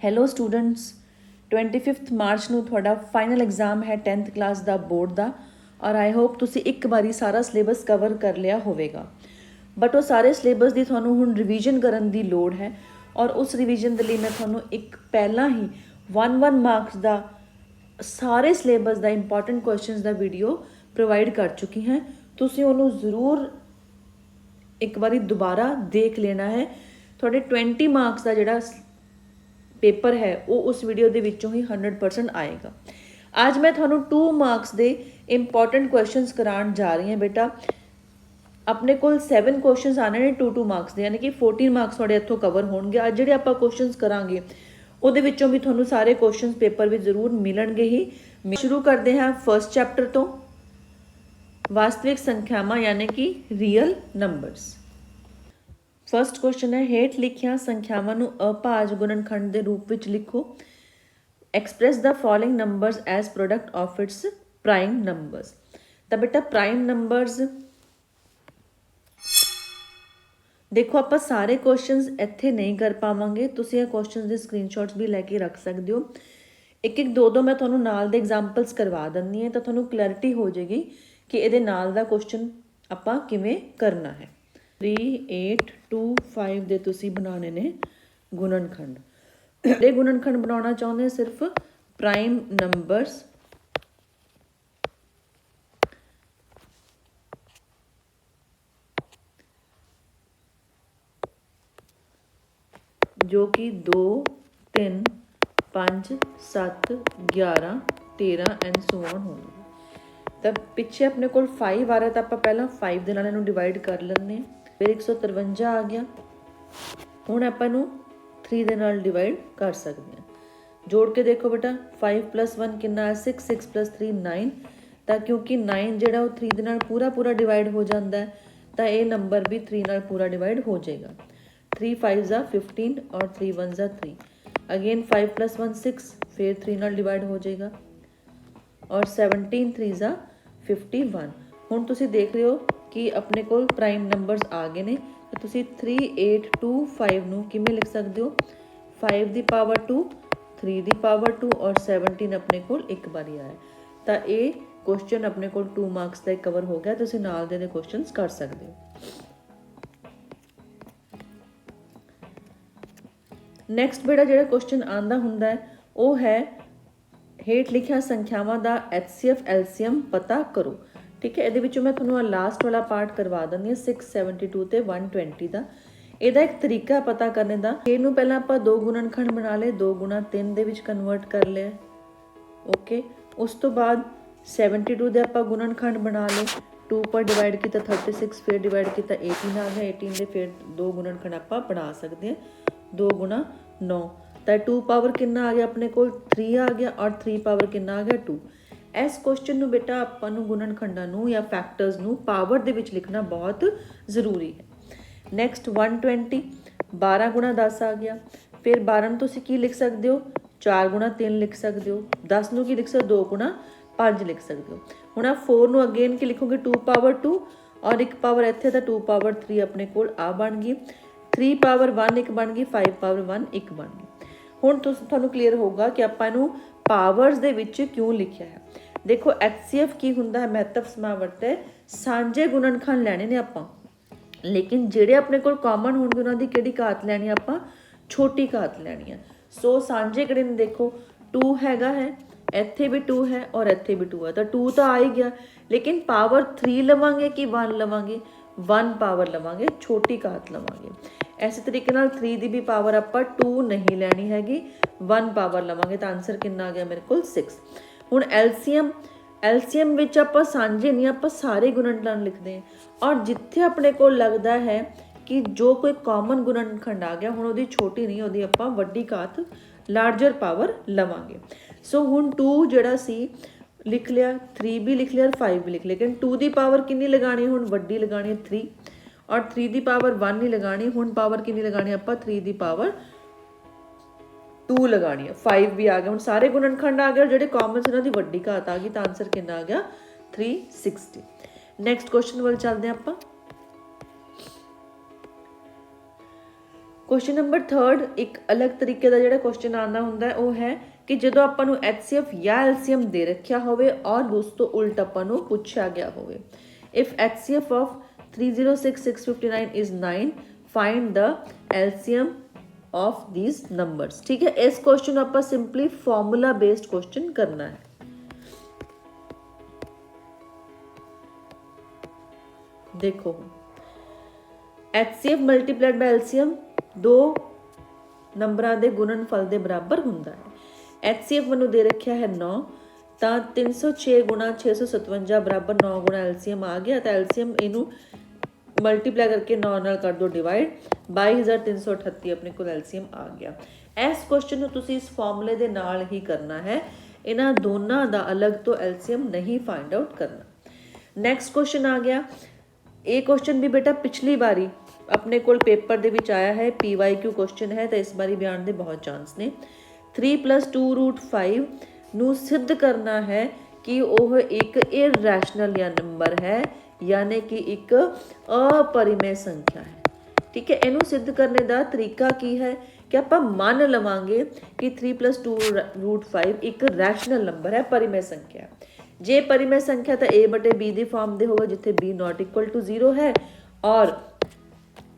Hello students 25 March ਨੂੰ ਤੁਹਾਡਾ final exam ਹੈ 10th ਕਲਾਸ ਦਾ ਬੋਰਡ ਦਾ ਔਰ ਆਈ ਹੋਪ ਤੁਸੀਂ ਇੱਕ ਵਾਰੀ ਸਾਰਾ ਸਿਲੇਬਸ ਕਵਰ ਕਰ ਲਿਆ ਹੋਵੇਗਾ ਬਟ ਉਹ ਸਾਰੇ ਸਿਲੇਬਸ ਦੀ ਤੁਹਾਨੂੰ ਹੁਣ ਰਿਵੀਜ਼ਨ ਕਰਨ ਦੀ ਲੋੜ ਹੈ ਔਰ ਉਸ ਰਿਵੀਜ਼ਨ ਦੇ ਲਈ ਮੈਂ ਤੁਹਾਨੂੰ ਇੱਕ ਪਹਿਲਾਂ ਹੀ 1 ਮਾਰਕਸ ਦਾ ਸਾਰੇ ਸਿਲੇਬਸ ਦਾ ਇੰਪੋਰਟੈਂਟ ਕੁਐਸਚਨਸ ਦਾ ਵੀਡੀਓ ਪ੍ਰੋਵਾਈਡ ਕਰ ਚੁੱਕੀ ਹਾਂ ਤੁਸੀਂ ਉਹਨੂੰ ਜ਼ਰੂਰ ਇੱਕ ਵਾਰੀ ਦੁਬਾਰਾ ਦੇਖ ਲੈਣਾ ਹੈ ਤੁਹਾਡੇ 20 ਮਾਰਕਸ ਦਾ ਜਿਹੜਾ पेपर है वो उस वीडियो के विचों ही 100% आएगा। आज मैं थानू 2 मार्क्स के इंपॉर्टेंट क्वेश्चंस कराने जा रही हैं बेटा। अपने कोल 7 क्वेश्चंस आने ने 2 मार्क्स के, यानी कि 14 मार्क्स थोड़े इत्थों कवर होंगे। अज जिहड़े आपां क्वेश्चंस करांगे उहदे विचों भी थानू सारे क्वेश्चंस पेपर भी जरूर मिलणगे ही। शुरू करते हैं फर्स्ट चैप्टर तो, वास्तविक संख्यावां यानी कि रियल नंबर्स। फर्स्ट क्वेश्चन है, हेठ लिखिया संख्यावां नूं अभाज गुणनखंड के रूप में लिखो। Express the following numbers as product of its prime numbers. तो बेटा प्राइम नंबर्स देखो आप सारे क्वेश्चंस इत्थे नहीं कर पावांगे, तुसीं ये क्वेश्चंस के स्क्रीनशॉट्स भी लैके रख सकते हो। एक एक दो मैं तुहानूं नाल दे एग्जाम्पल्स करवा दिंदी हां तो तुहानूं क्लैरिटी हो जाएगी कि इहदे नाल दा क्वेश्चन आपां किवें करना है। 3 8 2 5 ਦੇ ਤੁਸੀਂ ਬਣਾਉਣੇ ਨੇ ਗੁਣਨਖੰਡ। ਜਿਹੜੇ ਗੁਣਨਖੰਡ ਬਣਾਉਣਾ ਚਾਹੁੰਦੇ ਸਿਰਫ ਪ੍ਰਾਈਮ ਨੰਬਰਸ ਜੋ ਕਿ 2 3 5 7 11 13 ਐਂਡ ਸੋ ਔਨ ਹੋਣਗੇ। ਤਾਂ ਪਿੱਛੇ ਆਪਣੇ ਕੋਲ 5 ਆ ਰਿਹਾ ਤਾਂ ਆਪਾਂ ਪਹਿਲਾਂ 5 ਦੇ ਨਾਲ ਇਹਨੂੰ ਡਿਵਾਈਡ ਕਰ ਲੈਂਦੇ ਹਾਂ। फिर 153 आ गया। हुण आपां नूं 3 दे नाल डिवाइड कर सकते हैं। जोड़ के देखो बेटा 5 + 1 कितना है 6, 6 + 3 9। तो क्योंकि 9 जिहड़ा वो 3 दे नाल पूरा डिवाइड हो जाता है तो ये नंबर भी 3 नाल पूरा डिवाइड हो जाएगा। 3 5 ज़ा 15 और 3 1 ज़ा 3। अगेन 5 + 1 6, फिर 3 नाल डिवाइड हो जाएगा और 17 3 ज़ा 51। हुण तुसीं देख रहे हो कि अपने कोल प्राइम नंबर्स आ गए ने तो तुसी 3 8 2 5 नूं किवें लिख सकते हो 5 दी पावर 2 3 दी पावर 2 और 17 अपने कोल एक बारी आया तो ये क्वेश्चन अपने कोल 2 मार्क्स का कवर हो गया। तुसी नाल दे क्वेश्चंस कर सकते हो। नैक्सट बेटा जो क्वेश्चन आंदा हुंदा है वो है हेठ लिखिया संख्यावां दा HCF LCM पता करो। ठीक है, ये मैं थोड़ा लास्ट वाला पार्ट करवा दी 672 ते 120 का। यदा एक तरीका पता करने का, ये पहला आप 2 गुणनखंड बना ले, 2 गुणा 3 दे विच कन्वर्ट कर लिया। ओके, उस तो बाद 72 दे आप गुणनखंड बना ले, 2 पर डिवाइड किया 36, फिर डिवाइड किया 18 आ गया, 18 दे फिर 2 गुणनखंड आप बना सकते हैं 2 गुणा 9। तो 2 पावर कितना आ गया अपने को 3 आ गया और 3 पावर कितना आ गया 2। इस क्वेश्चन नूं बेटा आपां नूं गुणनखंडां नूं या फैक्टर्स नूं पावर दे विच लिखना बहुत जरूरी है। नैक्सट 120 12 गुणा 10 आ गया। फिर 12 नूं तुसीं की लिख सकते हो 4 गुणा 3 लिख सकते हो। 10 नूं की लिख सकते 2 गुणा 5 लिख सकते हो। हुण आ 4 नूं अगेन की लिखोगे 2 पावर 2 और 1 पावर इत्थे तां 2 पावर 3 अपने कोल आ बन गई। 3 पावर 1 1 बन गई, 5 पावर 1 1 बन गई। हुण तुहानूं क्लीयर होगा कि आपां इहनूं पावर्स दे विच क्यों लिखिया है। देखो HCF की हुंदा है महत्व समावर्त है सांझे गुणनखंड लैने ने आपां, लेकिन जिहड़े अपने कोल कॉमन होणगे उन्हां दी किहड़ी घात लैनी आपां छोटी घात लैनी है। सो सांझे किहड़े ने देखो 2 हैगा है, इत्थे भी 2 है और इत्थे भी 2 है तो 2 तो आ ही गया, लेकिन पावर 3 लवांगे कि 1 लवांगे 1 पावर लवांगे, छोटी घात लवांगे। इस तरीके नाल 3 दी भी पावर आपां 2 नहीं लैनी हैगी, 1 पावर लवांगे तो आंसर कितना आ गया मेरे कोल 6। हुण एलसीएम विच आपां सांझे नहीं आपां सारे गुणनखंड लिखते हैं और जिथे अपने को लगता है कि जो कोई कॉमन गुणनखंड आ गया हुण उहदी छोटी नहीं उहदी आपां वड्डी घात लार्जर पावर लवांगे। सो हुण 2 जिहड़ा सी लिख लिया, 3 भी लिख लिया और 5 भी लिख लिया, लेकिन 2 दी पावर कितनी लगानी हुण वड्डी लगानी 3 और 3 दी पावर 1 नहीं लगानी। हुण पावर कितनी लगानी आपां 3 दी पावर 2 लगानी है। 5 भी आ गया, हुण सारे गुणनखंड आ गए और जिहड़े कॉमन से उन्हां दी वड्डी घात आ गई तो आंसर कितना आ गया 360। नैक्सट क्वेश्चन वाल चलते हैं आपां। क्वेश्चन नंबर 3 एक अलग तरीके का जो क्वेश्चन आता होंगे वो है कि जो ਆਪਾਂ ਨੂੰ HCF या LCM दे रखा होवे और उस तो उल्ट ਆਪਾਂ ਨੂੰ पूछा गया होवे। If HCF of 306659 is 9, find the LCM of these numbers। ठीक है, इस क्वेश्चन आप सिंपली फॉर्मूला बेस्ड क्वेश्चन करना है। देखो HCF मल्टीप्लाइड बाय LCM दो नंबरां दे गुणनफल दे बराबर हुंदा है। HCF मैनू दे रखा है 9, तो 306 गुणा 657 बराबर 9 गुणा LCM आ गया। तो LCM इनू मल्टीप्लाई करके 9 नाल कर दो डिवाइड, 22,338 अपने को LCM आ गया। इस क्वेश्चन नू तुसी इस फॉर्मूले दे नाल ही करना है, इन्हां दोनों दा अलग तो LCM नहीं फाइंड आउट करना। नैक्सट क्वेश्चन आ गया, ये क्वेश्चन भी बेटा पिछली बारी अपने कोल पेपर दे विच आया है, PYQ क्वेश्चन है, तो इस बारी भी आने दे बहुत चांस ने। 3 + 2√5 नू सिद्ध करना है कि वह एक इरैशनल या नंबर है, यानी कि एक अपरिमेय संख्या है। ठीक है, इनू सिद्ध करने का तरीका की है कि आप मान लवांगे कि 3 + 2√5 एक रैशनल नंबर है, परिमेय संख्या। जे परिमेय संख्या तो A/B की फॉर्म दे होगा, जिथे B ≠ 0 है और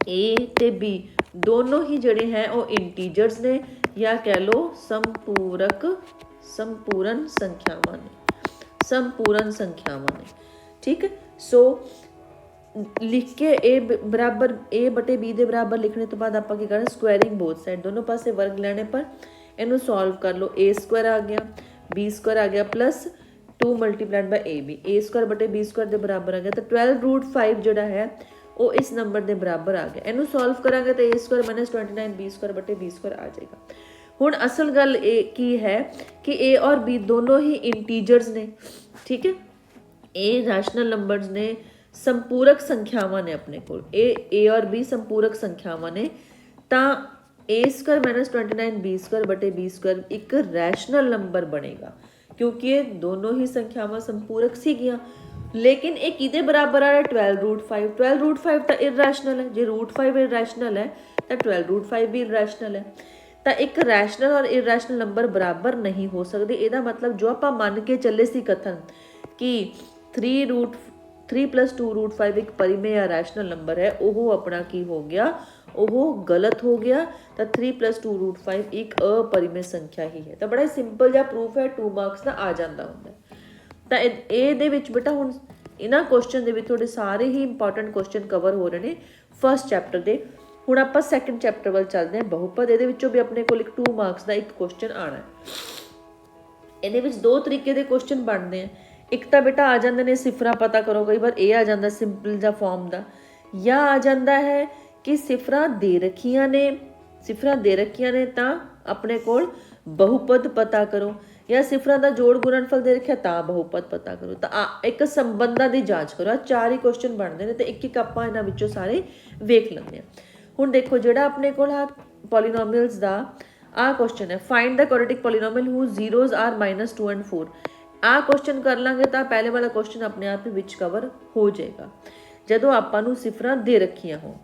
A ते B दोनों ही जड़े हैं वो इंटीजर्स ने, या कह लो संपूर्ण संख्यावां ने। ठीक है, सो लिख के A/B के बराबर लिखने तो बाद आप करना, स्क्वायरिंग बोथ साइड, दोनों पासे वर्ग लेने पर इनू सॉल्व कर लो। A² आ गया, B² आ गया, प्लस 2 × AB, A² / B² के बराबर आ गया। तो 12√5 जोड़ा है वो इस नंबर के बराबर आ गया। इनू सॉल्व करांगे तो A² - 29 B² / B² आ जाएगा। हुण असल गल की है कि A और B दोनों ही इंटीजर्स ने। ठीक है, A रैशनल नंबर्स ने, संपूरक संख्यावां ने अपने को, A और B संपूरक संख्यावां ने, तो A² - 29 B² / B² एक रैशनल नंबर बनेगा, क्योंकि ये दोनों ही संख्यावां संपूरक सीगियां। लेकिन ये किदे बराबर आ रहा है? 12√5। 12√5 तो इरैशनल है, जो √5 इरैशनल है तो 12√5 भी इरैशनल है। तो एक रैशनल और इरैशनल नंबर बराबर नहीं हो सकते। इसका मतलब जो आप मान के चले सी कथन कि 3 + 2√5 एक परिमेय या रैशनल नंबर है, वो अपना की हो गया, वो गलत हो गया। तो 3 + 2√5 एक अपरिमेय संख्या ही है। तो बड़ा सिंपल जहा प्रूफ है, 2 मार्क्स का आ जाता होंगे। तो ये बेटा हुण इन्हां क्वेश्चन दे विच थोड़े सारे ही इंपॉर्टेंट क्वेश्चन कवर हो रहे हैं फर्स्ट चैप्टर के। हुण आपां सैकेंड चैप्टर वाल चलते हैं, बहुपद। ये भी अपने को 2 मार्क्स का एक क्वेश्चन आना है। ये दो तरीके के क्वेश्चन बनते हैं। एक तो बेटा आ जाते हैं सिफर पता करो, कई बार ये आ जाता सिंपल जा फॉर्म का, या आ जाता है कि सिफर दे रखियां ने तो अपने को बहुपद पता करो, या सिफर का जोड़ गुणनफल दे रखा तो बहुपद पता करो। तो एक संबंधा की जांच करो। 4 ही क्वेश्चन बनते हैं, तो एक आप इन्हां विचों सारे वेख लेंगे। हुण देखो जिहड़ा अपने को पॉलीनोमियल्स का आ क्वेश्चन है, find the quadratic polynomial whose zeros are -2 and 4। आ क्वेश्चन कर लांगे तो पहले वाला क्वेश्चन अपने आप ही विच कवर हो जाएगा जदों आपां नूं सिफर दे रखियां हो।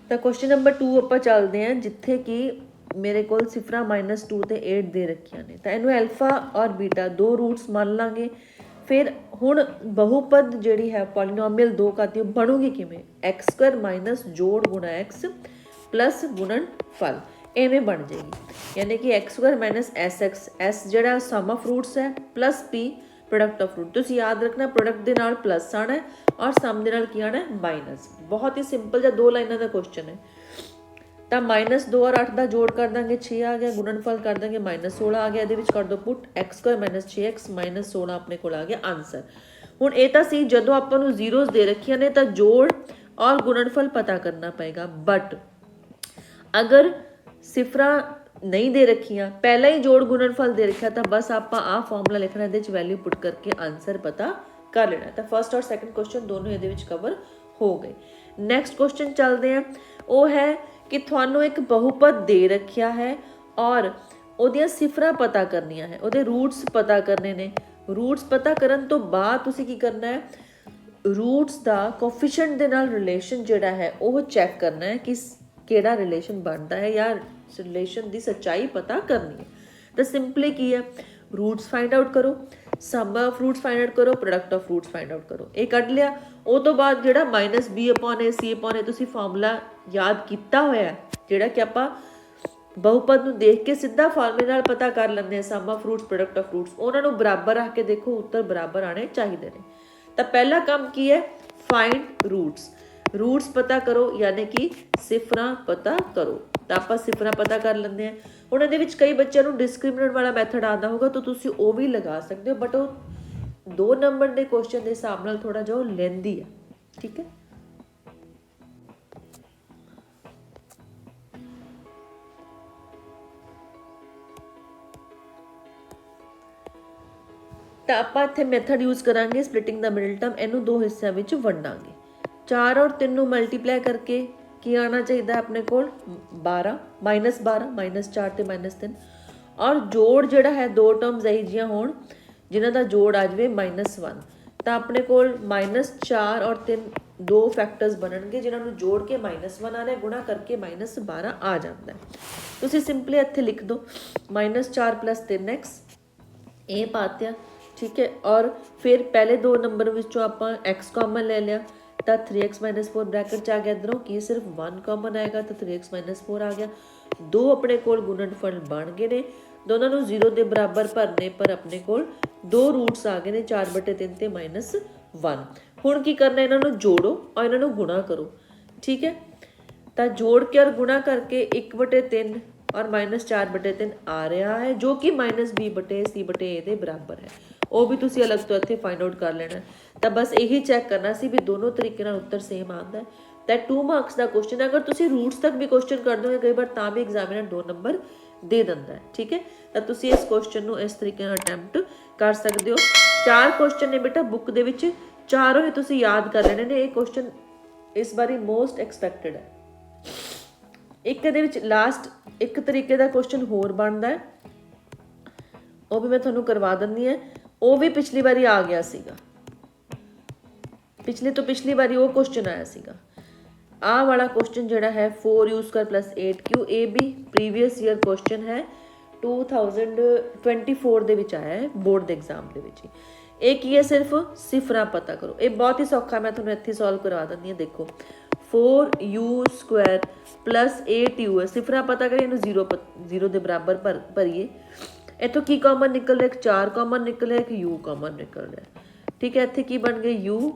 तो क्वेश्चन नंबर 2 आप चलते हैं, जिथे कि मेरे को सिफर -2 ते 8 दे रखिया ने। तो इनू अल्फा और बीटा दो रूट्स मान लाँगे। फिर हुण बहुपद जिहड़ी है पॉलीनोमियल 2 का ती बनूगी किवें? x² - जोड़ गुणा x प्लस गुणनफल इवें बन जाएगी, यानी कि x² - sx, s जिहड़ा सम ऑफ रूट्स है, plus p product of root. तुसीं याद रखना प्रोडक्ट के नाल प्लस आना है और सम के नाल की आना है माइनस। बहुत ही सिंपल जहा 2 लाइनों का क्वेश्चन है। तो -2 और 8 का जोड़ कर देंगे, 6 आ गया, गुणनफल कर देंगे -16 आ गया। ये कर दो पुट x² - 6x -16 अपने को आ गया आंसर। हुण ये तो सी जदों आपां नूं जीरोज दे रखियां ने तो जोड़ और गुणनफल पता करना पेगा। बट अगर सिफर नहीं दे रखियां, पहला ही जोड़ गुणनफल दे रखा, तो बस आप फॉर्मूला लिखना, ये वैल्यू पुट करके आंसर पता कर लेना। तो फर्स्ट और सैकेंड क्वेश्चन दोनों ये कवर हो गए। नैक्सट क्वेश्चन चलते हैं, वो है कि थानू एक बहुपद दे रखा है और ਉਹਦੀਆਂ ਸਿਫਰਾਂ ਪਤਾ ਕਰਨੀਆਂ ਹੈ, ਉਹਦੇ ਰੂਟਸ ਪਤਾ ਕਰਨੇ ਨੇ। ਰੂਟਸ ਪਤਾ ਕਰਨ ਤੋਂ ਬਾਅਦ ਤੁਸੀਂ ਕੀ ਕਰਨਾ ਹੈ, ਰੂਟਸ ਦਾ ਕੋਫੀਸ਼ੀਐਂਟ ਦੇ ਨਾਲ ਰਿਲੇਸ਼ਨ ਜਿਹੜਾ ਹੈ ਉਹ ਚੈੱਕ ਕਰਨਾ ਹੈ ਕਿ ਕਿਹੜਾ ਰਿਲੇਸ਼ਨ ਬਣਦਾ ਹੈ ਜਾਂ ਰਿਲੇਸ਼ਨ ਦੀ ਸੱਚਾਈ ਪਤਾ ਕਰਨੀ ਹੈ। ਤਾਂ ਸਿੰਪਲੀ ਕੀ ਹੈ, ਰੂਟਸ ਫਾਈਂਡ ਆਊਟ ਕਰੋ, sum of roots find out ਕਰੋ, product of roots find out ਕਰੋ। ਇਹ ਕੱਢ ਲਿਆ। ਉਹ ਤੋਂ ਬਾਅਦ ਜਿਹੜਾ -b/a ਤੁਸੀਂ ਫਾਰਮੂਲਾ ਯਾਦ ਕੀਤਾ ਹੋਇਆ, ਜਿਹੜਾ ਕਿ ਆਪਾਂ ਬਹੁਪਦ ਨੂੰ ਦੇਖ ਕੇ ਸਿੱਧਾ ਫਾਰਮੂਲੇ ਨਾਲ ਪਤਾ ਕਰ ਲੈਂਦੇ ਹਾਂ, sum of roots product of roots, ਉਹਨਾਂ ਨੂੰ ਬਰਾਬਰ ਰੱਖ ਕੇ ਦੇਖੋ ਉੱਤਰ ਬਰਾਬਰ ਆਣੇ ਚਾਹੀਦੇ ਨੇ। ਤਾਂ ਪਹਿਲਾ ਕੰਮ ਕੀ ਹੈ, ਫਾਈਂਡ ਰੂਟਸ। ਰੂਟਸ ਪਤਾ ਕਰੋ ਯਾਨੀ ਕਿ ਸਿਫਰਾਂ ਪਤਾ ਕਰੋ। ਤਾਂ ਆਪਾਂ ਸਿਫਰਾਂ ਪਤਾ ਕਰ ਲੈਂਦੇ ਹਾਂ। ਹੁਣ ਇਹਦੇ ਵਿੱਚ ਕਈ ਬੱਚਿਆਂ ਨੂੰ ਡਿਸਕ੍ਰਿਮੀਨੈਂਟ ਵਾਲਾ ਮੈਥਡ ਆਉਂਦਾ ਹੋਗਾ ਤਾਂ ਤੁਸੀਂ ਉਹ ਵੀ ਲਗਾ ਸਕਦੇ ਹੋ, ਬਟ ਉਹ 2 ਨੰਬਰ ਦੇ ਕੁਐਸਚਨ ਦੇ ਹਿਸਾਬ ਨਾਲ ਥੋੜਾ ਜਿਹਾ ਲੈਂਦੀ ਹੈ। ਠੀਕ ਹੈ, ਤਾਂ ਆਪਾਂ ਇੱਥੇ ਮੈਥਡ ਯੂਜ਼ ਕਰਾਂਗੇ ਸਪਲਿਟਿੰਗ ਦਾ ਮਿਡਲ ਟਰਮ। ਇਹਨੂੰ 2 ਹਿੱਸਿਆਂ ਵਿੱਚ ਵੰਡਾਂਗੇ। 4 ਔਰ 3 ਨੂੰ ਮਲਟੀਪਲਾਈ ਕਰਕੇ ਕੀ ਆਉਣਾ ਚਾਹੀਦਾ ਆਪਣੇ ਕੋਲ, 12 -4 ਤੇ -3। ਔਰ ਜੋੜ ਜਿਹੜਾ ਹੈ 2 ਟਰਮਸ ਇਹੋ ਜਿਹੀਆਂ ਹੋਣ ਜਿਨ੍ਹਾਂ ਦਾ ਜੋੜ ਆ ਜਾਵੇ -1। ਤਾਂ ਆਪਣੇ ਕੋਲ -4 ਔਰ 3 2 ਫੈਕਟਰਸ ਬਣਨਗੇ ਜਿਨ੍ਹਾਂ ਨੂੰ ਜੋੜ ਕੇ -1 ਆਣਾ, ਗੁਣਾ ਕਰਕੇ -12 ਆ ਜਾਂਦਾ। ਤੁਸੀਂ ਸਿੰਪਲੀ ਇੱਥੇ ਲਿਖ ਦਿਓ -4 + 3x, ਇਹ ਪਾਤਿਆ। ਠੀਕ ਹੈ, ਔਰ ਫਿਰ ਪਹਿਲੇ 2 ਨੰਬਰ ਵਿੱਚੋਂ ਆਪਾਂ x ਕਾਮਨ ਲੈ ਲਿਆ ਤਾਂ 3x - 4 ਬ੍ਰੈਕਟ 'ਚ ਆ ਗਿਆ। ਇੱਧਰੋਂ ਕੀ ਸਿਰਫ 1 ਕਾਮਨ ਆਏਗਾ ਤਾਂ 3x - 4 ਆ ਗਿਆ। 2 ਆਪਣੇ ਕੋਲ ਗੁਣਨਫਲ ਬਣ ਗਏ ਨੇ, ਦੋਨਾਂ ਨੂੰ 0 ਦੇ ਬਰਾਬਰ ਭਰਨੇ ਪਰ ਆਪਣੇ ਕੋਲ 2 ਰੂਟਸ ਆ ਗਏ ਨੇ, 4/3 ਤੇ -1। ਹੁਣ ਕੀ ਕਰਨਾ, ਇਹਨਾਂ ਨੂੰ ਜੋੜੋ ਔਰ ਇਹਨਾਂ ਨੂੰ ਗੁਣਾ ਕਰੋ। ਠੀਕ ਹੈ, ਤਾਂ ਜੋੜ ਕੇ ਔਰ ਗੁਣਾ ਕਰਕੇ 1/3 ਔਰ -4/3 ਆ ਰਿਹਾ ਹੈ, ਜੋ ਕਿ -b/c/a ਦੇ ਬਰਾਬਰ ਹੈ। ਉਹ ਵੀ ਤੁਸੀਂ ਅਲੱਗ ਤੋਂ ਇੱਥੇ ਫਾਈਂਡ ਆਊਟ ਕਰ ਲੈਣਾ। ਤਾਂ ਬਸ ਇਹੀ ਚੈੱਕ ਕਰਨਾ ਸੀ ਵੀ ਦੋਨੋਂ ਤਰੀਕੇ ਨਾਲ ਉੱਤਰ ਸੇਮ ਆਉਂਦਾ ਹੈ। ਤਾਂ 2 ਮਾਰਕਸ ਦਾ ਕੁਐਸਚਨ, ਅਗਰ ਤੁਸੀਂ ਰੂਟਸ ਤੱਕ ਵੀ ਕੁਐਸਚਨ ਕਰ ਦੋਗੇ ਕਈ ਵਾਰ ਤਾਂ ਵੀ ਐਗਜ਼ਾਮੀਨਰ 2 ਨੰਬਰ ਦੇ ਦਿੰਦਾ ਹੈ। ਠੀਕ ਹੈ, ਤਾਂ ਤੁਸੀਂ ਇਸ ਕੁਐਸਚਨ ਨੂੰ ਇਸ ਤਰੀਕੇ ਨਾਲ ਅਟੈਂਪਟ ਕਰ ਸਕਦੇ ਹੋ। 4 ਕੁਐਸਚਨ ਨੇ ਬੇਟਾ ਬੁੱਕ ਦੇ ਵਿੱਚ, ਚਾਰੋਂ ਹੀ ਤੁਸੀਂ ਯਾਦ ਕਰ ਲੈਣੇ ਨੇ। ਇਹ ਕੁਐਸਚਨ ਇਸ ਵਾਰੀ ਮੋਸਟ ਐਕਸਪੈਕਟਡ ਹੈ। ਇੱਕ ਇਹਦੇ ਵਿੱਚ ਲਾਸਟ ਇੱਕ ਤਰੀਕੇ ਦਾ ਕੁਐਸਚਨ ਹੋਰ ਬਣਦਾ ਹੈ, ਉਹ ਵੀ ਮੈਂ ਤੁਹਾਨੂੰ ਕਰਵਾ ਦਿੰਦੀ ਹਾਂ। ਉਹ ਵੀ ਪਿਛਲੀ ਵਾਰੀ ਆ ਗਿਆ ਸੀਗਾ, ਪਿਛਲੀ ਵਾਰੀ ਉਹ ਕੁਐਸਚਨ ਆਇਆ ਸੀਗਾ। ਆਹ ਵਾਲਾ ਕੁਐਸਚਨ ਜਿਹੜਾ ਹੈ 4u² + 8q, ਇਹ ਵੀ ਪ੍ਰੀਵੀਅਸ ਈਅਰ ਕੁਐਸਚਨ ਹੈ, 2024 ਦੇ ਵਿੱਚ ਆਇਆ ਹੈ ਬੋਰਡ ਦੇ ਐਗਜ਼ਾਮ ਦੇ ਵਿੱਚ। ਇਹ ਕੀ ਹੈ, ਸਿਰਫ ਸਿਫਰਾਂ ਪਤਾ ਕਰੋ। ਇਹ ਬਹੁਤ ਹੀ ਸੌਖਾ, ਮੈਂ ਤੁਹਾਨੂੰ ਇੱਥੇ ਸੋਲਵ ਕਰਵਾ ਦਿੰਦੀ ਹਾਂ। ਦੇਖੋ 4u² + 8u ਹੈ, ਸਿਫਰਾਂ ਪਤਾ ਕਰੀਏ, ਇਹਨੂੰ 0 ਦੇ ਬਰਾਬਰ ਭਰੀਏ। ਇੱਥੋਂ ਕੀ ਕਾਮਨ ਨਿਕਲ ਰਿਹਾ, 4 ਕਾਮਨ ਨਿਕਲ ਰਿਹਾ, ਇੱਕ u ਕਾਮਨ ਨਿਕਲ ਰਿਹਾ। ਠੀਕ ਹੈ, ਇੱਥੇ ਕੀ ਬਣ ਗਿਆ, u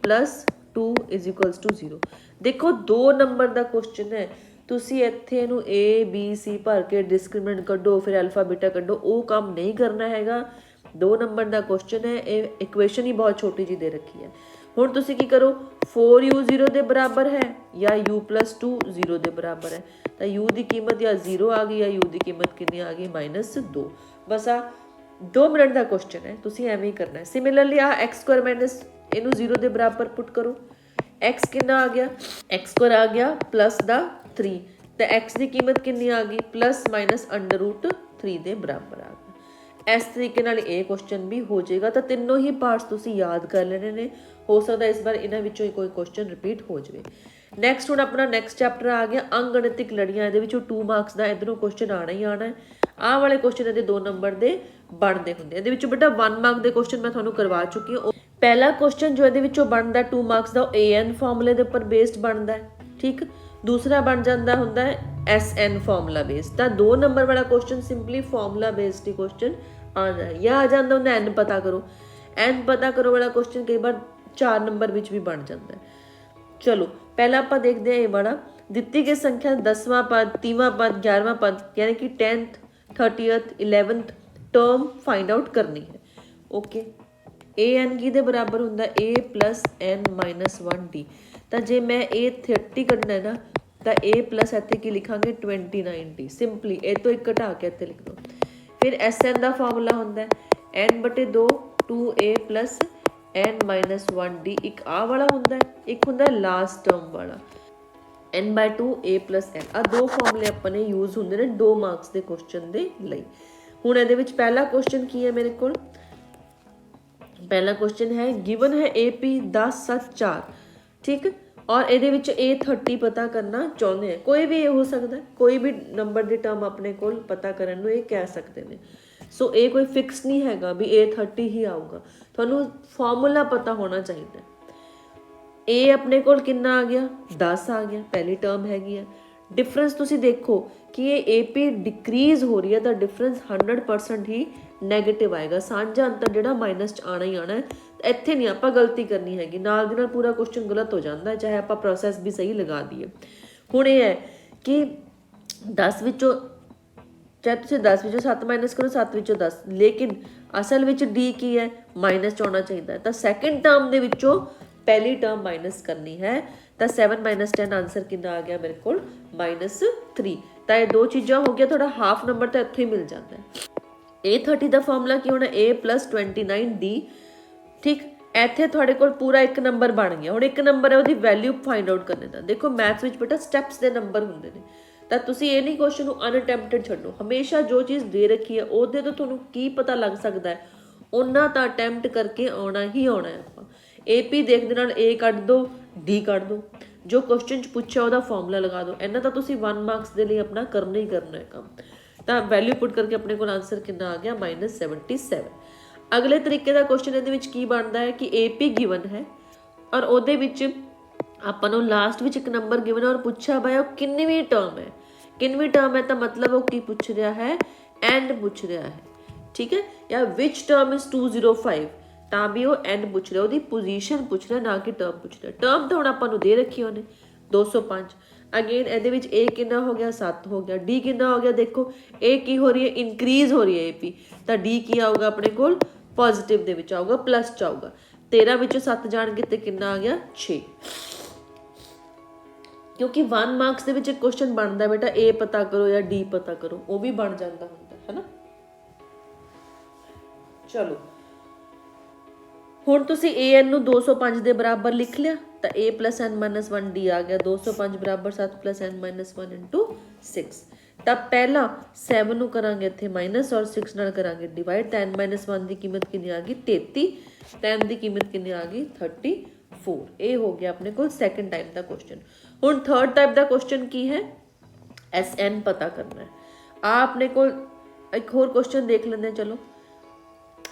+ 2 = 0। ਦੇਖੋ 2 ਨੰਬਰ ਦਾ ਕੁਐਸਚਨ ਹੈ, ਤੁਸੀਂ ਇੱਥੇ ਇਹਨੂੰ a b c ਭਰ ਕੇ ਡਿਸਕ੍ਰਿਮੀਨੈਂਟ ਕੱਢੋ, ਫਿਰ ਅਲਫਾ ਬੀਟਾ ਕੱਢੋ, ਉਹ ਕੰਮ ਨਹੀਂ ਕਰਨਾ ਹੈਗਾ। 2 ਨੰਬਰ ਦਾ ਕੁਐਸਚਨ ਹੈ, ਇਹ ਇਕੁਏਸ਼ਨ ਹੀ ਬਹੁਤ ਛੋਟੀ ਜਿਹੀ ਦੇ ਰੱਖੀ ਹੈ। ਹੁਣ ਤੁਸੀਂ ਕੀ ਕਰੋ, 4u 0 ਦੇ ਬਰਾਬਰ ਹੈ ਜਾਂ u + 2 0 ਦੇ ਬਰਾਬਰ ਹੈ। ਤਾਂ u ਦੀ ਕੀਮਤ ਜਾਂ 0 ਆ ਗਈ ਜਾਂ u ਦੀ ਕੀਮਤ ਕਿੰਨੀ ਆ ਗਈ, -2। ਬਸ ਆ 2 ਮਿੰਟ ਦਾ ਕੁਐਸਚਨ ਹੈ, ਤੁਸੀਂ ਐਵੇਂ ਹੀ ਕਰਨਾ ਹੈ। ਸਿਮਿਲਰਲੀ ਆ x² - ਇਹਨੂੰ 0 ਦੇ ਬਰਾਬਰ ਪੁੱਟ ਕਰੋ। x ਕਿੰਨਾ ਆ ਗਿਆ, x² ਆ ਗਿਆ +3, ਤੇ x ਦੀ ਕੀਮਤ ਕਿੰਨੀ ਆ ਗਈ, ±√3 ਦੇ ਬਰਾਬਰ ਆ ਗਈ। ਇਸ ਤਰੀਕੇ ਨਾਲ ਇਹ ਕੁਐਸਚਨ ਵੀ ਹੋ ਜਾਏਗਾ। ਤਾਂ ਤਿੰਨੋਂ ਹੀ ਪਾਰਟਸ ਤੁਸੀਂ ਯਾਦ ਕਰ ਲੈਣੇ ਨੇ। ਹੋ ਸਕਦਾ ਇਸ ਵਾਰ ਇਹਨਾਂ ਵਿੱਚੋਂ ਹੀ ਕੋਈ ਕੁਐਸਚਨ ਰਿਪੀਟ ਹੋ ਜਾਵੇ। ਨੈਕਸਟ ਹੁਣ ਆਪਣਾ ਨੈਕਸਟ ਚੈਪਟਰ ਆ ਗਿਆ ਅੰਗਗਣਿਤਿਕ ਲੜੀਆਂ। ਇਹਦੇ ਵਿੱਚੋਂ 2 ਮਾਰਕਸ ਦਾ ਇੱਧਰੋਂ ਕੁਐਸਚਨ ਆਉਣਾ ਹੀ ਆਉਣਾ ਹੈ। ਆਹ ਵਾਲੇ ਕੁਐਸਚਨ ਇਹਦੇ 2 ਨੰਬਰ ਦੇ ਬਣਦੇ ਹੁੰਦੇ। ਇਹਦੇ ਵਿੱਚੋਂ ਬੇਟਾ 1 ਮਾਰਕ ਦੇ ਕੁਐਸਚਨ ਮੈਂ ਤੁਹਾਨੂੰ ਕਰਵਾ ਚੁੱਕੀ ਹਾਂ। ਪਹਿਲਾ ਕੁਐਸਚਨ ਜੋ ਇਹਦੇ ਵਿੱਚੋਂ ਬਣਦਾ 2 ਮਾਰਕਸ ਦਾ, ਉਹ an ਫਾਰਮੂਲੇ ਦੇ ਉੱਪਰ ਬੇਸਡ ਬਣਦਾ ਹੈ। ਠੀਕ, ਦੂਸਰਾ ਬਣ ਜਾਂਦਾ ਹੁੰਦਾ ਹੈ SN ਫਾਰਮੂਲਾ ਬੇਸਡ। ਤਾਂ 2 ਨੰਬਰ ਵਾਲਾ ਕੁਐਸਚਨ ਸਿੰਪਲੀ ਫਾਰਮੂਲਾ ਬੇਸਡ ਹੀ ਕੁਐਸਚਨ ਆ ਜਾਂਦਾ ਹੁੰਦਾ n ਪਤਾ ਕਰੋ। n ਪਤਾ ਕਰੋ ਵਾਲਾ ਕੁਐਸਚਨ ਕਈ ਵਾਰ 4 ਨੰਬਰ ਵਿੱਚ ਵੀ ਬਣ ਜਾਂਦਾ ਹੈ। ਚਲੋ ਪਹਿਲਾਂ ਆਪਾਂ ਦੇਖਦੇ ਹਾਂ ਇਹ ਵਾਲਾ। ਦਿੱਤੀ ਗਈ ਸੰਖਿਆ 10ਵਾਂ ਪਦ, 30ਵਾਂ ਪਦ, 11ਵਾਂ ਪਦ ਯਾਨੀ ਕਿ 10th 30th 11th term find out ਕਰਨੀ ਹੈ। ਓਕੇ, an ਕਿਹਦੇ ਬਰਾਬਰ ਹੁੰਦਾ, a + n - 1d। ਤਾਂ ਜੇ ਮੈਂ a 30 ਕੱਢਣਾ ਹੈ ਨਾ ਤਾਂ a + ਇੱਥੇ ਕੀ ਲਿਖਾਂਗੇ 29d। ਸਿੰਪਲੀ ਇਹ ਤੋਂ ਇੱਕ ਘਟਾ ਕੇ ਇੱਥੇ ਲਿਖ ਦਿਓ। ਫਿਰ SN ਦਾ ਫਾਰਮੂਲਾ ਹੁੰਦਾ n/2 2a + n - 1d। ਇੱਕ ਆਹ ਵਾਲਾ ਹੁੰਦਾ ਹੈ, ਇੱਕ ਹੁੰਦਾ ਲਾਸਟ ਟਰਮ ਵਾਲਾ। n/2 a + n ਆ ਦੋ ਫਾਰਮੂਲੇ ਆਪਾਂ ਨੇ ਯੂਜ਼ ਹੁੰਦੇ ਨੇ 2 ਮਾਰਕਸ ਦੇ ਕੁਐਸਚਨ ਦੇ ਲਈ। ਹੁਣ ਇਹਦੇ ਵਿੱਚ ਪਹਿਲਾ ਕੁਐਸਚਨ ਕੀ ਹੈ ਮੇਰੇ ਕੋਲ, ਪਹਿਲਾ ਕੁਐਸਚਨ ਹੈ ਗਿਵਨ ਹੈ AP 10 7 4 ਠੀਕ, ਔਰ ਇਹਦੇ ਵਿੱਚ A30 ਪਤਾ ਕਰਨਾ ਚਾਹੁੰਦੇ ਆ। ਕੋਈ ਵੀ ਇਹ ਹੋ ਸਕਦਾ, ਕੋਈ ਵੀ ਨੰਬਰ ਦੀ ਟਰਮ ਆਪਣੇ ਕੋਲ ਪਤਾ ਕਰਨ ਨੂੰ ਇਹ ਕਹਿ ਸਕਦੇ ਨੇ। ਸੋ ਇਹ ਕੋਈ ਫਿਕਸ ਨਹੀਂ ਹੈਗਾ ਵੀ A30 ਹੀ ਆਊਗਾ, ਤੁਹਾਨੂੰ ਫਾਰਮੂਲਾ ਪਤਾ ਹੋਣਾ ਚਾਹੀਦਾ। A ਆਪਣੇ ਕੋਲ ਕਿੰਨਾ ਆ ਗਿਆ 10 ਆ ਗਿਆ, ਪਹਿਲੀ ਟਰਮ ਹੈਗੀ ਆ। ਡਿਫਰੈਂਸ ਤੁਸੀਂ ਦੇਖੋ ਕਿ ਇਹ AP ਡਿਕਰੀਜ਼ ਹੋ ਰਹੀ ਹੈ ਤਾਂ ਡਿਫਰੈਂਸ 100% ਹੀ ਨੈਗੇਟਿਵ ਆਏਗਾ, ਸਾਂਝਾ ਅੰਤਰ ਜਿਹੜਾ ਮਾਈਨਸ 'ਚ ਆਉਣਾ ਹੀ ਆਉਣਾ ਹੈ। ਇੱਥੇ ਨਹੀਂ ਆਪਾਂ ਗਲਤੀ ਕਰਨੀ ਹੈਗੀ, ਨਾਲ ਦੀ ਨਾਲ ਪੂਰਾ ਕੁਐਸਚਨ ਗਲਤ ਹੋ ਜਾਂਦਾ ਚਾਹੇ ਆਪਾਂ ਪ੍ਰੋਸੈਸ ਵੀ ਸਹੀ ਲਗਾ ਦਈਏ। ਹੁਣ ਇਹ ਹੈ ਕਿ 10 ਵਿੱਚੋਂ ਚਾਹੇ ਤੁਸੀਂ 10 ਵਿੱਚੋਂ 7 ਮਾਈਨਸ ਕਰੋ, 7 ਵਿੱਚੋਂ 10, ਲੇਕਿਨ ਅਸਲ ਵਿੱਚ D ਕੀ ਹੈ ਮਾਈਨਸ 'ਚ ਆਉਣਾ ਚਾਹੀਦਾ। ਤਾਂ ਸੈਕਿੰਡ ਟਰਮ ਦੇ ਵਿੱਚੋਂ ਪਹਿਲੀ ਟਰਮ ਮਾਈਨਸ ਕਰਨੀ ਹੈ, ਤਾਂ 7 - 10 ਆਂਸਰ ਕਿੰਨਾ ਆ ਗਿਆ ਮੇਰੇ ਕੋਲ -3। ਤਾਂ ਇਹ ਦੋ ਚੀਜ਼ਾਂ ਹੋ ਗਿਆ, ਤੁਹਾਡਾ ਹਾਫ ਨੰਬਰ ਤਾਂ ਇੱਥੇ ਹੀ ਮਿਲ ਜਾਂਦਾ ਹੈ। A30 ਦਾ ਫਾਰਮੂਲਾ ਕੀ ਹੋਣਾ A + 29D ਠੀਕ, ਇੱਥੇ ਤੁਹਾਡੇ ਕੋਲ ਪੂਰਾ ਇੱਕ ਨੰਬਰ ਬਣ ਗਿਆ। ਹੁਣ ਇੱਕ ਨੰਬਰ ਹੈ ਉਹਦੀ ਵੈਲਿਊ ਫਾਈਂਡ ਆਊਟ ਕਰਨੇ ਦਾ। ਦੇਖੋ ਮੈਥਸ ਵਿੱਚ ਬੇਟਾ ਸਟੈਪਸ ਦੇ ਨੰਬਰ ਹੁੰਦੇ ਨੇ, ਤਾਂ ਤੁਸੀਂ ਇਹ ਨਹੀਂ ਕੁਐਸਚਨ ਨੂੰ ਅਨਅਟੈਂਪਟਡ ਛੱਡੋ। ਹਮੇਸ਼ਾ ਜੋ ਚੀਜ਼ ਦੇ ਰੱਖੀ ਹੈ ਉਹਦੇ ਤੋਂ ਤੁਹਾਨੂੰ ਕੀ ਪਤਾ ਲੱਗ ਸਕਦਾ ਹੈ ਉਹਨਾਂ ਤਾਂ ਅਟੈਂਪਟ ਕਰਕੇ ਆਉਣਾ ਹੀ ਆਉਣਾ ਹੈ। ਆਪਾਂ AP ਦੇਖਦੇ ਨਾਲ A ਕੱਢ ਦਿਓ, D ਕੱਢ ਦਿਓ, ਜੋ ਕੁਐਸਚਨ 'ਚ ਪੁੱਛਿਆ ਉਹਦਾ ਫਾਰਮੂਲਾ ਲਗਾ ਦਿਓ। ਇਹਨਾਂ ਤਾਂ ਤੁਸੀਂ 1 ਮਾਰਕਸ ਦੇ ਲਈ ਆਪਣਾ ਕਰਨਾ ਹੀ ਕਰਨਾ ਹੈ ਕੰਮ। ਤਾਂ ਵੈਲਿਊ ਪੁੱਟ ਕਰਕੇ ਆਪਣੇ ਕੋਲ ਆਂਸਰ ਕਿੰਨਾ ਆ ਗਿਆ -77। ਅਗਲੇ ਤਰੀਕੇ ਦਾ ਕੁਐਸਚਨ ਇਹਦੇ ਵਿੱਚ ਕੀ ਬਣਦਾ ਹੈ ਕਿ AP ਗਿਵਨ ਹੈ ਔਰ ਉਹਦੇ ਵਿੱਚ ਆਪਾਂ ਨੂੰ ਲਾਸਟ ਵਿੱਚ ਇੱਕ ਨੰਬਰ ਗਿਵਨ ਹੈ ਔਰ ਪੁੱਛਿਆ ਬਾਈ ਉਹ ਕਿੰਨਵੀਂ ਟਰਮ ਹੈ। ਕਿੰਨਵੀਂ ਟਰਮ ਹੈ ਤਾਂ ਮਤਲਬ ਉਹ ਕੀ ਪੁੱਛ ਰਿਹਾ ਹੈ ਐਂਡ ਪੁੱਛ ਰਿਹਾ ਹੈ ਠੀਕ ਹੈ, ਜਾਂ ਵਿਚ ਟਰਮ ਇਜ਼ 205 ਤਾਂ ਵੀ ਉਹ ਐਂਡ ਪੁੱਛ ਰਿਹਾ, ਉਹਦੀ ਪੋਜੀਸ਼ਨ ਪੁੱਛ ਰਿਹਾ ਨਾ ਕਿ ਟਰਮ ਪੁੱਛ ਰਿਹਾ। ਟਰਮ ਤਾਂ ਹੁਣ ਆਪਾਂ ਨੂੰ ਦੇ ਰੱਖੀ ਉਹਨੇ 205। ਅਗੇਨ ਇਹਦੇ ਵਿੱਚ A ਕਿੰਨਾ ਹੋ ਗਿਆ 7 ਹੋ ਗਿਆ, D ਕਿੰਨਾ ਹੋ ਗਿਆ ਦੇਖੋ A ਕੀ ਹੋ ਰਹੀ ਹੈ ਇਨਕਰੀਜ਼ ਹੋ ਰਹੀ ਹੈ AP, ਤਾਂ D ਕੀ ਆਊਗਾ ਆਪਣੇ ਕੋਲ ਪੋਜ਼ਿਟਿਵ ਦੇ ਵਿੱਚ ਆਊਗਾ, ਪਲੱਸ 'ਚ ਆਊਗਾ। 13 ਵਿੱਚੋਂ 7 ਜਾਣਗੇ ਤੇ ਕਿੰਨਾ ਆ ਗਿਆ 6। ਕਿਉਂਕਿ 1 ਮਾਰਕਸ ਦੇ ਵਿੱਚ ਇੱਕ ਕੁਐਸਚਨ ਬਣਦਾ ਬੇਟਾ A ਪਤਾ ਕਰੋ ਜਾਂ D ਪਤਾ ਕਰੋ, ਉਹ ਵੀ ਬਣ ਜਾਂਦਾ ਹੁੰਦਾ ਹੈ ਨਾ। ਚਲੋ ਹੁਣ ਤੁਸੀਂ an ਨੂੰ 205 ਦੇ ਬਰਾਬਰ ਲਿਖ ਲਿਆ ਤਾਂ A + n - 1D ਆ ਗਿਆ। 205 = 7 + n - 1 × 6। ਤਾਂ ਪਹਿਲਾਂ 7 ਨੂੰ ਕਰਾਂਗੇ ਇੱਥੇ ਮਾਈਨਸ ਔਰ 6 ਨਾਲ ਕਰਾਂਗੇ ਡਿਵਾਈਡ, ਤਾਂ n - 1 ਦੀ ਕੀਮਤ ਕਿੰਨੀ ਆ ਗਈ 33, ਤਾਂ n ਦੀ ਕੀਮਤ ਕਿੰਨੀ ਆ ਗਈ 34। ਇਹ ਹੋ ਗਿਆ ਆਪਣੇ ਕੋਲ ਸੈਕਿੰਡ ਟਾਈਪ ਦਾ ਕੁਐਸਚਨ। ਹੁਣ ਥਰਡ ਟਾਈਪ ਦਾ ਕੁਐਸਚਨ ਕੀ ਹੈ SN ਪਤਾ ਕਰਨਾ ਹੈ। ਆ ਆਪਣੇ ਕੋਲ ਇੱਕ ਹੋਰ ਕੁਐਸਚਨ ਦੇਖ ਲੈਂਦੇ ਹਾਂ। ਚਲੋ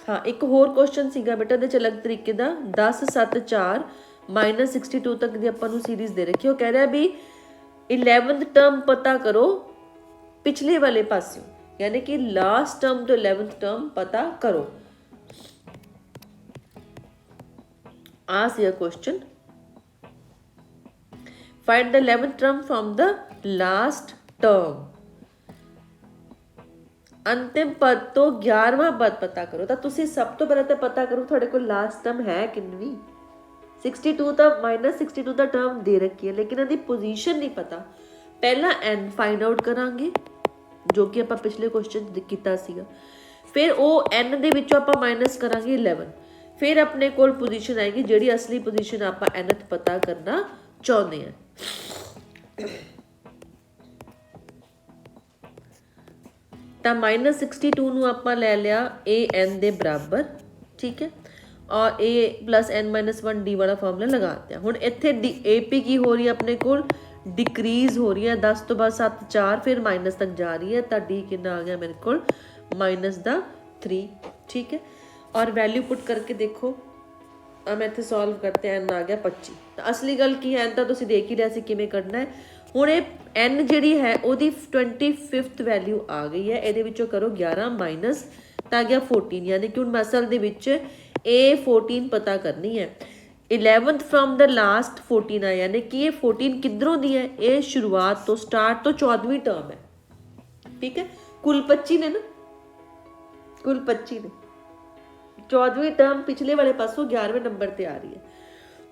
ਹਾਂ, ਇੱਕ ਹੋਰ ਕੁਐਸਚਨ ਸੀਗਾ ਬੇਟਾ ਇਹਦੇ 'ਚ ਅਲੱਗ ਤਰੀਕੇ ਦਾ 10 7 4 -62 ਤੱਕ ਦੀ ਆਪਾਂ ਨੂੰ ਸੀਰੀਜ਼ ਦੇ ਰੱਖੀ। ਉਹ ਕਹਿ ਰਿਹਾ ਵੀ 11th ਟਰਮ ਪਤਾ ਕਰੋ ਪਿਛਲੇ ਵਾਲੇ ਪਾਸਿਓਂ, ਯਾਨੀ ਕਿ ਲਾਸਟ ਟਰਮ ਤੋਂ 11th ਟਰਮ ਪਤਾ ਕਰੋ। ਆ ਸੀ question, find the 11th term from the last term। ਅੰਤਿਮ ਪਦ ਤੋਂ 11ਵਾਂ ਪਦ ਪਤਾ ਕਰੋ। ਤਾਂ ਤੁਸੀਂ ਸਭ ਤੋਂ ਪਹਿਲਾਂ ਤਾਂ ਪਤਾ ਕਰੋ ਤੁਹਾਡੇ ਕੋਲ ਲਾਸਟ ਟਰਮ ਹੈ ਕਿੰਨਵੀਂ। 62 ਤਾਂ -62 ਦਾ ਟਰਮ ਦੇ ਰੱਖੀ ਹੈ ਲੇਕਿਨ ਇਹਦੀ ਪੋਜੀਸ਼ਨ ਨਹੀਂ ਪਤਾ। ਪਹਿਲਾਂ n ਫਾਈਂਡ ਆਊਟ ਕਰਾਂਗੇ ਜੋ ਕਿ ਆਪਾਂ ਪਿਛਲੇ ਕੁਐਸਚਨ 'ਚ ਕੀਤਾ ਸੀਗਾ, ਫਿਰ ਉਹ n ਦੇ ਵਿੱਚੋਂ ਆਪਾਂ ਮਾਈਨਸ ਕਰਾਂਗੇ 11, ਫਿਰ ਆਪਣੇ ਕੋਲ ਪੋਜੀਸ਼ਨ ਆਏਗੀ ਜਿਹੜੀ ਅਸਲੀ ਪੋਜੀਸ਼ਨ ਆਪਾਂ nth ਪਤਾ ਕਰਨਾ ਚਾਹੁੰਦੇ ਹਾਂ। ਤਾਂ -62 ਨੂੰ ਆਪਾਂ ਲੈ ਲਿਆ an ਦੇ ਬਰਾਬਰ ਠੀਕ ਹੈ, ਔਰ A + n - 1D ਵਾਲਾ ਫਾਰਮੂਲਾ ਲਗਾ ਦਿੱਤਾ। ਹੁਣ ਇੱਥੇ AP ਕੀ ਹੋ ਰਹੀ ਹੈ ਆਪਣੇ ਕੋਲ ਡਿਕਰੀਜ਼ ਹੋ ਰਹੀ ਹੈ, 10 ਤੋਂ ਬਾਅਦ 7 4 ਫਿਰ ਮਾਈਨਸ ਤੱਕ ਜਾ ਰਹੀ ਹੈ, ਤਾਂ D ਕਿੰਨਾ ਆ ਗਿਆ ਮੇਰੇ ਕੋਲ -3 ਠੀਕ ਹੈ। ਔਰ ਵੈਲਿਊ ਪੁੱਟ ਕਰਕੇ ਦੇਖੋ ਮੈਂ ਇੱਥੇ ਸੋਲਵ ਕਰਤੇ n ਆ ਗਿਆ 25। ਤਾਂ ਅਸਲੀ ਗੱਲ ਕੀ ਹੈ n ਤਾਂ ਤੁਸੀਂ ਦੇਖ ਹੀ ਲਿਆ ਸੀ ਕਿਵੇਂ ਕੱਢਣਾ ਹੈ। ਹੁਣ ਇਹ n ਜਿਹੜੀ ਹੈ ਉਹਦੀ 25th ਵੈਲਿਊ ਆ ਗਈ ਹੈ, ਇਹਦੇ ਵਿੱਚੋਂ ਕਰੋ 11 ਮਾਈਨਸ ਤਾਂ ਆ ਗਿਆ 14, ਯਾਨੀ ਕਿ ਹੁਣ ਅਸਲ ਦੇ ਵਿੱਚ A14 ਪਤਾ ਕਰਨੀ ਹੈ। 11th ਫਰੋਮ ਦ ਲਾਸਟ 14 ਆ, ਯਾਨੀ ਕਿ ਇਹ 14 ਕਿੱਧਰੋਂ ਦੀ ਹੈ, ਇਹ ਸ਼ੁਰੂਆਤ ਤੋਂ ਸਟਾਰਟ ਤੋਂ 14ਵੀਂ ਟਰਮ ਹੈ ਠੀਕ ਹੈ। ਕੁੱਲ 25 ਨੇ ਨਾ, ਕੁੱਲ 25 ਨੇ, 14ਵੀਂ ਟਰਮ ਪਿਛਲੇ ਵਾਲੇ ਪਾਸੋਂ 11ਵੇਂ ਨੰਬਰ ਤੇ ਆ ਰਹੀ ਹੈ।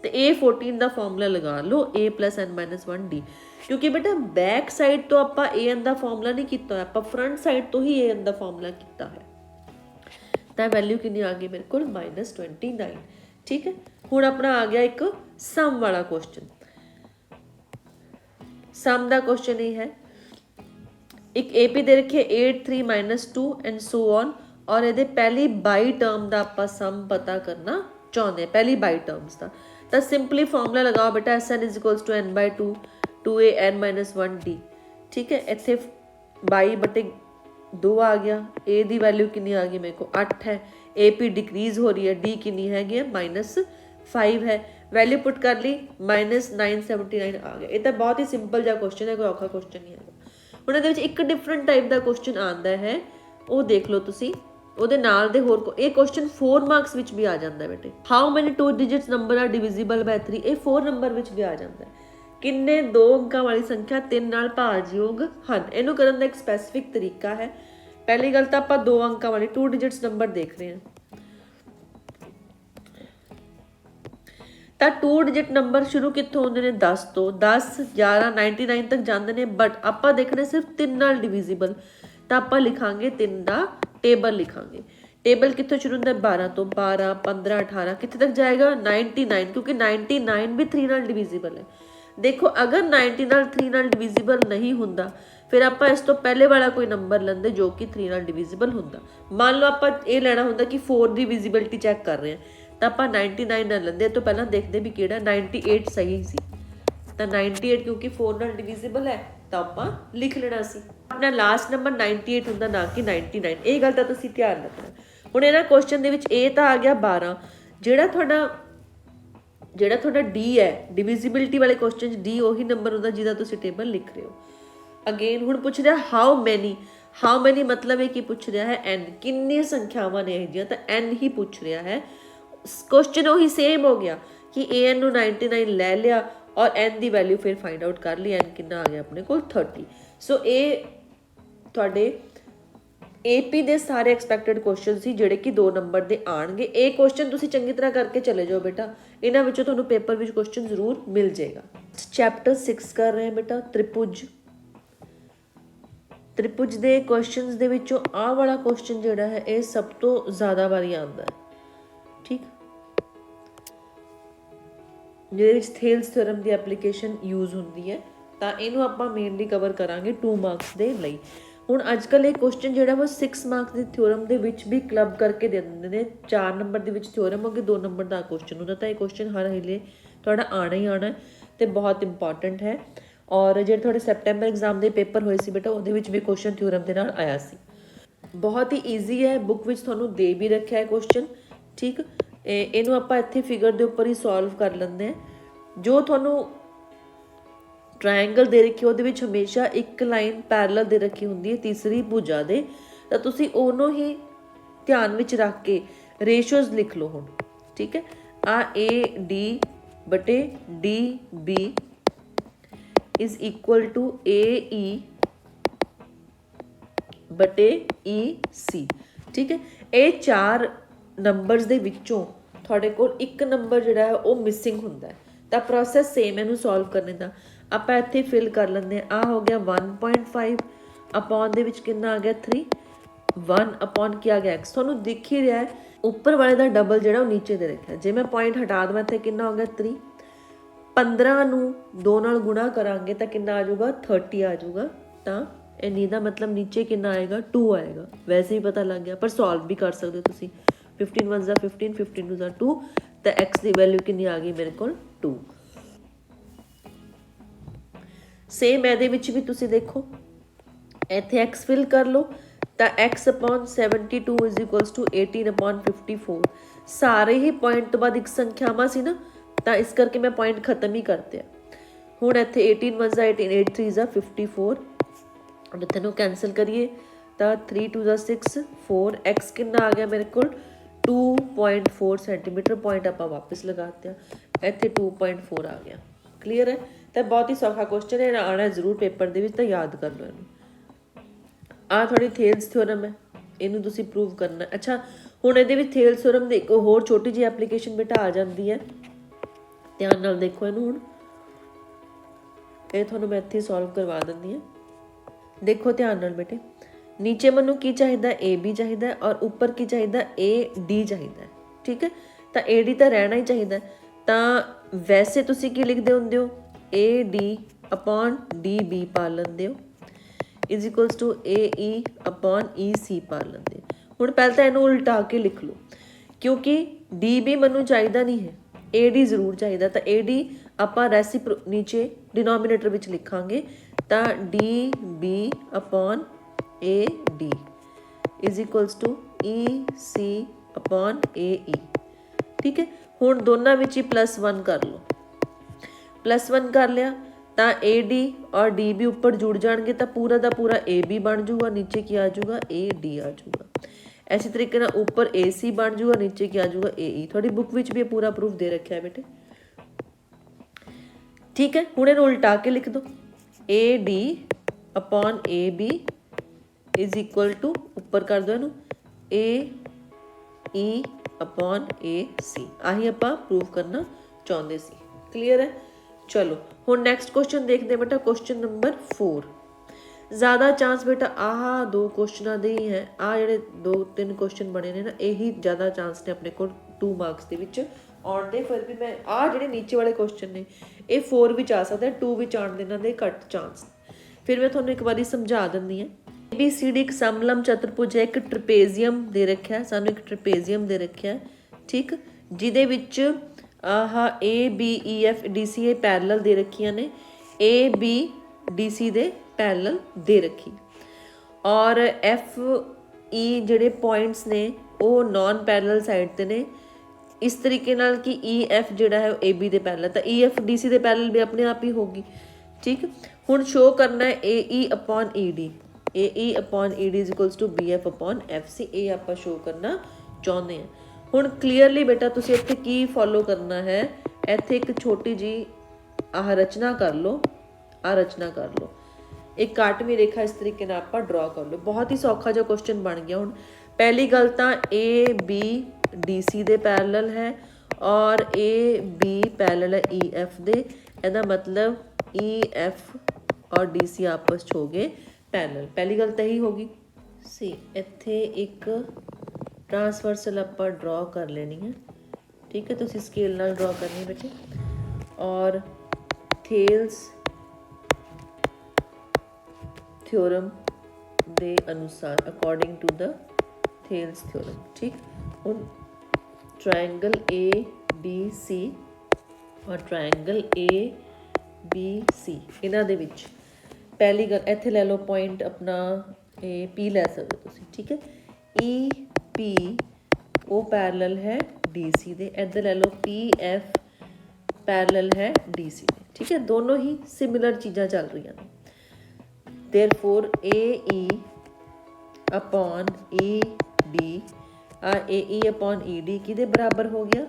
ਤੇ A14 ਦਾ ਫਾਰਮੂਲਾ ਲਗਾ ਲਓ A + n - 1D, ਕਿਉਂਕਿ ਬੇਟਾ ਬੈਕ ਸਾਈਡ ਤੋਂ ਆਪਾਂ an ਦਾ ਫਾਰਮੂਲਾ ਨਹੀਂ ਕੀਤਾ ਹੋਇਆ, ਆਪਾਂ ਫਰੰਟ ਸਾਈਡ ਤੋਂ ਹੀ an ਦਾ ਫਾਰਮੂਲਾ ਕੀਤਾ ਹੈ। ਤਾਂ ਵੈਲਿਊ ਕਿੰਨੀ ਆ ਗਈ ਮੇਰੇ ਕੋਲ -29 ਠੀਕ ਹੈ। ਹੁਣ ਆਪਣਾ ਆ ਗਿਆ ਇੱਕ ਸਮ ਵਾਲਾ ਕੁਐਸਚਨ। सम का क्वेश्चन ये है, एक AP दे रखी है 8 3 -2 एंड सो ऑन, और ये पहली 22 टर्म का आप सम पता करना चाहते हैं, पहली 22 टर्म्स का। तो सिंपली फॉर्मूला लगाओ बेटा, SN = n/2 2AN - 1D। ठीक है, इतने 22/2 आ गया, A की वैल्यू कितनी आ गई मेरे को 8 है, AP डिक्रीज हो रही है, D कितनी हैगी -5 है, वैल्यू पुट कर ली -979 आ गया। ये तो बहुत ही सिंपल जहा क्वेश्चन है, कोई औखा क्वेश्चन नहीं है। ਹੁਣ ਇਹਦੇ ਵਿੱਚ ਇੱਕ ਡਿਫਰੈਂਟ ਟਾਈਪ ਦਾ ਕੁਐਸਚਨ ਆਉਂਦਾ ਹੈ, ਉਹ ਦੇਖ ਲਓ ਤੁਸੀਂ, ਉਹਦੇ ਨਾਲ ਦੇ ਹੋਰ ਇਹ ਕੁਐਸਚਨ 4 ਮਾਰਕਸ ਵਿੱਚ ਵੀ ਆ ਜਾਂਦਾ ਹੈ ਬੇਟੇ। How many 2 digits number are divisible by 3, ਇਹ 4 ਨੰਬਰ ਵਿੱਚ ਵੀ ਆ ਜਾਂਦਾ ਹੈ। ਕਿੰਨੇ 2 ਅੰਕਾਂ ਵਾਲੀ ਸੰਖਿਆ 3 ਨਾਲ ਭਾਜਯੋਗ ਹਨ। ਇਹਨੂੰ ਕਰਨ ਦਾ ਇੱਕ ਸਪੈਸੀਫਿਕ ਤਰੀਕਾ ਹੈ। ਪਹਿਲੀ ਗੱਲ ਤਾਂ ਆਪਾਂ 2 ਅੰਕਾਂ ਵਾਲੀ 2 ਡਿਜਿਟਸ ਨੰਬਰ ਦੇਖ ਰਹੇ ਹਾਂ, ਤਾਂ 2 ਡਿਜਿਟ ਨੰਬਰ ਸ਼ੁਰੂ ਕਿੱਥੋਂ ਹੁੰਦੇ ਨੇ 10 ਤੋਂ, 10 11 99 ਤੱਕ ਜਾਂਦੇ ਨੇ, ਬਟ ਆਪਾਂ ਦੇਖਣੇ ਸਿਰਫ 3 ਨਾਲ ਡਿਵੀਜ਼ੀਬਲ, ਤਾਂ ਆਪਾਂ ਲਿਖਾਂਗੇ 3 ਦਾ ਟੇਬਲ ਲਿਖਾਂਗੇ। ਟੇਬਲ ਕਿੱਥੋਂ ਸ਼ੁਰੂ ਹੁੰਦਾ 12 ਤੋਂ, 12 15 18 ਕਿੱਥੇ ਤੱਕ ਜਾਏਗਾ 99, ਕਿਉਂਕਿ 99 ਵੀ 3 ਨਾਲ ਡਿਵੀਜ਼ੀਬਲ ਹੈ। ਦੇਖੋ ਅਗਰ 90 ਨਾਲ 3 ਨਾਲ ਡਿਵੀਜ਼ੀਬਲ ਨਹੀਂ ਹੁੰਦਾ, ਫਿਰ ਆਪਾਂ ਇਸ ਤੋਂ ਪਹਿਲੇ ਵਾਲਾ ਕੋਈ ਨੰਬਰ ਲੈਂਦੇ ਜੋ ਕਿ 3 ਨਾਲ ਡਿਵੀਜ਼ੀਬਲ ਹੁੰਦਾ। ਮੰਨ ਲਓ ਆਪਾਂ ਇਹ ਲੈਣਾ ਹੁੰਦਾ ਕਿ 4 ਦੀ ਵਿਜ਼ੀਬਿਲਟੀ ਚੈੱਕ ਕਰ ਰਹੇ ਹਾਂ, ਤਾਂ ਆਪਾਂ 99 ਨਾਲ ਲੈਂਦੇ, ਤੋਂ ਪਹਿਲਾਂ ਦੇਖਦੇ ਵੀ ਕਿਹੜਾ 98 ਸਹੀ ਸੀ, ਤਾਂ 98 ਕਿਉਂਕਿ 4 ਨਾਲ ਡਿਵੀਜ਼ੀਬਲ ਹੈ ਤਾਂ ਆਪਾਂ ਲਿਖ ਲੈਣਾ ਸੀ। ਆਪਣਾ ਲਾਸਟ ਨੰਬਰ 98 ਹੁੰਦਾ, ਨਾ ਕਿ 99। ਇਹ ਗੱਲ ਤਾਂ ਤੁਸੀਂ ਧਿਆਨ ਰੱਖਣਾ। ਹੁਣ ਇਹਨਾਂ ਕੁਐਸਚਨ ਦੇ ਵਿੱਚ ਇਹ ਤਾਂ ਆ ਗਿਆ 12, ਜਿਹੜਾ ਤੁਹਾਡਾ D ਹੈ ਡਿਵੀਜ਼ੀਬਿਲਟੀ ਵਾਲੇ ਕੁਐਸਚਨ 'ਚ D ਉਹੀ ਨੰਬਰ ਹੁੰਦਾ ਜਿਹਦਾ ਤੁਸੀਂ ਟੇਬਲ ਲਿਖ ਰਹੇ ਹੋ। ਅਗੇਨ ਹੁਣ ਪੁੱਛ ਰਿਹਾ ਹਾਊ ਮੈਨੀ ਮਤਲਬ ਇਹ ਕੀ ਪੁੱਛ ਰਿਹਾ ਹੈ n, ਕਿੰਨੀਆਂ ਸੰਖਿਆਵਾਂ ਨੇ ਇਹ ਜਿਹੀਆਂ, ਤਾਂ n ਹੀ ਪੁੱਛ ਰਿਹਾ ਹੈ। क्वेश्चन वही सेम हो गया कि an ਨੂੰ 99 ਲੈ ਲਿਆ ਔਰ n ਦੀ ਵੈਲਿਊ ਫਿਰ ਫਾਈਂਡ ਆਊਟ ਕਰ ਲਈ, n ਕਿੰਨਾ ਆ ਗਿਆ ਆਪਣੇ ਕੋਲ 30। ਸੋ ਇਹ ਤੁਹਾਡੇ AP ਦੇ ਸਾਰੇ ਐਕਸਪੈਕਟਡ ਕੁਐਸਚਨ ਸੀ ਜਿਹੜੇ ਕਿ 2 ਨੰਬਰ ਦੇ ਆਣਗੇ। ਇਹ ਕੁਐਸਚਨ ਤੁਸੀਂ ਚੰਗੀ ਤਰ੍ਹਾਂ ਕਰਕੇ ਚਲੇ ਜਾਓ ਬੇਟਾ, ਇਹਨਾਂ ਵਿੱਚੋਂ ਤੁਹਾਨੂੰ ਪੇਪਰ ਵਿੱਚ ਕੁਐਸਚਨ ਜ਼ਰੂਰ ਮਿਲ ਜਾਏਗਾ। ਚੈਪਟਰ 6 ਕਰ ਰਹੇ ਹਾਂ ਬੇਟਾ, ਤ੍ਰਿਭੁਜ ਦੇ ਕੁਐਸਚਨਸ ਦੇ ਵਿੱਚੋਂ ਆਹ ਵਾਲਾ ਕੁਐਸਚਨ ਜਿਹੜਾ ਹੈ ਇਹ ਸਭ ਤੋਂ ਜ਼ਿਆਦਾ ਵਾਰੀ ਆਉਂਦਾ ਹੈ। ਠੀਕ, ਜਿਹਦੇ ਵਿੱਚ ਥੇਲਸ ਥਿਓਰਮ ਦੀ ਐਪਲੀਕੇਸ਼ਨ ਯੂਜ਼ ਹੁੰਦੀ ਹੈ, ਤਾਂ ਇਹਨੂੰ ਆਪਾਂ ਮੇਨਲੀ ਕਵਰ ਕਰਾਂਗੇ 2 ਮਾਰਕਸ ਦੇ ਲਈ। ਹੁਣ ਅੱਜ ਕੱਲ੍ਹ ਇਹ ਕੁਐਸਚਨ ਜਿਹੜਾ ਵਾ 6 ਮਾਰਕਸ ਦੇ ਥਿਓਰਮ ਦੇ ਵਿੱਚ ਵੀ ਕਲੱਬ ਕਰਕੇ ਦੇ ਦਿੰਦੇ ਨੇ। 4 ਨੰਬਰ ਦੇ ਵਿੱਚ ਥਿਓਰਮ ਹੋ ਗਏ, 2 ਨੰਬਰ ਦਾ ਕੁਐਸਚਨ ਹੁੰਦਾ, ਤਾਂ ਇਹ ਕੁਐਸਚਨ ਹਰ ਵੇਲੇ ਤੁਹਾਡਾ ਆਉਣਾ ਹੀ ਆਉਣਾ ਅਤੇ ਬਹੁਤ ਇੰਪੋਰਟੈਂਟ ਹੈ। ਔਰ ਜਿਹੜੇ ਤੁਹਾਡੇ ਸੈਪਟੈਂਬਰ ਐਗਜ਼ਾਮ ਦੇ ਪੇਪਰ ਹੋਏ ਸੀ ਬੇਟਾ, ਉਹਦੇ ਵਿੱਚ ਵੀ ਕੁਐਸਚਨ ਥਿਓਰਮ ਦੇ ਨਾਲ ਆਇਆ ਸੀ। ਬਹੁਤ ਹੀ ਈਜ਼ੀ ਹੈ, ਬੁੱਕ ਵਿੱਚ ਤੁਹਾਨੂੰ ਦੇ ਵੀ ਰੱਖਿਆ ਹੈ ਕੁਐਸਚਨ। ਠੀਕ, ਇਹਨੂੰ ਆਪਾਂ ਇੱਥੇ ਫਿਗਰ ਦੇ ਉੱਪਰ ਹੀ ਸੋਲਵ ਕਰ ਲੈਂਦੇ ਹਾਂ। ਜੋ ਤੁਹਾਨੂੰ ਟਰਾਇੰਗਲ ਦੇ ਰੱਖੀ ਉਹਦੇ ਵਿੱਚ ਹਮੇਸ਼ਾ ਇੱਕ ਲਾਈਨ ਪੈਰਲਲ ਦੇ ਰੱਖੀ ਹੁੰਦੀ ਹੈ ਤੀਸਰੀ ਭੁਜਾ ਦੇ, ਤਾਂ ਤੁਸੀਂ ਉਹਨੂੰ ਹੀ ਧਿਆਨ ਵਿੱਚ ਰੱਖ ਕੇ ਰੇਸ਼ੀਓਜ਼ ਲਿਖ ਲਓ ਹੁਣ। ਠੀਕ ਹੈ, ਆ AD/DB is equal to AE/EC। ਠੀਕ ਹੈ, ਇਹ 4 ਨੰਬਰਸ ਦੇ ਵਿੱਚੋਂ ਤੁਹਾਡੇ ਕੋਲ ਇੱਕ ਨੰਬਰ ਜਿਹੜਾ ਹੈ ਉਹ ਮਿਸਿੰਗ ਹੁੰਦਾ ਹੈ, ਤਾਂ ਪ੍ਰੋਸੈਸ ਸੇਮ ਇਹਨੂੰ ਸੋਲਵ ਕਰਨੇ ਦਾ। ਆਪਾਂ ਇੱਥੇ ਫਿਲ ਕਰ ਲੈਂਦੇ ਹਾਂ। ਆਹ ਹੋ ਗਿਆ 1.5 ਅਪੋਨ ਦੇ ਵਿੱਚ ਕਿੰਨਾ ਆ ਗਿਆ 3, 1 ਅਪੋਨ ਕੀ ਆ ਗਿਆ x। ਤੁਹਾਨੂੰ ਦਿਖ ਹੀ ਰਿਹਾ ਹੈ ਉੱਪਰ ਵਾਲੇ ਦਾ ਡਬਲ ਜਿਹੜਾ ਉਹ ਨੀਚੇ ਦੇ ਰੱਖਿਆ। ਜੇ ਮੈਂ ਪੁਆਇੰਟ ਹਟਾ ਦੇਵਾਂ ਇੱਥੇ ਕਿੰਨਾ ਹੋ ਗਿਆ 3, 15 ਨੂੰ 2 ਨਾਲ ਗੁਣਾ ਕਰਾਂਗੇ ਤਾਂ ਕਿੰਨਾ ਆ ਜਾਊਗਾ 30 ਆ ਜਾਊਗਾ, ਤਾਂ ਇੰਨੀ ਦਾ ਮਤਲਬ ਨੀਚੇ ਕਿੰਨਾ ਆਏਗਾ 2 ਆਏਗਾ। ਵੈਸੇ ਹੀ ਪਤਾ ਲੱਗ ਗਿਆ, ਪਰ ਸੋਲਵ ਵੀ ਕਰ ਸਕਦੇ ਹੋ ਤੁਸੀਂ। 15 1 15, 15 2 2, ਤਾਂ x ਦੀ ਵੈਲਿਊ ਕਿੰਨੀ ਆ ਗਈ ਮੇਰੇ ਕੋਲ 2। ਸੇਮ ਇਹਦੇ ਵਿੱਚ ਵੀ ਤੁਸੀਂ ਦੇਖੋ, ਇੱਥੇ x ਫਿਲ ਕਰ ਲਓ ਤਾਂ x/72 ਇਜ਼ ਇਕੁਅਲਸ ਟੂ 18/54। ਸਾਰੇ ਹੀ ਪੁਆਇੰਟ ਤੋਂ ਬਾਅਦ ਇੱਕ ਸੰਖਿਆਵਾਂ ਸੀ ਨਾ, ਤਾਂ ਇਸ ਕਰਕੇ ਮੈਂ ਪੁਆਇੰਟ ਖਤਮ ਹੀ ਕਰਤੇ ਆ। ਹੁਣ ਇੱਥੇ 18 1 18, 8 3 54, ਹੁਣ ਇੱਥੇ ਨੂੰ ਕੈਂਸਲ ਕਰੀਏ ਤਾਂ 3 2 6 4, x ਕਿੰਨਾ ਆ ਗਿਆ ਮੇਰੇ ਕੋਲ 2.4 ਸੈਂਟੀਮੀਟਰ। ਪੁਆਇੰਟ ਆਪਾਂ ਵਾਪਸ ਲਗਾਤੇ ਆ, ਇੱਥੇ 2.4 ਆ ਗਿਆ। ਕਲੀਅਰ ਹੈ, ਤਾਂ ਬਹੁਤ ਹੀ ਸੌਖਾ ਕੁਐਸਚਨ ਹੈ, ਆਉਣਾ ਜ਼ਰੂਰ ਪੇਪਰ ਦੇ ਵਿੱਚ, ਤਾਂ ਯਾਦ ਕਰ ਲਓ ਇਹਨੂੰ। ਆਹ ਤੁਹਾਡੀ ਥੇਲਸ ਥਿਓਰਮ ਹੈ, ਇਹਨੂੰ ਤੁਸੀਂ ਪ੍ਰੂਵ ਕਰਨਾ। ਅੱਛਾ, ਹੁਣ ਇਹਦੇ ਵਿੱਚ ਥੇਲਸ ਥਿਓਰਮ ਦੀ ਇੱਕ ਹੋਰ ਛੋਟੀ ਜਿਹੀ ਐਪਲੀਕੇਸ਼ਨ ਬੇਟਾ ਆ ਜਾਂਦੀ ਹੈ, ਧਿਆਨ ਨਾਲ ਦੇਖੋ ਇਹਨੂੰ। ਹੁਣ ਇਹ ਤੁਹਾਨੂੰ ਮੈਂ ਇੱਥੇ ਸੋਲਵ ਕਰਵਾ ਦਿੰਦੀ ਹਾਂ। ਦੇਖੋ ਧਿਆਨ ਨਾਲ ਬੇਟੇ, ਨੀਚੇ ਮੈਨੂੰ ਕੀ ਚਾਹੀਦਾ AB ਚਾਹੀਦਾ ਔਰ ਉੱਪਰ ਕੀ ਚਾਹੀਦਾ AD ਚਾਹੀਦਾ। ਠੀਕ ਹੈ, ਤਾਂ AD ਤਾਂ ਰਹਿਣਾ ਹੀ ਚਾਹੀਦਾ। ਤਾਂ ਵੈਸੇ ਤੁਸੀਂ ਕੀ ਲਿਖਦੇ ਹੁੰਦੇ ਹੋ AD अपॉन डी बी पा लेंदे हो is equals to A E upon E C पा लेंदे। हुण पहले तो इनू उल्टा के लिख लो क्योंकि डी बी मैनू चाहिए नहीं है, ए डी जरूर चाहिए, तो ए डी आप रेसिप्रो नीचे डिनोमीनेटर विच लिखांगे तो D B upon A D is equals to E C upon A E. ठीक है, हुण दोनों विच ही +1 कर लो, +1 कर लिया तो ए डी और डी बी उपर जुड़ जाएंगे तो पूरा का पूरा ए बी बन जूगा, नीचे की आ जाऊगा ए डी आ जाऊगा। इसी तरीके ना ऊपर ए सी बन जूगा, नीचे की आ जाऊगा ए ई। थोड़ी बुक विच भी पूरा प्रूफ दे रखा है बेटे। ठीक है, हुणे नूं उल्टा के लिख दो A D upon A B is equal to ऊपर कर दो इनू ए ई अपॉन ए सी। आही आपां प्रूफ करना चाहते सी। क्लीयर है। चलो हुण नैक्सट क्वेश्चन देखते हैं बेटा, क्वेश्चन नंबर 4। ज़्यादा चांस बेटा आह दो क्वेश्चनों के ही है, आ जिहड़े 2-3 क्वेश्चन बने ने ना यही ज़्यादा चांस ने अपने को 2 मार्क्स के विच आउण दे। फिर भी मैं आ जिहड़े नीचे वाले क्वेश्चन ने ये 4 विच आ सकते, 2 विच आउण दे इन्हां दे घट चांस। फिर मैं तुहानूं एक बारी समझा दिंदी हां। ABCD एक समलम चतुर्भुज है, एक ट्रपेजियम दे रखा है, सानूं एक ट्रपेजियम दे रखा है। ठीक, जिहदे विच आह A B E F D C A parallel दे रखियां ने, ए बी डी सी दे पैरल दे रखी और एफ ई जिहड़े पॉइंट्स ने वो नॉन पैरल साइड ते ने। इस तरीके नाल कि ई एफ जिहड़ा है ए बी दे पैरल, तो ई एफ डी सी दे पैरल भी अपने आप ही होगी। ठीक, हुण शो करना है A E upon E D, A E upon E D is equals to B F upon F C, ये आप शो करना चाहते हैं। हुण क्लीयरली बेटा तुसीं इत्थे की फॉलो करना है, इत्थे एक छोटी जी आह रचना कर लो, आ रचना कर लो, एक काटवीं रेखा इस तरीके नाल आप ड्रॉ कर लो। बहुत ही सौखा जो क्वेश्चन बन गया। हुण पहली गल तां ए बी डी सी दे पैरल है और ए बी पैरल है ई एफ दे, इहदा मतलब ई एफ और डी सी आपस च हो गए पैरल। पहली गल तो यही होगी सी। इत्थे एक ट्रांसवर्सल आप ड्रॉ कर लेनी है। ठीक है, तुसीं स्केल नाल ड्रॉ करनी है बेटे। और थेल्स थ्योरम दे अनुसार, according to the Thales theorem. ठीक, हुण ट्रायंगल ए बी सी और ट्रायंगल ए बी सी इन्हां दे विच पहली गल इत्थे ले लो पॉइंट अपना ए पी लै सकते हो तुसीं। ठीक है, ई पी वो पैरल है डी सी दे, इधर ले लो पी एफ पैरल है डी सी दे। ठीक है, दोनों ही सिमिलर चीज़ां चल रही हैं। Therefore A E upon E D, A E upon E D किहदे बराबर हो गया,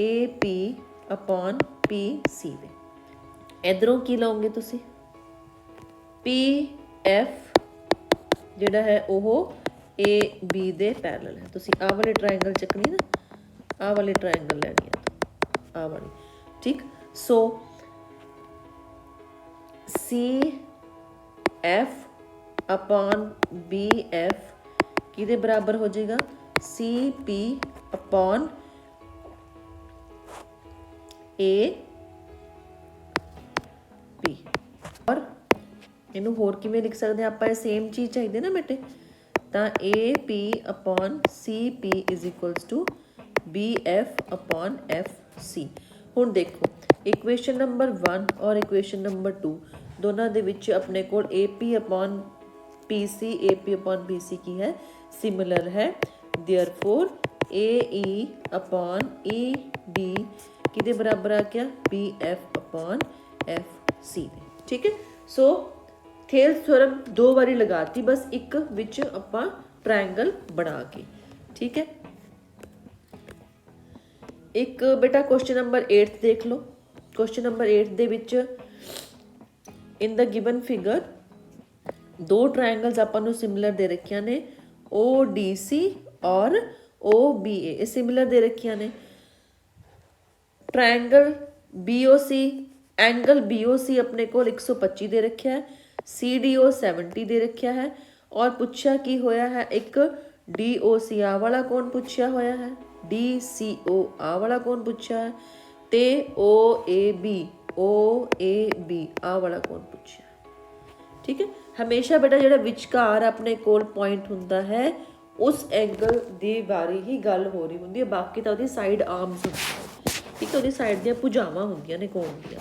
A P upon P C दे। इधरों की लाओगे तुसीं पी एफ जिहड़ा है वह ए बी दे पैरल है। तुसीं आ वाले ट्रायंगल चकनी ना, आ वाले ट्रायंगल लैनी है, आ वाली। ठीक, so C F upon B F किहदे बराबर हो जाएगा, C P upon A P. और इनू होर किवें लिख सकते हैं आप, सेम चीज़ चाहिए ना बेटे, तो A P upon C P is equals to B F upon F C. हुण देखो इक्वेशन नंबर 1 और इक्वेशन नंबर 2 दोनों दे विच अपने को A P upon P C, A P upon P C की है, सिमिलर है। Therefore A E upon E D किहदे बराबर आ गया, B F upon F C. ठीक है, सो थेल्स थ्योरम 2 बारी लगाती, बस एक विच आपां ट्रायंगल बना के। ठीक है, एक बेटा क्वेश्चन नंबर 8 देख लो। क्वेश्चन नंबर 8 दे विच in the given figure 2 triangles आपां नूं सिमिलर दे रखियां ने, ओ डी सी और ओ बी ए सिमिलर दे रखियां ने। ट्रायंगल बी ओ सी, एंगल बी ओ सी अपने को 125 दे रखा है, सी डी ओ 70 दे रखा है और पूछा की होया है, एक डी ओ सी आ वाला कौन पूछा होया है, डी सी ओ आ वाला कौन पूछा है, ते ओ ए बी OAB ਆ ਵਾਲਾ ਕੋਣ ਪੁੱਛਿਆ। ਠੀਕ ਹੈ, ਹਮੇਸ਼ਾ ਬੇਟਾ ਜਿਹੜਾ ਵਿਚਕਾਰ ਆਪਣੇ ਕੋਲ ਪੁਆਇੰਟ ਹੁੰਦਾ ਹੈ ਉਸ ਐਂਗਲ ਦੇ ਬਾਰੇ ਹੀ ਗੱਲ ਹੋ ਰਹੀ ਹੁੰਦੀ ਹੈ, ਬਾਕੀ ਤਾਂ ਉਹਦੀ ਸਾਈਡ ਆਰਮਸ ਹੁੰਦੀਆਂ, ਠੀਕ ਹੈ, ਉਹਦੀ ਸਾਈਡ ਦੀਆਂ ਭੁਜਾਵਾਂ ਹੁੰਦੀਆਂ ਨੇ ਕੋਣ ਦੀਆਂ।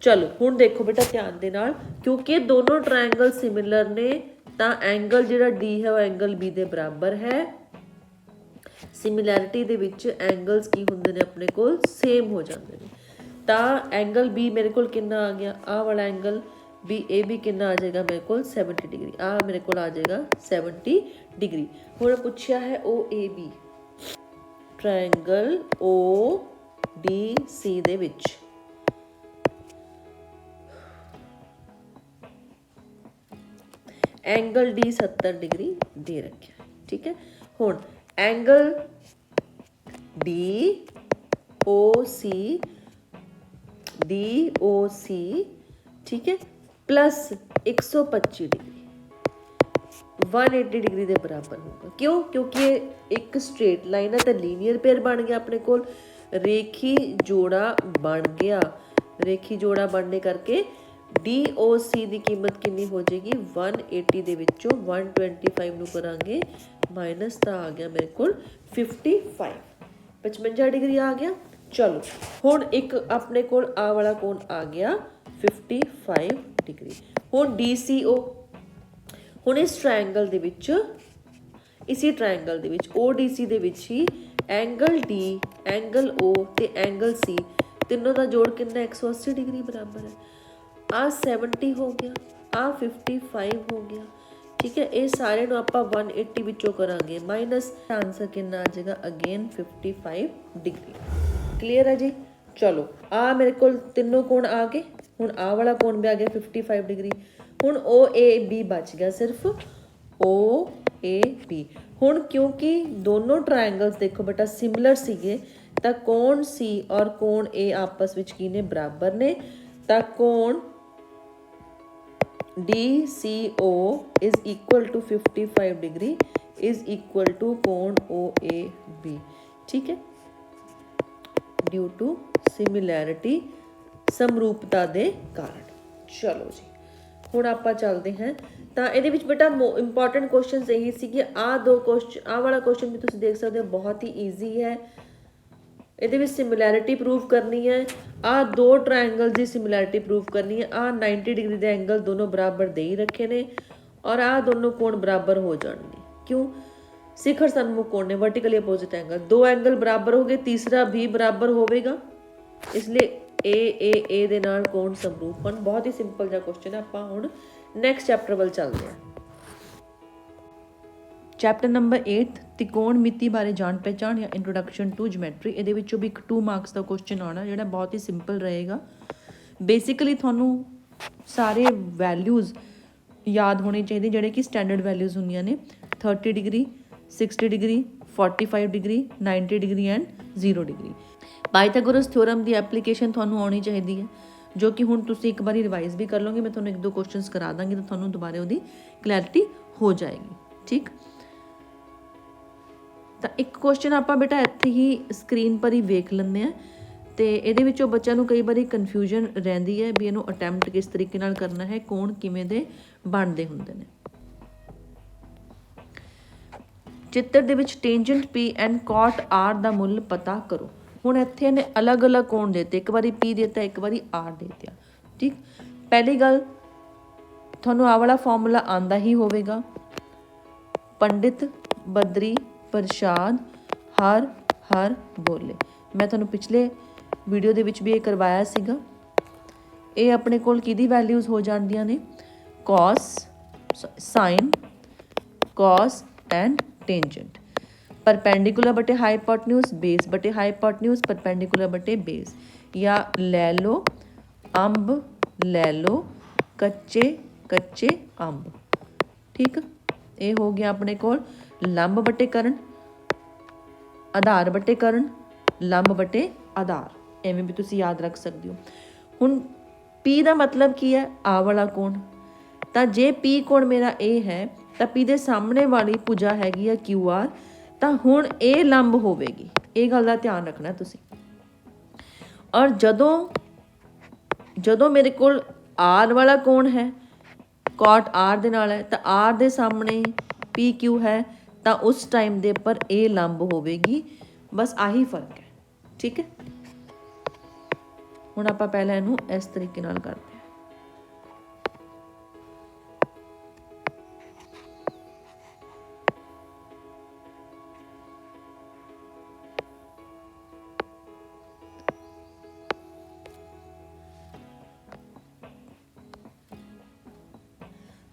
ਚਲੋ ਹੁਣ ਦੇਖੋ ਬੇਟਾ ਧਿਆਨ ਦੇ ਨਾਲ, ਕਿਉਂਕਿ ਦੋਨੋਂ ਟਰਾਇੰਗਲ ਸਿਮਿਲਰ ਨੇ ਤਾਂ ਐਂਗਲ ਜਿਹੜਾ D ਹੈ ਉਹ ਐਂਗਲ B ਦੇ ਬਰਾਬਰ ਹੈ। ਸਿਮਿਲੈਰਿਟੀ ਦੇ ਵਿੱਚ ਐਂਗਲਸ ਕੀ ਹੁੰਦੇ ਨੇ ਆਪਣੇ ਕੋਲ, ਸੇਮ ਹੋ ਜਾਂਦੇ ਨੇ। ਤਾਂ ਐਂਗਲ B ਮੇਰੇ ਕੋਲ ਕਿੰਨਾ ਆ ਗਿਆ, ਆਹ ਵਾਲਾ ਐਂਗਲ BAB ਕਿੰਨਾ ਆ ਜਾਏਗਾ ਮੇਰੇ ਕੋਲ 70 ਡਿਗਰੀ, ਆਹ ਮੇਰੇ ਕੋਲ ਆ ਜਾਏਗਾ 70 ਡਿਗਰੀ। ਹੁਣ ਪੁੱਛਿਆ ਹੈ OAB, ਟ੍ਰਾਇੰਗਲ ODC ਦੇ ਵਿੱਚ ਐਂਗਲ D 70 ਡਿਗਰੀ ਦੇ ਰੱਖਿਆ। ਠੀਕ ਹੈ, ਹੁਣ ਐਂਗਲ DOC ਠੀਕ ਹੈ ਪਲੱਸ 125 ਡਿਗਰੀ 180 ਡਿਗਰੀ ਦੇ ਬਰਾਬਰ ਹੋਗਾ। ਕਿਉਂ? ਕਿਉਂਕਿ ਇਹ ਇੱਕ ਸਟ੍ਰੇਟ ਲਾਈਨ ਹੈ ਤਾਂ ਲੀਨੀਅਰ ਪੇਅਰ ਬਣ ਗਿਆ ਆਪਣੇ ਕੋਲ, ਰੇਖੀ ਜੋੜਾ ਬਣ ਗਿਆ। ਰੇਖੀ ਜੋੜਾ ਬਣਨੇ ਕਰਕੇ DOC ਦੀ ਕੀਮਤ ਕਿੰਨੀ ਹੋ ਜਾਏਗੀ, 180 ਦੇ ਵਿੱਚੋਂ 125 ਨੂੰ ਕਰਾਂਗੇ ਮਾਈਨਸ, ਤਾਂ ਆ ਗਿਆ ਮੇਰੇ ਕੋਲ 55 ਡਿਗਰੀ ਆ ਗਿਆ। ਚਲੋ ਹੁਣ ਇੱਕ ਆਪਣੇ ਕੋਲ ਆ ਵਾਲਾ ਕੋਣ ਆ ਗਿਆ 55 ਡਿਗਰੀ। ਹੁਣ DCO, ਹੁਣ ਇਸ ਟ੍ਰਾਇੰਗਲ ਦੇ ਵਿੱਚ, ਇਸੇ ਟ੍ਰਾਇੰਗਲ ਦੇ ਵਿੱਚ ODC ਦੇ ਵਿੱਚ ਹੀ ਐਂਗਲ D, ਐਂਗਲ O ਤੇ ਐਂਗਲ C ਤਿੰਨੋਂ ਦਾ ਜੋੜ ਕਿੰਨਾ 180 ਡਿਗਰੀ ਬਰਾਬਰ ਹੈ। ਆ 70 ਹੋ ਗਿਆ, ਆ 55 ਹੋ ਗਿਆ। ਠੀਕ ਹੈ, ਇਹ ਸਾਰੇ ਨੂੰ ਆਪਾਂ 180 ਵਿੱਚੋਂ ਕਰਾਂਗੇ ਮਾਈਨਸ, ਆਂਸਰ ਕਿੰਨਾ ਆ ਜਾਏਗਾ ਅਗੇਨ 55 ਡਿਗਰੀ। ਕਲੀਅਰ ਹੈ ਜੀ। ਚਲੋ ਆ ਮੇਰੇ ਕੋਲ ਤਿੰਨੋਂ ਕੋਣ ਆ ਗਏ, ਹੁਣ ਆ ਵਾਲਾ ਕੋਣ ਵੀ ਆ ਗਿਆ 55 ਡਿਗਰੀ। ਹੁਣ OAB ਬਚ ਗਿਆ ਸਿਰਫ OAB। ਹੁਣ ਕਿਉਂਕਿ ਦੋਨੋਂ ਟਰਾਇੰਗਲਸ ਦੇਖੋ ਬੇਟਾ ਸਿਮਿਲਰ ਸੀਗੇ ਤਾਂ ਕੋਣ C ਔਰ ਕੋਣ A ਆਪਸ ਵਿੱਚ ਕੀ ਨੇ, ਬਰਾਬਰ ਨੇ। ਤਾਂ ਕੋਣ DCO is equal to 55 degree is equal to ਕੋਣ OAB। ਠੀਕ ਹੈ, ਡਿਊ ਟੂ ਸਿਮਿਲੈਰਿਟੀ, ਸਮਰੂਪਤਾ ਦੇ ਕਾਰਨ। ਚਲੋ ਜੀ ਹੁਣ ਆਪਾਂ ਚੱਲਦੇ ਹਾਂ। ਤਾਂ ਇਹਦੇ ਵਿੱਚ ਬੇਟਾ ਇੰਪੋਰਟੈਂਟ ਕੁਐਸਚਨਸ ਇਹੀ ਸੀ ਕਿ ਆਹ ਦੋ ਕੁਐਸਚਨ, ਆਹ ਵਾਲਾ ਕੁਐਸਚਨ ਵੀ ਤੁਸੀਂ ਦੇਖ ਸਕਦੇ ਹੋ, ਬਹੁਤ ਹੀ ਈਜ਼ੀ ਹੈ। ਇਹਦੇ ਵਿੱਚ ਸਿਮਿਲੈਰਿਟੀ ਪ੍ਰੂਵ ਕਰਨੀ ਹੈ, ਆਹ ਦੋ ਟਰਾਇੰਗਲ ਦੀ ਸਿਮਿਲੈਰਿਟੀ ਪ੍ਰੂਵ ਕਰਨੀ ਹੈ। ਆਹ 90 ਡਿਗਰੀ ਦੇ ਐਂਗਲ ਦੋਨੋਂ ਬਰਾਬਰ ਦੇ ਹੀ ਰੱਖੇ ਨੇ ਔਰ ਆਹ ਦੋਨੋਂ ਕੋਣ ਬਰਾਬਰ ਹੋ ਜਾਣਗੇ। ਕਿਉਂ? ਸਿਖਰ ਸਨਮੁਖ ਕੋਣ ਨੇ, ਵਰਟੀਕਲੀ ਅਪੋਜ਼ਿਟ ਐਂਗਲ, ਦੋ ਐਂਗਲ ਬਰਾਬਰ ਹੋ ਗਏ, ਤੀਸਰਾ ਵੀ ਬਰਾਬਰ ਹੋਵੇਗਾ, ਇਸ ਲਈ A ਦੇ ਨਾਲ ਕੋਣ ਸਮਰੂਪ ਹਨ। ਬਹੁਤ ਹੀ ਸਿੰਪਲ ਜਿਹਾ ਕੁਐਸਚਨ ਹੈ। ਆਪਾਂ ਹੁਣ ਨੈਕਸਟ ਚੈਪਟਰ ਵੱਲ ਚੱਲਦੇ ਹਾਂ। ਚੈਪਟਰ ਨੰਬਰ 8 ਤਿਕੋਣ ਮਿਤੀ ਬਾਰੇ ਜਾਣ ਪਹਿਚਾਣ ਜਾਂ ਇੰਟਰੋਡਕਸ਼ਨ ਟੂ ਜਿਓਮੈਟਰੀ। ਇਹਦੇ ਵਿੱਚੋਂ ਵੀ ਇੱਕ 2 ਮਾਰਕਸ ਦਾ ਕੁਐਸਚਨ ਆਉਣਾ ਜਿਹੜਾ ਬਹੁਤ ਹੀ ਸਿੰਪਲ ਰਹੇਗਾ। ਬੇਸਿਕਲੀ ਤੁਹਾਨੂੰ ਸਾਰੇ ਵੈਲਿਊਜ਼ ਯਾਦ ਹੋਣੇ ਚਾਹੀਦੇ ਜਿਹੜੇ ਕਿ ਸਟੈਂਡਰਡ ਵੈਲਿਊਜ਼ ਹੁੰਦੀਆਂ ਨੇ, 30 degree, 60 degree, 45 degree, 90 degree and 0 degree. Pythagoras theorem the application ਤੁਹਾਨੂੰ ਆਉਣੀ ਚਾਹੀਦੀ ਹੈ, ਜੋ ਕਿ ਹੁਣ ਤੁਸੀਂ ਇੱਕ ਵਾਰੀ ਰਿਵਾਈਜ਼ ਵੀ ਕਰ ਲਓਗੇ। ਮੈਂ ਤੁਹਾਨੂੰ 1-2 ਕੁਐਸਚਨਸ ਕਰਾ ਦਾਂਗੀ ਤਾਂ ਤੁਹਾਨੂੰ ਦੁਬਾਰਾ ਉਹਦੀ ਕਲੈਰਿਟੀ ਹੋ ਜਾਏਗੀ। ਠੀਕ, ਤਾਂ ਇੱਕ ਕੁਐਸਚਨ ਆਪਾਂ ਬੇਟਾ ਇੱਥੇ ਹੀ ਸਕਰੀਨ ਪਰ ਹੀ ਵੇਖ ਲੈਂਦੇ ਹਾਂ ਤੇ ਇਹਦੇ ਵਿੱਚੋਂ ਬੱਚਿਆਂ ਨੂੰ ਕਈ ਵਾਰੀ ਕਨਫਿਊਜ਼ਨ ਰਹਿੰਦੀ ਹੈ ਵੀ ਇਹਨੂੰ ਅਟੈਂਪਟ ਕਿਸ ਤਰੀਕੇ ਨਾਲ ਕਰਨਾ ਹੈ, ਕੋਣ ਕਿਵੇਂ ਦੇ ਬਣਦੇ ਹੁੰਦੇ ਨੇ। ਚਿੱਤਰ ਦੇ ਵਿੱਚ ਟੈਂਜੈਂਟ P ਐਂਡ ਕਾਟ R ਦਾ ਮੁੱਲ ਪਤਾ ਕਰੋ। ਹੁਣ ਇੱਥੇ ਇਹਨੇ ਅਲੱਗ-ਅਲੱਗ ਕੋਣ ਦਿੱਤੇ, ਇੱਕ ਵਾਰੀ P ਦਿੱਤਾ, ਇੱਕ ਵਾਰੀ R ਦੇ ਦਿੱਤਾ। ਠੀਕ, ਪਹਿਲੀ ਗੱਲ ਤੁਹਾਨੂੰ ਆਹ ਵਾਲਾ ਫਾਰਮੂਲਾ ਆਂਦਾ ਹੀ ਹੋਵੇਗਾ, ਪੰਡਿਤ ਬਦਰੀ ਪ੍ਰਸ਼ਾਦ ਹਰ ਹਰ ਬੋਲੇ। ਮੈਂ ਤੁਹਾਨੂੰ ਪਿਛਲੇ ਵੀਡੀਓ ਦੇ ਵਿੱਚ ਵੀ ਇਹ ਕਰਵਾਇਆ ਸੀਗਾ। ਇਹ ਆਪਣੇ ਕੋਲ ਕਿਹਦੀ ਵੈਲਿਊਜ਼ ਹੋ ਜਾਂਦੀਆਂ ਨੇ, cos, sin, cos and tangent. Perpendicular बटे हाइपोटेन्यूज, बेस बटे हाइपोटेन्यूज, परपेंडिकुलर बटे बेस। या ले लो अंब, ले लो कच्चे कच्चे अंब। ठीक, ये हो गया अपने कोल लंब बटे करण, आधार बटे करण, लंब बटे आधार। एवें भी तुसी याद रख सकते हो। हुण P का मतलब की है, आ वाला कोण। तो जे P कोण मेरा A है तो P के सामने वाली भुजा हैगी है QR, तो हुण ये लंब होवेगी। ये गल का ध्यान रखना तुसी। और जदों ਜਦੋਂ ਮੇਰੇ ਕੋਲ ਆਰ ਵਾਲਾ ਕੋਣ ਹੈ cot r ਦੇ ਨਾਲ ਹੈ ਤਾਂ r ਦੇ ਸਾਹਮਣੇ PQ ਹੈ ਤਾਂ ਉਸ ਟਾਈਮ ਦੇ ਉੱਪਰ ਇਹ ਲੰਬ ਹੋਵੇਗੀ। ਬਸ ਆਹੀ ਫਰਕ ਹੈ, ਠੀਕ ਹੈ। ਹੁਣ ਆਪਾਂ ਪਹਿਲਾਂ ਇਹਨੂੰ ਇਸ ਤਰੀਕੇ ਨਾਲ ਕਰਦੇ ਹਾਂ।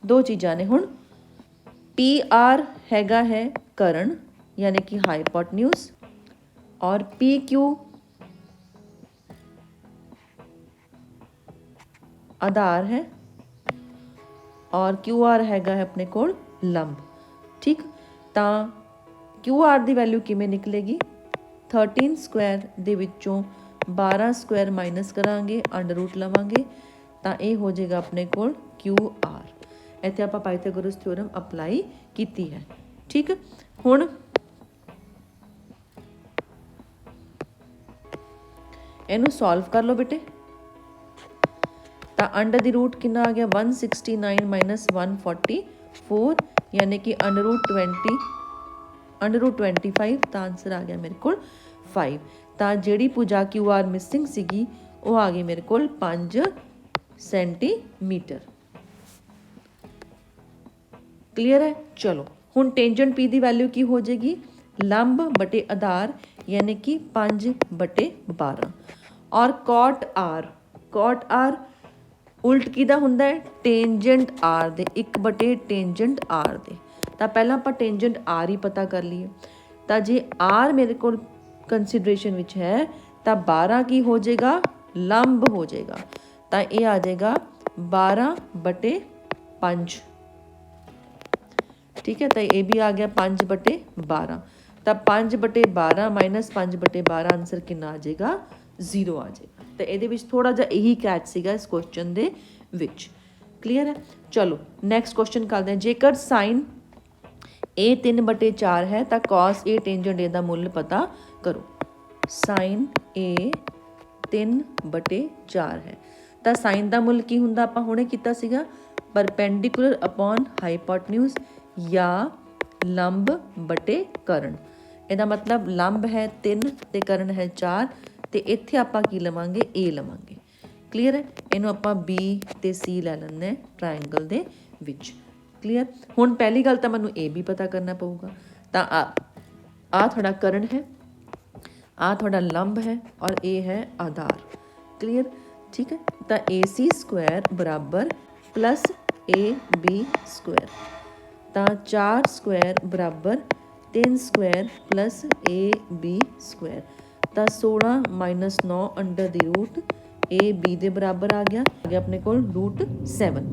दो चीज़ां ने हुण PR हैगा है करण यानी कि हाइपोटन्यूज और PQ आधार है और QR हैगा है अपने कोल लंब। ठीक, तो QR की वैल्यू किमें निकलेगी 13 स्क्वायर दे विचों 12 स्क्वायर माइनस करांगे अंडर रूट लवांगे तो ये हो जाएगा अपने कोल QR। ਇੱਥੇ ਆਪਾਂ ਪਾਈਥਾਗੋਰਸ ਥਿਓਰਮ ਅਪਲਾਈ ਕੀਤੀ ਹੈ। ਠੀਕ, ਹੁਣ ਇਹਨੂੰ ਸੋਲਵ ਕਰ ਲਓ ਬੇਟੇ। ਤਾਂ ਅੰਡਰ ਦੀ ਰੂਟ ਕਿੰਨਾ ਆ ਗਿਆ 169 ਮਾਈਨਸ 144 यानी कि अंडर रूट 25 ਤਾਂ ਆਨਸਰ ਆ ਗਿਆ ਮੇਰੇ ਕੋਲ 5। ਤਾਂ ਜਿਹੜੀ ਭੁਜਾ QR ਮਿਸਿੰਗ ਸੀਗੀ ਉਹ ਆ ਗਈ ਮੇਰੇ ਕੋਲ 5 ਸੈਂਟੀਮੀਟਰ। क्लियर है। चलो हुण टेंजेंट P की वैल्यू की हो जाएगी लंब बटे आधार यानी कि 5/12 और cot R उल्ट किदा हुंदा है टेंजेंट R दे 1/, टेंजेंट R दे। तो पहला आपां टेंजेंट R ही पता कर लिए। तो जे R मेरे को कंसीडरेशन विच है तो 12 की हो जाएगा लंब हो जाएगा तो ये आ जाएगा 12/5। ठीक है, तो ये भी आ गया 5/12। तो 5/12 माइनस 5/12 आंसर कितना आ जाएगा 0 आ जाएगा। तो ये थोड़ा जा यही कैच सीगा इस क्वेश्चन दे विच। क्लीयर है। चलो नैक्सट क्वेश्चन करते हैं। जेकर साइन A 3/4 है तो कॉस A टेंजेंट A का मुल पता करो। साइन A 3/4 है तो साइन का मुल की हुंदा आपां हुणे कीता सीगा परपेंडिकुलर अपॉन हाइपोटन्यूज या लंब बटे करण। ਇਹਦਾ मतलब लंब है 3 ਤੇ करण है 4 ਤੇ ਇੱਥੇ ਆਪਾਂ ਕੀ ਲਵਾਂਗੇ A ਲਵਾਂਗੇ। ਕਲੀਅਰ ਹੈ। ਇਹਨੂੰ ਆਪਾਂ B ਤੇ C ਲੈ ਲੈਂਦੇ ਟ੍ਰਾਇੰਗਲ ਦੇ ਵਿੱਚ। ਕਲੀਅਰ। ਹੁਣ ਪਹਿਲੀ ਗੱਲ ਤਾਂ ਮੈਨੂੰ A B ਪਤਾ ਕਰਨਾ ਪਊਗਾ। ਤਾਂ ਆ ਤੁਹਾਡਾ करण है, आ ਤੁਹਾਡਾ लंब है और A है आधार। क्लियर। ठीक है। तो AC स्क्वायर बराबर प्लस AB स्क्वायर तो 4 स्क्वायर बराबर 3 स्क्वायर प्लस AB स्क्वायर तो 16 minus 9 under the root AB दे बराबर आ गया अपने को √7।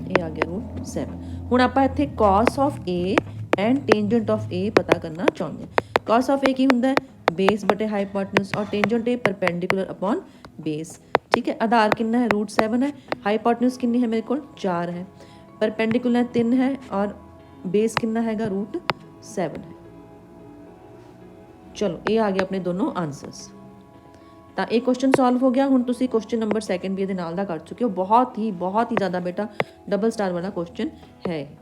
ये आ गया √7। हुण आपां इत्थे cos of A and tangent of A पता करना चाहुंदे हां। cos ऑफ A की हुंदा है बेस बटे हाइपोटन्यूज और tangent A perpendicular upon base. ठीक है। आधार कितना है √7 है, हाइपोटन्यूज कितनी है मेरे को 4 है, परपेंडिकुलर 3 है और बेस कितना हैगा √7 है। चलो ये आ गया अपने दोनों आंसर्स। तो ये क्वेश्चन सॉल्व हो गया। हुण तुसीं क्वेश्चन नंबर 2 भी इहदे नाल दा कर चुके हो। बहुत ही ज़्यादा बेटा डबल स्टार वाला क्वेश्चन है।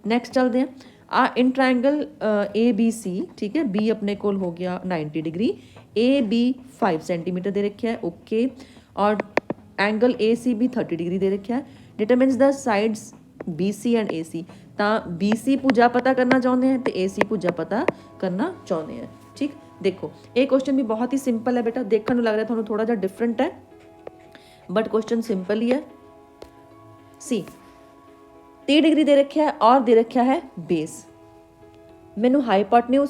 नैक्सट चलते हैं। In triangle ABC। ठीक है, B अपने कोल हो गया 90 डिग्री, AB 5 सेंटीमीटर दे रखा है। ओके। और एंगल AC भी 30 डिग्री दे रखा है। Determines the sides BC and AC। तो BC भुजा पता करना चाहते हैं तो AC भुजा पता करना चाहते हैं। ठीक, देखो ये क्वेश्चन भी बहुत ही सिंपल है बेटा। देखने लग रहा है थोड़ा जा डिफरेंट है बट क्वेश्चन सिंपल ही है। सी 30 डिग्री दे रखा है और दे रखा है बेस। मैनू हाइपोटन्यूज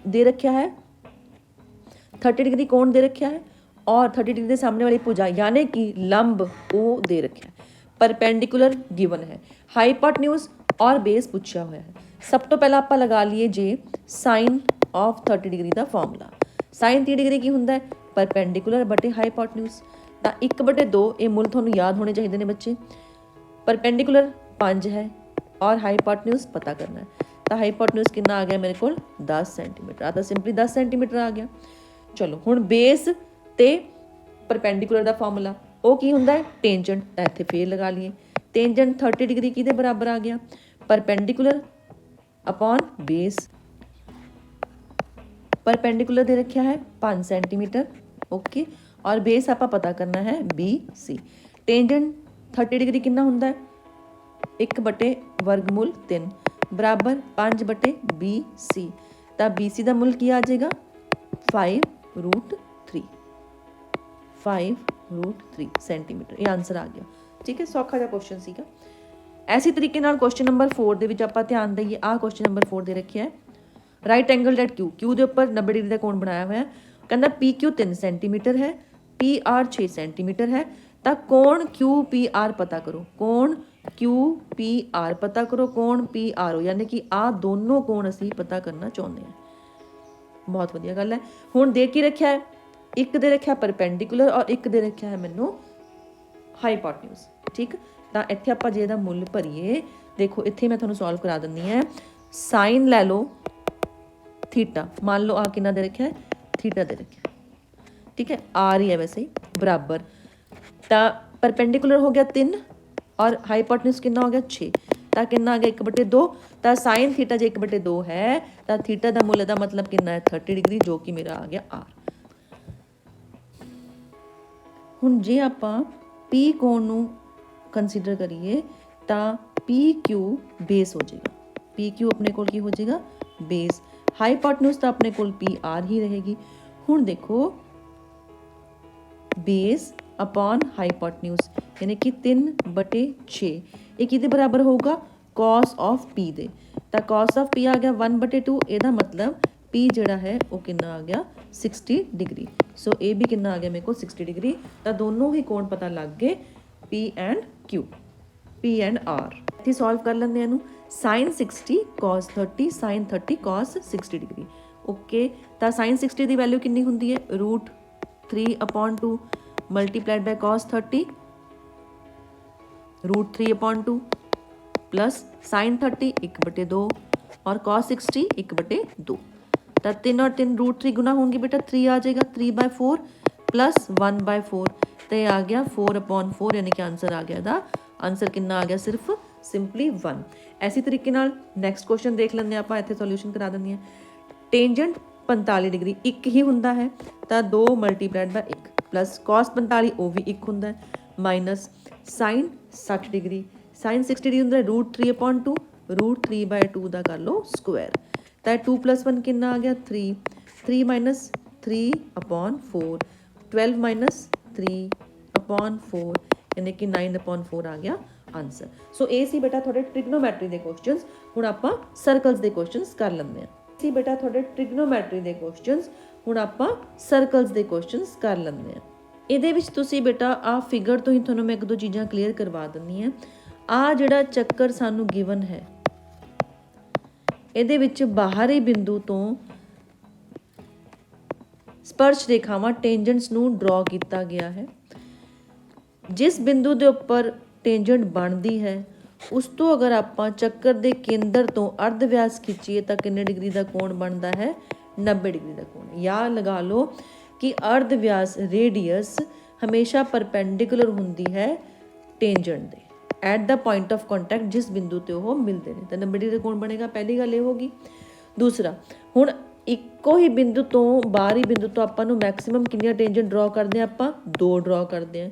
दे रखा है 30 डिग्री कोण दे रखा है और 30 डिग्री के सामने वाली भुजा यानी कि लंब वो दे रखा है। परपेंडिकुलर गिवन है, हाइपोटन्यूज और बेस पूछा हुआ है। सब तो पहला आप लगा लिए जे साइन ऑफ 30 डिग्री का फॉर्मूला। साइन 30 डिग्री की हुंदा है परपेंडिकुलर बटे हाइपोटन्यूज। तो 1/2 ये मुल थोड़ा याद होने चाहिए ने बच्चे। परपेंडिकुलर 5 है और हाइपोटन्यूज पता करना है। तो हाइपोटन्यूज कितना आ गया मेरे को 10 सेंटीमीटर। तो सिंपली 10 सेंटीमीटर आ गया। चलो हुण बेस ਤੇ ਪਰਪੈਂਡੀਕੂਲਰ ਦਾ ਫਾਰਮੂਲਾ ਉਹ ਕੀ ਹੁੰਦਾ ਹੈ, ਟੈਂਜੈਂਟ। ਤਾਂ ਇੱਥੇ ਫੇਰ ਲਗਾ ਲਈਏ, ਟੈਂਜੈਂਟ 30 ਡਿਗਰੀ ਕਿਹਦੇ ਬਰਾਬਰ ਆ ਗਿਆ, ਪਰਪੈਂਡੀਕੂਲਰ अपॉन बेस। परपेंडिकुलर दे रखा है 5 सेंटीमीटर, ओके, और बेस आप पता करना है BC। टेंजेंट 30 डिग्री कितना होंदा है, 1 वर्गमूल 3 बराबर 5 BC। तो BC का मुल की आ जाएगा 5√3, 5√3 सेंटीमीटर। ये आंसर आ गया, ठीक है। सौखा जिहा क्वेश्चन सीगा। ਐਸੀ ਤਰੀਕੇ ਨਾਲ ਕੁਐਸਚਨ ਨੰਬਰ 4 ਦੇ ਵਿੱਚ ਆਪਾਂ ਧਿਆਨ ਦਈਏ। ਆਹ ਕੁਐਸਚਨ ਨੰਬਰ 4 ਦੇ ਰੱਖਿਆ ਹੈ, right angle at Q, Q ਦੇ ਉੱਪਰ 90 ਡਿਗਰੀ ਦਾ ਕੋਣ ਬਣਾਇਆ ਹੋਇਆ ਹੈ। ਕਹਿੰਦਾ PQ 3 ਸੈਂਟੀਮੀਟਰ ਹੈ, PR 6 ਸੈਂਟੀਮੀਟਰ ਹੈ। ਤਾਂ ਕੋਣ QPR ਪਤਾ ਕਰੋ, ਕੋਣ QPR ਪਤਾ ਕਰੋ, ਕੋਣ PRO, ਯਾਨੀ ਕਿ ਆਹ ਦੋਨੋਂ ਕੋਣ ਅਸੀਂ ਪਤਾ ਕਰਨਾ ਚਾਹੁੰਦੇ ਹਾਂ। ਬਹੁਤ ਵਧੀਆ ਗੱਲ ਹੈ। ਹੁਣ ਦੇ ਕੀ ਰੱਖਿਆ ਹੈ, ਇੱਕ ਦੇ ਰੱਖਿਆ ਪਰਪੈਂਡੀਕੂਲਰ ਔਰ ਇੱਕ ਦੇ ਰੱਖਿਆ ਹੈ ਮੈਨੂੰ ਹਾਈਪੋਟਨਿਊਜ਼, ਠੀਕ। ਤਾਂ ਇੱਥੇ ਆਪਾਂ ਜੇ ਇਹਦਾ ਮੁੱਲ ਭਰੀਏ, ਦੇਖੋ ਇੱਥੇ ਮੈਂ ਤੁਹਾਨੂੰ ਸੋਲਵ ਕਰਾ ਦਿੰਦੀ ਹਾਂ। ਸਾਈਨ ਲੈ ਲਓ ਥੀਟਾ, ਮੰਨ ਲਓ ਆ ਕਿੰਨਾ ਦੇ ਰੱਖਿਆ, ਥੀਟਾ ਦੇ ਰੱਖਿਆ, ਠੀਕ ਹੈ, ਆਰ ਹੀ ਹੈ ਵੈਸੇ ਹੀ, ਬਰਾਬਰ। ਤਾਂ ਪਰਪੈਂਡੀਕੂਲਰ ਹੋ ਗਿਆ 3 ਔਰ ਹਾਈਪੋਟਨਿਊਜ਼ ਕਿੰਨਾ ਹੋ ਗਿਆ 6, ਤਾਂ ਕਿੰਨਾ ਆ ਗਿਆ 1/2। ਤਾਂ ਸਾਈਨ ਥੀਟਾ ਜੇ 1/2 ਹੈ ਤਾਂ ਥੀਟਾ ਦਾ ਮੁੱਲ ਦਾ ਮਤਲਬ ਕਿੰਨਾ ਹੈ 30 ਡਿਗਰੀ, ਜੋ ਕਿ ਮੇਰਾ ਆ ਗਿਆ ਆਰ। ਹੁਣ ਜੇ ਆਪਾਂ ਪੀ ਕੋਣ ਨੂੰ ਕੰਸੀਡਰ ਕਰੀਏ ਤਾਂ PQ ਬੇਸ ਹੋ ਜਾਏਗਾ, PQ ਆਪਣੇ ਕੋਲ ਕੀ ਹੋ ਜਾਏਗਾ, ਬੇਸ। ਹਾਈਪੋਟਨਿਊਜ਼ ਤਾਂ ਆਪਣੇ ਕੋਲ PR ਹੀ ਰਹੇਗੀ। ਹੁਣ ਦੇਖੋ ਬੇਸ अपॉन ਹਾਈਪੋਟਨਿਊਜ਼ यानी कि 3/6 ਇਹ ਕਿਹਦੇ ਬਰਾਬਰ ਹੋਊਗਾ, cos ऑफ P ਦੇ। ਤਾਂ cos ऑफ P ਆ ਗਿਆ 1/2, ਇਹਦਾ ਮਤਲਬ P ਜਿਹੜਾ ਹੈ ਉਹ ਕਿੰਨਾ ਆ ਗਿਆ 60 ਡਿਗਰੀ। ਸੋ ਇਹ ਵੀ ਕਿੰਨਾ ਆ ਗਿਆ ਮੇਰੇ ਕੋਲ 60 ਡਿਗਰੀ। ਤਾਂ ਦੋਨੋਂ ਹੀ ਕੋਣ ਪਤਾ ਲੱਗ ਗਏ, P and Q, P and R। ਇੱਥੇ ਸੋਲਵ ਕਰ ਲੈਂਦੇ ਇਹਨੂੰ। sin 60 cos 30 sin 30 cos 60 degree, okay. ਤਾਂ sin 60 ਦੀ ਵੈਲਿਊ ਕਿੰਨੀ ਹੁੰਦੀ ਹੈ, √3/2 ਮਲਟੀਪਲਾਈਡ ਬਾਈ cos 30 √3/2 ਪਲਸ sin 30 1/2 और cos 60 1/2। ਤਾਂ 3 और 3 √3 ਗੁਣਾ ਹੋਣਗੇ ਬੇਟਾ 3 ਆ ਜਾਏਗਾ, 3/4 प्लस 1/4 ਤੇ ਆ ਗਿਆ 4/4, यानी कि आंसर आ गया। ਦਾ आंसर ਕਿੰਨਾ ਆ ਗਿਆ, ਸਿਰਫ ਸਿੰਪਲੀ 1। ਐਸੀ ਤਰੀਕੇ ਨਾਲ ਨੈਕਸਟ ਕੁਐਸਚਨ ਦੇਖ ਲੈਂਦੇ ਆਪਾਂ, ਇੱਥੇ ਸੋਲੂਸ਼ਨ ਕਰਾ ਦਿੰਦੀ ਹਾਂ। ਟੈਂਜੈਂਟ 45 ਡਿਗਰੀ ਇੱਕ ਹੀ ਹੁੰਦਾ ਹੈ, ਤਾਂ 2 ਮਲਟੀਪਲਾਈਡ ਬਾਈ 1 ਪਲਸ cos 45 ਉਹ ਵੀ ਇੱਕ ਹੁੰਦਾ ਹੈ, minus sin 60 degree, sin 60 degree ਹੁੰਦਾ √3/2 √3/2 ਦਾ ਕਰ ਲਓ ਸਕੁਆਇਰ। ਤਾਂ 2 + 1 ਕਿੰਨਾ ਆ ਗਿਆ 3, 3 - 3/4 12 - 3/4 यानी कि 9/4 आ गया आंसर। सो ये सी बेटा थोड़े ट्रिग्नोमैट्री के क्वेश्चंस। हुण आपां सर्कल्स के क्वेश्चंस कर लैंदे हां। सी बेटा थोड़े ट्रिग्नोमैट्री के क्वेश्चंस, हुण आपां सर्कल्स के क्वेश्चंस कर लैंदे हां। ਇਹਦੇ ਵਿੱਚ ਤੁਸੀਂ ਬੇਟਾ ਆ ਫਿਗਰ ਤੋਂ ਹੀ ਤੁਹਾਨੂੰ ਮੈਂ ਇੱਕ ਦੋ ਚੀਜ਼ਾਂ ਕਲੀਅਰ ਕਰਵਾ ਦਿੰਦੀ ਹਾਂ। ਆ ਜਿਹੜਾ ਚੱਕਰ ਸਾਨੂੰ ਗਿਵਨ ਹੈ, ਇਹਦੇ ਵਿੱਚ ਬਾਹਰੀ ਬਿੰਦੂ ਤੋਂ ਸਪਰਸ਼ ਰੇਖਾਵਾਂ ਟੈਂਜੈਂਟਸ ਨੂੰ ਡਰਾ ਕੀਤਾ ਗਿਆ ਹੈ। ਜਿਸ ਬਿੰਦੂ ਦੇ ਉੱਪਰ ਟੈਂਜੈਂਟ ਬਣਦੀ ਹੈ ਉਸ ਤੋਂ ਅਗਰ ਆਪਾਂ ਚੱਕਰ ਦੇ ਕੇਂਦਰ ਤੋਂ ਅਰਧ ਵਿਆਸ ਖਿੱਚੀਏ ਤਾਂ ਕਿੰਨੇ ਡਿਗਰੀ ਦਾ ਕੋਣ ਬਣਦਾ ਹੈ, 90 ਡਿਗਰੀ ਦਾ ਕੋਣ। ਜਾਂ ਲਗਾ ਲਓ ਕਿ ਅਰਧ ਵਿਆਸ ਰੇਡੀਅਸ ਹਮੇਸ਼ਾ ਪਰਪੈਂਡੀਕੂਲਰ ਹੁੰਦੀ ਹੈ ਟੈਂਜੈਂਟ ਦੇ at the point of contact, ਜਿਸ ਬਿੰਦੂ ਤੇ ਉਹ ਮਿਲਦੇ ਨੇ, ਤਾਂ 90 ਡਿਗਰੀ ਦਾ ਕੋਣ ਬਣੇਗਾ। ਪਹਿਲੀ ਗੱਲ ਇਹ ਹੋਗੀ। ਦੂਸਰਾ, ਹੁਣ ਇੱਕੋ ਹੀ ਬਿੰਦੂ ਤੋਂ ਬਾਹਰੀ ਬਿੰਦੂ ਤੋਂ ਆਪਾਂ ਨੂੰ ਮੈਕਸਿਮਮ ਕਿੰਨੀਆਂ ਟੈਂਜੈਂਟ ਡਰਾ ਕਰਦੇ ਹਾਂ, ਆਪਾਂ 2 ਡਰਾ ਕਰਦੇ ਹਾਂ।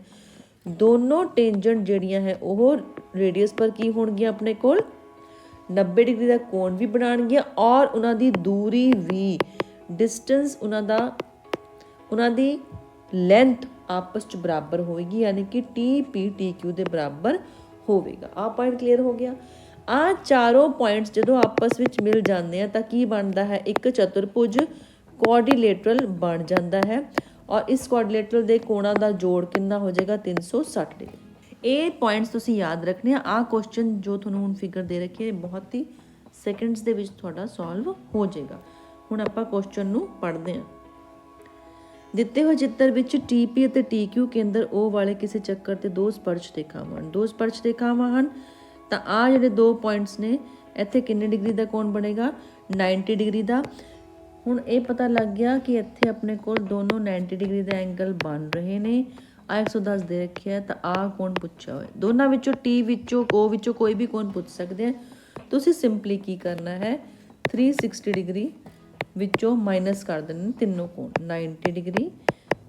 ਦੋਨੋਂ ਟੈਂਜੈਂਟ ਜਿਹੜੀਆਂ ਹੈ ਉਹ ਰੇਡੀਅਸ ਪਰ ਕੀ ਹੋਣਗੀਆਂ, ਆਪਣੇ ਕੋਲ 90 ਡਿਗਰੀ ਦਾ ਕੋਣ ਵੀ ਬਣਾਉਣਗੀਆਂ ਔਰ ਉਹਨਾਂ ਦੀ ਦੂਰੀ ਵੀ, ਡਿਸਟੈਂਸ ਉਹਨਾਂ ਦੀ ਲੈਂਥ ਆਪਸ 'ਚ ਬਰਾਬਰ ਹੋਏਗੀ, ਯਾਨੀ ਕਿ TP TQ ਦੇ ਬਰਾਬਰ ਹੋਵੇਗਾ। ਆਹ ਪੁਆਇੰਟ ਕਲੀਅਰ ਹੋ ਗਿਆ। ਆਹ ਚਾਰੋਂ ਪੁਆਇੰਟਸ ਜਦੋਂ ਆਪਸ ਵਿੱਚ ਮਿਲ ਜਾਂਦੇ ਆ ਤਾਂ ਕੀ ਬਣਦਾ ਹੈ, ਇੱਕ ਚਤੁਰਭੁਜ ਕੁਆਡਰੀਲੇਟਰਲ ਬਣ ਜਾਂਦਾ ਹੈ ਔਰ ਇਸ ਕੁਆਡਰੀਲੇਟਰਲ ਦੇ ਕੋਣਾਂ ਦਾ ਜੋੜ ਕਿੰਨਾ ਹੋ ਜਾਏਗਾ, 360 ਡਿਗਰੀ। ਇਹ ਪੁਆਇੰਟਸ ਤੁਸੀਂ ਯਾਦ ਰੱਖਣੇ ਆ। ਆਹ ਕੁਐਸਚਨ ਜੋ ਤੁਹਾਨੂੰ ਹੁਣ ਫਿਗਰ ਦੇ ਰੱਖੇ ਬਹੁਤ ਹੀ ਸੈਕਿੰਡਸ ਦੇ ਵਿੱਚ ਤੁਹਾਡਾ ਸੋਲਵ ਹੋ ਜਾਏਗਾ। ਹੁਣ ਆਪਾਂ ਕੁਐਸਚਨ ਨੂੰ ਪੜ੍ਹਦੇ ਹਾਂ। ਦਿੱਤੇ ਹੋਏ ਚਿੱਤਰ ਵਿੱਚ TP ਅਤੇ TQ ਕੇਂਦਰ O ਵਾਲੇ ਕਿਸੇ ਚੱਕਰ ਤੇ ਦੋ ਸਪਰਸ਼ ਰੇਖਾਵਾਂ ਹਨ। ਤਾਂ ਆਹ ਜਿਹੜੇ 2 ਪੁਆਇੰਟਸ ਨੇ, ਇੱਥੇ ਕਿੰਨੇ ਡਿਗਰੀ ਦਾ ਕੋਣ ਬਣੇਗਾ, 90 ਡਿਗਰੀ ਦਾ। ਹੁਣ ਇਹ ਪਤਾ ਲੱਗ ਗਿਆ ਕਿ ਇੱਥੇ ਆਪਣੇ ਕੋਲ ਦੋਨੋਂ 90 ਡਿਗਰੀ ਦੇ ਐਂਗਲ ਬਣ ਰਹੇ ਨੇ। ਆ 110 ਦੇ ਰੱਖਿਆ ਤਾਂ ਆ ਕੋਣ ਪੁੱਛਿਆ ਹੋਇਆ, ਦੋਨਾਂ ਵਿੱਚੋਂ ਟੀ ਵਿੱਚੋਂ O ਵਿੱਚੋਂ ਕੋਈ ਵੀ ਕੋਣ ਪੁੱਛ ਸਕਦੇ ਆ। ਤੁਸੀਂ ਸਿੰਪਲੀ ਕੀ ਕਰਨਾ ਹੈ, 360 ਡਿਗਰੀ ਵਿੱਚੋਂ ਮਾਈਨਸ ਕਰ ਦੇਣੇ ਤਿੰਨੋਂ ਕੋਣ, 90 degree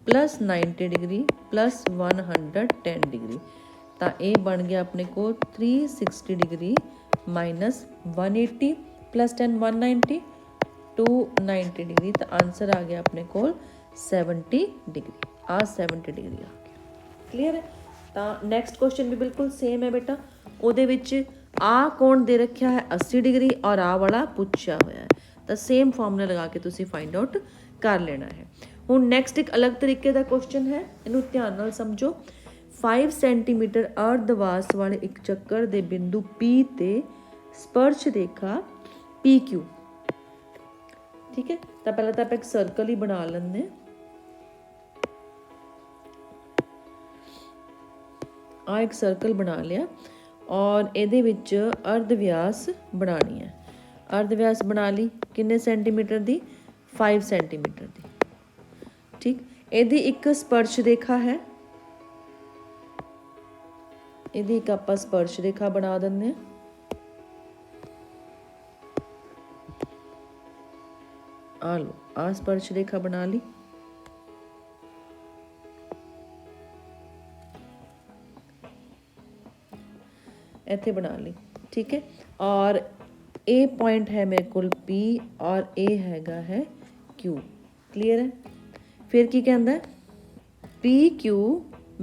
plus 90 degree plus 110 degree. ਤਾਂ ਇਹ ਬਣ ਗਿਆ ਆਪਣੇ ਕੋਲ 360 ਡਿਗਰੀ ਮਾਈਨਸ 180 ਪਲੱਸ 10 190 290 ਡਿਗਰੀ। ਤਾਂ ਆਨਸਰ ਆ ਗਿਆ ਆਪਣੇ ਕੋਲ 70 ਡਿਗਰੀ। ਆ 70 ਡਿਗਰੀ ਆ ਗਿਆ। ਕਲੀਅਰ ਹੈ। ਤਾਂ ਨੈਕਸਟ ਕੁਐਸਚਨ ਵੀ ਬਿਲਕੁਲ ਸੇਮ ਹੈ ਬੇਟਾ। ਉਹਦੇ ਵਿੱਚ ਆ ਕੋਣ ਦੇ ਰੱਖਿਆ ਹੈ 80 ਡਿਗਰੀ ਔਰ ਆ ਵਾਲਾ ਪੁੱਛਿਆ ਹੋਇਆ ਹੈ। ਤਾਂ ਸੇਮ ਫਾਰਮੂਲਾ ਲਗਾ ਕੇ ਤੁਸੀਂ ਫਾਈਂਡ ਆਊਟ ਕਰ ਲੈਣਾ ਹੈ। ਹੁਣ ਨੈਕਸਟ ਇੱਕ ਅਲੱਗ ਤਰੀਕੇ ਦਾ ਕੁਐਸਚਨ ਹੈ, ਇਹਨੂੰ ਧਿਆਨ ਨਾਲ ਸਮਝੋ। 5 ਸੈਂਟੀਮੀਟਰ ਅਰਧਵਾਸ ਵਾਲੇ ਇੱਕ ਚੱਕਰ ਦੇ ਬਿੰਦੂ P ਤੇ ਸਪਰਸ਼ ਰੇਖਾ PQ। ਠੀਕ ਹੈ, ਤਾਂ ਪਹਿਲਾਂ ਤਾਂ ਆਪਾਂ ਇੱਕ ਸਰਕਲ ਹੀ ਬਣਾ ਲੈਂਦੇ ਹਾਂ। ਆ ਇੱਕ ਸਰਕਲ ਬਣਾ ਲਿਆ ਔਰ ਇਹਦੇ ਵਿੱਚ ਅਰਧ ਵਿਆਸ ਬਣਾਉਣੀ ਹੈ। ਅਰਧ ਵਿਆਸ ਬਣਾ ਲਈ, ਕਿੰਨੇ ਸੈਂਟੀਮੀਟਰ ਦੀ, 5 ਸੈਂਟੀਮੀਟਰ ਦੀ। ਠੀਕ, ਇਹਦੀ ਇੱਕ ਸਪਰਸ਼ ਰੇਖਾ ਹੈ, ਇਹਦੀ ਇੱਕ ਆਪਾਂ ਸਪਰਸ਼ ਰੇਖਾ ਬਣਾ ਦਿੰਦੇ ਹਾਂ। ਆ ਲੋ, ਆ ਸਪਰਸ਼ ਰੇਖਾ ਬਣਾ ਲਈ। ਇੱਥੇ ਬਣਾ ਲਈ। ਠੀਕ ਹੈ, ਔਰ ਇਹ ਪੁਆਇੰਟ ਹੈ ਮੇਰੇ ਕੋਲ P ਔਰ ਇਹ ਹੈਗਾ ਹੈ Q। ਕਲੀਅਰ ਹੈ। ਫਿਰ ਕੀ ਕਹਿੰਦਾ, PQ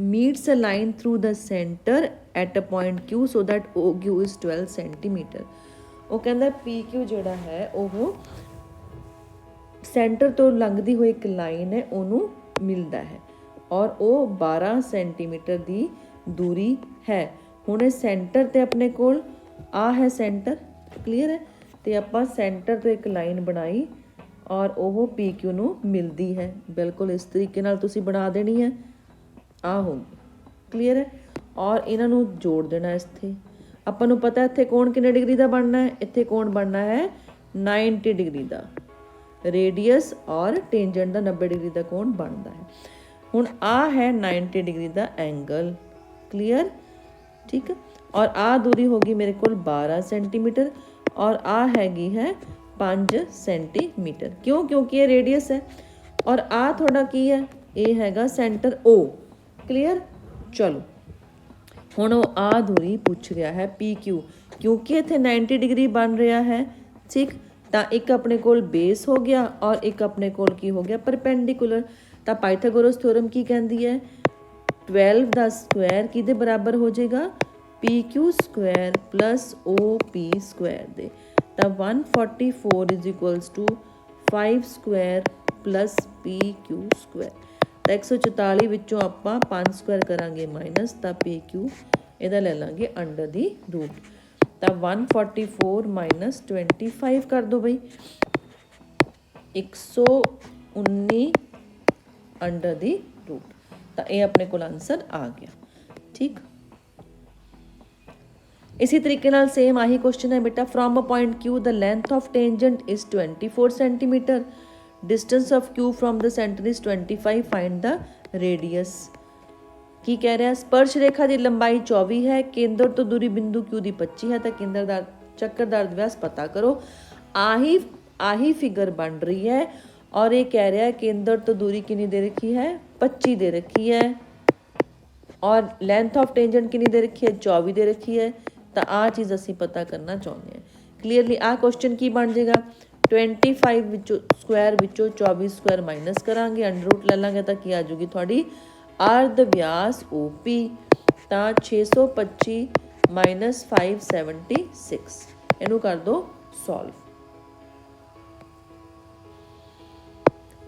meets a line through the center at a point Q so that OQ is 12 centimeter। ਉਹ ਕਹਿੰਦਾ PQ ਜਿਹੜਾ ਹੈ ਉਹ ਸੈਂਟਰ ਤੋਂ ਲੰਘਦੀ ਹੋਈ ਇੱਕ ਲਾਈਨ ਹੈ, ਉਹਨੂੰ ਮਿਲਦਾ ਹੈ ਔਰ ਉਹ 12 ਸੈਂਟੀਮੀਟਰ ਦੀ ਦੂਰੀ ਹੈ। ਹੁਣ ਇਹ ਸੈਂਟਰ ਤੇ ਆਪਣੇ ਕੋਲ ਆ ਹੈ ਸੈਂਟਰ। ਕਲੀਅਰ ਹੈ। ਤੇ ਆਪਾਂ ਸੈਂਟਰ ਤੋਂ ਇੱਕ ਲਾਈਨ ਬਣਾਈ ਔਰ ਉਹ PQ ਨੂੰ ਮਿਲਦੀ ਹੈ। ਬਿਲਕੁਲ ਇਸ ਤਰੀਕੇ ਨਾਲ ਤੁਸੀਂ ਬਣਾ ਦੇਣੀ ਹੈ। ਆ ਹੋ ਕਲੀਅਰ ਹੈ। ਔਰ ਇਹਨਾਂ ਨੂੰ ਜੋੜ ਦੇਣਾ ਇੱਥੇ। ਆਪਾਂ ਨੂੰ ਪਤਾ ਇੱਥੇ ਕੋਣ ਕਿੰਨੇ ਡਿਗਰੀ ਦਾ ਬਣਨਾ ਹੈ, ਇੱਥੇ ਕੋਣ ਬਣਨਾ ਹੈ 90 ਡਿਗਰੀ ਦਾ। ਰੇਡੀਅਸ ਔਰ ਟੇਂਜੈਂਟ ਦਾ 90 ਡਿਗਰੀ ਦਾ ਕੋਣ ਬਣਦਾ ਹੈ। ਹੁਣ ਆ ਹੈ 90 ਡਿਗਰੀ ਦਾ ਐਂਗਲ। ਕਲੀਅਰ। ਠੀਕ ਹੈ, ਔਰ ਆ ਦੂਰੀ ਹੋ ਗਈ ਮੇਰੇ ਕੋਲ 12 ਸੈਂਟੀਮੀਟਰ ਔਰ ਆ ਹੈਗੀ ਹੈ 5 ਸੈਂਟੀਮੀਟਰ। ਕਿਉਂ, ਕਿਉਂਕਿ ਇਹ ਰੇਡੀਅਸ ਹੈ ਔਰ ਆ ਤੁਹਾਡਾ ਕੀ ਹੈ, ਇਹ ਹੈਗਾ ਸੈਂਟਰ O। ਕਲੀਅਰ। ਚਲੋ ਹੁਣ ਉਹ ਆ ਦੂਰੀ ਪੁੱਛ ਰਿਹਾ ਹੈ PQ, ਕਿਉਂਕਿ ਇੱਥੇ 90 ਡਿਗਰੀ ਬਣ ਰਿਹਾ ਹੈ। ਠੀਕ, ਤਾਂ ਇੱਕ ਆਪਣੇ ਕੋਲ ਬੇਸ ਹੋ ਗਿਆ ਔਰ ਇੱਕ ਆਪਣੇ ਕੋਲ ਕੀ ਹੋ ਗਿਆ, ਪਰਪੈਂਡੀਕੂਲਰ। ਤਾਂ ਪਾਈਥਾਗੋਰਸ ਥਿਓਰਮ ਕੀ ਕਹਿੰਦੀ ਹੈ, 12 ਦਾ ਸਕੁਆਇਰ ਕਿਹਦੇ ਬਰਾਬਰ ਹੋ ਜਾਏਗਾ, PQ square plus OP square ਦੇ। ਤਾਂ 144 is equals to 5 square plus PQ square. ਤਾਂ 144 ਵਿੱਚੋਂ ਆਪਾਂ 5 ਸਕੁਆਇਰ ਕਰਾਂਗੇ ਮਾਈਨਸ, ਤਾਂ PQ ਇਹਦਾ ਲੈ ਲਾਂਗੇ ਅੰਡਰ ਦੀ ਰੂਟ। ਤਾਂ 144 ਮਾਈਨਸ 25 ਕਰ ਦਿਓ ਬਈ, 119 ਅੰਡਰ ਦੀ ਰੂਟ। ਤਾਂ ਇਹ ਆਪਣੇ ਕੋਲ ਆਨਸਰ ਆ ਗਿਆ। ਠੀਕ, ਇਸੇ ਤਰੀਕੇ ਨਾਲ ਸੇਮ ਆਹੀ ਕੁਐਸਚਨ ਹੈ ਬੇਟਾ। From a point Q the length of tangent is 24 centimeter, distance of Q from the center is 25, find the radius। ਕੀ ਕਹਿ ਰਿਹਾ, ਸਪਰਸ਼ ਰੇਖਾ ਦੀ ਲੰਬਾਈ 24 ਹੈ, ਕੇਂਦਰ ਤੋਂ ਦੂਰੀ ਬਿੰਦੂ Q ਦੀ 25 ਹੈ, ਤਾਂ ਕੇਂਦਰ ਦਾ ਚੱਕਰ ਦਾ ਅਰਧਵਿਆਸ ਪਤਾ ਕਰੋ। ਆਹੀ ਫਿਗਰ ਬਣ ਰਹੀ ਹੈ ਔਰ ਇਹ ਕਹਿ ਰਿਹਾ ਕੇਂਦਰ ਤੋਂ ਦੂਰੀ ਕਿੰਨੀ ਦੇ ਰੱਖੀ ਹੈ, 25 ਦੇ ਰੱਖੀ ਹੈ ਔਰ ਲੈਂਥ ਆਫ ਟੇਂਜੈਂਟ ਕਿੰਨੀ ਦੇ ਰੱਖੀ ਹੈ, 24 ਦੇ ਰੱਖੀ ਹੈ। ਤਾਂ ਆਹ ਚੀਜ਼ ਅਸੀਂ ਪਤਾ ਕਰਨਾ ਚਾਹੁੰਦੇ ਹਾਂ। ਕਲੀਅਰਲੀ ਆਹ ਕੁਐਸਚਨ ਕੀ ਬਣ ਜਾਏਗਾ, 25 ਵਿੱਚੋਂ ਸਕੁਆਇਰ ਵਿੱਚੋਂ 24 ਸਕੁਆਇਰ ਮਾਈਨਸ ਕਰਾਂਗੇ, ਅੰਡਰ ਰੂਟ ਲੈ ਲਾਂਗੇ, ਤਾਂ ਕੀ ਆ ਜਾਊਗੀ ਤੁਹਾਡੀ ਅਰਧ ਵਿਆਸ OP। ਤਾਂ 625 ਮਾਈਨਸ 576, ਇਹਨੂੰ ਕਰ ਦਿਓ ਸੋਲਵ।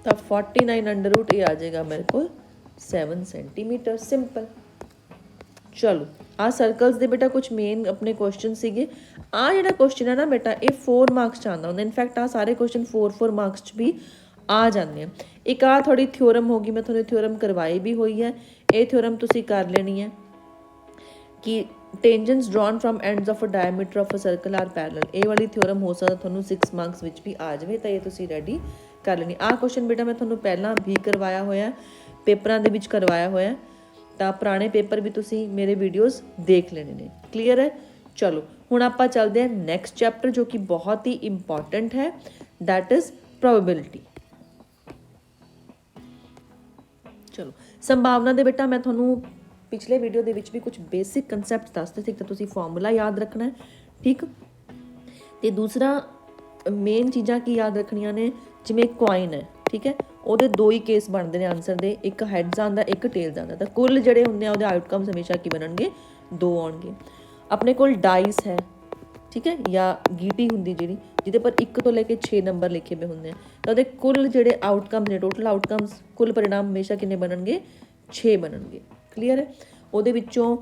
ਤਾਂ 49 ਅੰਡਰ ਰੂਟ ਇਹ ਆ ਜਾਏਗਾ ਮੇਰੇ ਕੋਲ 7 ਸੈਂਟੀਮੀਟਰ। ਸਿੰਪਲ। ਚਲੋ ਆ ਸਰਕਲਸ ਦੇ ਬੇਟਾ ਕੁਝ ਮੇਨ ਆਪਣੇ ਕੁਐਸਚਨ ਸੀਗੇ। ਆ ਜਿਹੜਾ ਕੁਐਸਚਨ ਹੈ ਨਾ ਬੇਟਾ, ਇਹ 4 ਮਾਰਕਸ 'ਚ ਆਉਂਦਾ ਹੁੰਦਾ। ਇਨਫੈਕਟ ਆ ਸਾਰੇ ਕੁਐਸਚਨ 4 ਮਾਰਕਸ 'ਚ ਵੀ ਆ ਜਾਂਦੇ ਆ। ਇੱਕ ਆ ਥੋੜੀ ਥਿਓਰਮ ਹੋ ਗਈ, ਮੈਂ ਤੁਹਾਨੂੰ ਥਿਓਰਮ ਕਰਵਾਈ ਵੀ ਹੋਈ ਹੈ। ਇਹ ਥਿਓਰਮ ਤੁਸੀਂ ਕਰ ਲੈਣੀ ਹੈ ਕਿ tangents drawn from ends of a diameter of a circle are parallel। ਇਹ ਵਾਲੀ ਥਿਓਰਮ ਹੋ ਸਕਦਾ ਤੁਹਾਨੂੰ 6 ਮਾਰਕਸ ਵਿੱਚ ਵੀ ਆ ਜਾਵੇ, ਤਾਂ ਇਹ ਤੁਸੀਂ ਰੈਡੀ कर लेनी। आ क्वेश्चन बेटा मैं तुहानूं पहलां भी करवाया होया, पेपरां दे विच करवाया होया, तो पुराने पेपर भी तुसीं मेरे वीडियोज़ देख लेने ने। क्लीयर है? चलो हुण आपां चलदे हैं नैक्सट चैप्टर जो कि बहुत ही इंपॉर्टेंट है, दैट इज़ प्रोबेबिलिटी। चलो संभावना दे बेटा मैं तुहानूं पिछले वीडियो दे विच भी कुछ बेसिक कंसैप्ट दसते थे, तो तुसीं फॉर्मूला याद रखना है, ठीक। तो दूसरा मेन चीज़ां की याद रखनियां ने, जिवें कॉइन है, ठीक है, ਉਹਦੇ ਦੋ ਹੀ ਕੇਸ ਬਣਦੇ ਨੇ ਆਨਸਰ ਦੇ, ਇੱਕ ਹੈਡਸ ਆਉਂਦਾ ਇੱਕ ਟੇਲਸ ਆਉਂਦਾ, ਤਾਂ ਕੁੱਲ ਜਿਹੜੇ ਹੁੰਦੇ ਆ ਉਹਦੇ ਆਊਟਕਮਸ ਹਮੇਸ਼ਾ ਕੀ ਬਣਨਗੇ, ਦੋ ਆਉਣਗੇ। ਆਪਣੇ ਕੋਲ ਡਾਈਸ ਹੈ, ਠੀਕ ਹੈ, ਜਾਂ ਗੀਟੀ ਹੁੰਦੀ ਜਿਹੜੀ ਜਿਹਦੇ ਪਰ 1 ਤੋਂ ਲੈ ਕੇ 6 ਨੰਬਰ ਲਿਖੇ ਹੋਏ ਹੁੰਦੇ ਆ, ਤਾਂ ਉਹਦੇ ਕੁੱਲ ਜਿਹੜੇ ਆਊਟਕਮਸ ਨੇ, ਟੋਟਲ ਆਊਟਕਮਸ, ਕੁੱਲ परिणाम ਹਮੇਸ਼ਾ ਕਿੰਨੇ ਬਣਨਗੇ, 6 ਬਣਨਗੇ। ਕਲੀਅਰ ਹੈ? ਉਹਦੇ ਵਿੱਚੋਂ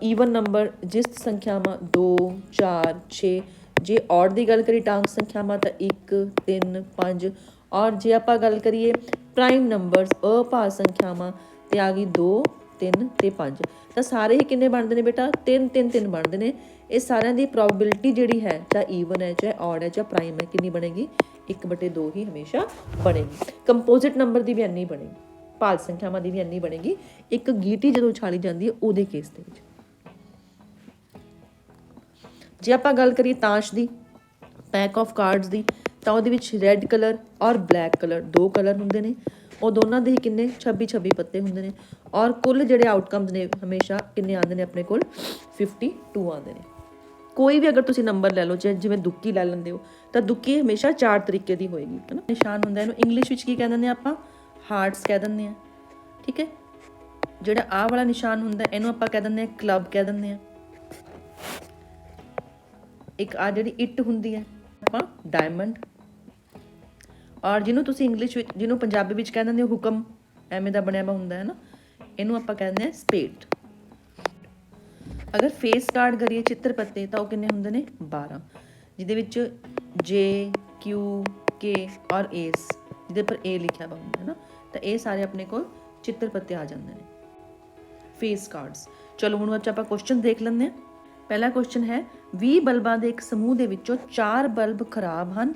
ਈਵਨ ਨੰਬਰ ਜਿਸ ਸੰਖਿਆਵਾਂ 2 4 6, ਜੇ ਔਡ ਦੀ ਗੱਲ ਕਰੀ ਟਾਂਗ ਸੰਖਿਆਵਾਂ ਤਾਂ 1 3 5, और जे आप गल करिए प्राइम नंबर्स अभाज्य संख्यावां तो आ गई 2 3 ते 5, तो सारे ही किन्ने बनते हैं बेटा, 3 3 3 बनते हैं। ये सारिਆਂ ਦੀ प्रोबेबिलिटी जिहड़ी है, चाहे ईवन है चाहे ऑड है चाहे प्राइम है, कितनी बनेगी, 1/2 ही हमेशा बनेगी। कंपोजिट नंबर की भी इन्नी बनेगी, भाज्य संख्यावां की भी इन्नी बनेगी। एक गीटी जो उछाली जाती है उहदे केस दे विच। जे आप गल करिए ताश की, पैक ऑफ कार्ड्स की, ਤਾਂ ਉਹਦੇ ਵਿੱਚ ਰੈੱਡ ਕਲਰ ਔਰ ਬਲੈਕ ਕਲਰ ਦੋ ਕਲਰ ਹੁੰਦੇ ਨੇ, ਉਹ ਦੋਨਾਂ ਦੇ ਹੀ ਕਿੰਨੇ 26 ਪੱਤੇ ਹੁੰਦੇ ਨੇ, ਔਰ ਕੁੱਲ ਜਿਹੜੇ ਆਊਟਕਮਸ ਨੇ ਹਮੇਸ਼ਾ ਕਿੰਨੇ ਆਉਂਦੇ ਨੇ ਆਪਣੇ ਕੋਲ, 52 ਆਉਂਦੇ ਨੇ। ਕੋਈ ਵੀ ਅਗਰ ਤੁਸੀਂ ਨੰਬਰ ਲੈ ਲਓ, ਜਿਵੇਂ ਦੁੱਕੀ ਲੈ ਲੈਂਦੇ ਹੋ, ਤਾਂ ਦੁੱਕੀ ਹਮੇਸ਼ਾ 4 ਤਰੀਕੇ ਦੀ ਹੋਏਗੀ, ਹੈ ਨਾ। ਨਿਸ਼ਾਨ ਹੁੰਦਾ, ਇਹਨੂੰ ਇੰਗਲਿਸ਼ ਵਿੱਚ ਕੀ ਕਹਿ ਦਿੰਦੇ ਆ ਆਪਾਂ, ਹਾਰਟਸ ਕਹਿ ਦਿੰਦੇ ਆ, ਠੀਕ ਹੈ। ਜਿਹੜਾ ਆਹ ਵਾਲਾ ਨਿਸ਼ਾਨ ਹੁੰਦਾ ਇਹਨੂੰ ਆਪਾਂ ਕਹਿ ਦਿੰਦੇ ਆ ਕਲੱਬ ਕਹਿ ਦਿੰਦੇ ਆ। ਇੱਕ ਆ ਜਿਹੜੀ ਇੱਟ ਹੁੰਦੀ ਹੈ ਆਪਾਂ ਡਾਇਮੰਡ, ਔਰ ਜਿਹਨੂੰ ਤੁਸੀਂ ਇੰਗਲਿਸ਼ ਵਿੱਚ, ਜਿਹਨੂੰ ਪੰਜਾਬੀ ਵਿੱਚ ਕਹਿ ਦਿੰਦੇ ਹੋ ਹੁਕਮ, ਐਵੇਂ ਦਾ ਬਣਿਆ ਵਾ ਹੁੰਦਾ ਹੈ ਨਾ, ਇਹਨੂੰ ਆਪਾਂ ਕਹਿੰਦੇ ਹਾਂ ਸਪੇਡ। ਅਗਰ ਫੇਸ ਕਾਰਡ ਕਰੀਏ ਚਿੱਤਰ ਪੱਤੇ, ਤਾਂ ਉਹ ਕਿੰਨੇ ਹੁੰਦੇ ਨੇ, 12, ਜਿਹਦੇ ਵਿੱਚ ਜੇ ਕਿਊ ਕੇ ਔਰ ਏਸ, ਜਿਹਦੇ ਪਰ ਏ ਲਿਖਿਆ ਵਾ ਹੁੰਦਾ ਹੈ ਨਾ, ਤਾਂ ਇਹ ਸਾਰੇ ਆਪਣੇ ਕੋਲ ਚਿੱਤਰ ਪੱਤੇ ਆ ਜਾਂਦੇ ਨੇ, ਫੇਸ ਕਾਰਡਸ। ਚਲੋ ਹੁਣ ਅੱਜ ਆਪਾਂ ਕੁਐਸਚਨ ਦੇਖ ਲੈਂਦੇ ਹਾਂ। ਪਹਿਲਾ ਕੁਐਸਚਨ ਹੈ 20 ਬਲਬਾਂ ਦੇ ਇੱਕ ਸਮੂਹ ਦੇ ਵਿੱਚੋਂ 4 ਬਲਬ ਖਰਾਬ ਹਨ,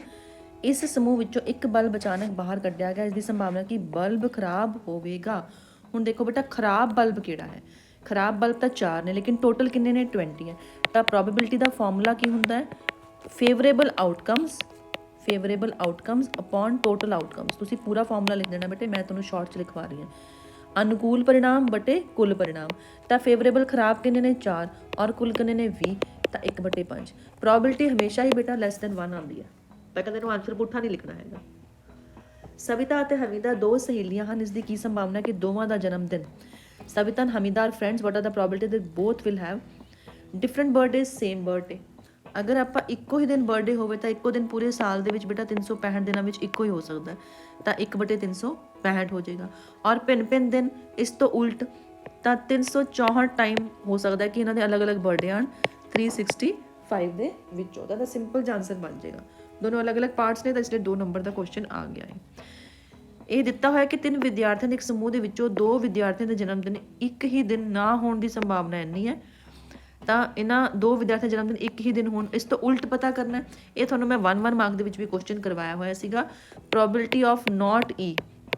ਇਸ ਸਮੂਹ ਵਿੱਚੋਂ ਇੱਕ ਬਲਬ ਅਚਾਨਕ ਬਾਹਰ ਕੱਢਿਆ ਗਿਆ, ਇਸ ਦੀ ਸੰਭਾਵਨਾ ਕਿ ਬਲਬ ਖਰਾਬ ਹੋਵੇਗਾ। ਹੁਣ ਦੇਖੋ ਬੇਟਾ ਖਰਾਬ ਬਲਬ ਕਿਹੜਾ ਹੈ, ਖਰਾਬ ਬਲਬ ਤਾਂ 4 ਨੇ, ਲੇਕਿਨ ਟੋਟਲ ਕਿੰਨੇ ਨੇ, 20 ਹੈ। ਤਾਂ ਪ੍ਰੋਬੇਬਿਲਿਟੀ ਦਾ ਫਾਰਮੂਲਾ ਕੀ ਹੁੰਦਾ ਹੈ, favourable outcomes upon total outcomes. ਤੁਸੀਂ ਪੂਰਾ ਫਾਰਮੂਲਾ ਲਿਖ ਦੇਣਾ ਬੇਟੇ, ਮੈਂ ਤੁਹਾਨੂੰ ਸ਼ਾਰਟ 'ਚ ਲਿਖਵਾ ਰਹੀ ਹਾਂ। अनुकूल परिणाम बटे कुल परिणाम, तो फेवरेबल खराब किन्ने ने 4 और कुल किन्ने ने 20, तो 1/5। प्रोबेबिलिटी हमेशा ही बेटा लैस दैन 1 आती है, तो कदे नूं आंसर पुट्ठा नहीं लिखना है। सविता ते हमीदा 2 सहेलियां हैं, इसकी की संभावना कि दोवां दा जन्मदिन, Savita and Hamida are friends, what are the probability that both will have different birthday same birthday. अगर आप इक्को ही दिन बर्थडे होवे तो इक्को दिन पूरे साल दे विच बेटा 365 दिनों में इक्को ही हो सकता है, तो 1/365 हो जाएगा। और भिन्न दिन इस तो उल्ट, तो 364 टाइम हो सकता है कि इन्होंने अलग अलग बर्थडे आन 365 दे विचों, तो सिंपल ज आंसर बन जाएगा। दोनों अलग अलग पार्ट्स ने, तो इसलिए 2 नंबर का क्वेश्चन आ गया है। ਇਹ ਦਿੱਤਾ ਹੋਇਆ ਕਿ 3 ਵਿਦਿਆਰਥੀਆਂ ਦੇ ਇੱਕ ਸਮੂਹ ਦੇ ਵਿੱਚੋਂ 2 ਵਿਦਿਆਰਥੀਆਂ ਦੇ ਜਨਮ ਦਿਨ ਇੱਕ ਹੀ ਦਿਨ ਨਾ ਹੋਣ ਦੀ ਸੰਭਾਵਨਾ ਇੰਨੀ ਹੈ, ਤਾਂ ਇਹਨਾਂ 2 ਵਿਦਿਆਰਥੀਆਂ ਦੇ ਜਨਮ ਦਿਨ ਇੱਕ ਹੀ ਦਿਨ ਹੋਣ। ਇਸ ਤੋਂ ਉਲਟ ਪਤਾ ਕਰਨਾ, ਇਹ ਤੁਹਾਨੂੰ ਮੈਂ 1 ਮਾਰਕ ਦੇ ਵਿੱਚ ਵੀ ਕੁਐਸਚਨ ਕਰਵਾਇਆ ਹੋਇਆ ਸੀਗਾ। ਪ੍ਰੋਬੇਬਿਲਿਟੀ ਆਫ ਨਾਟ ਈ,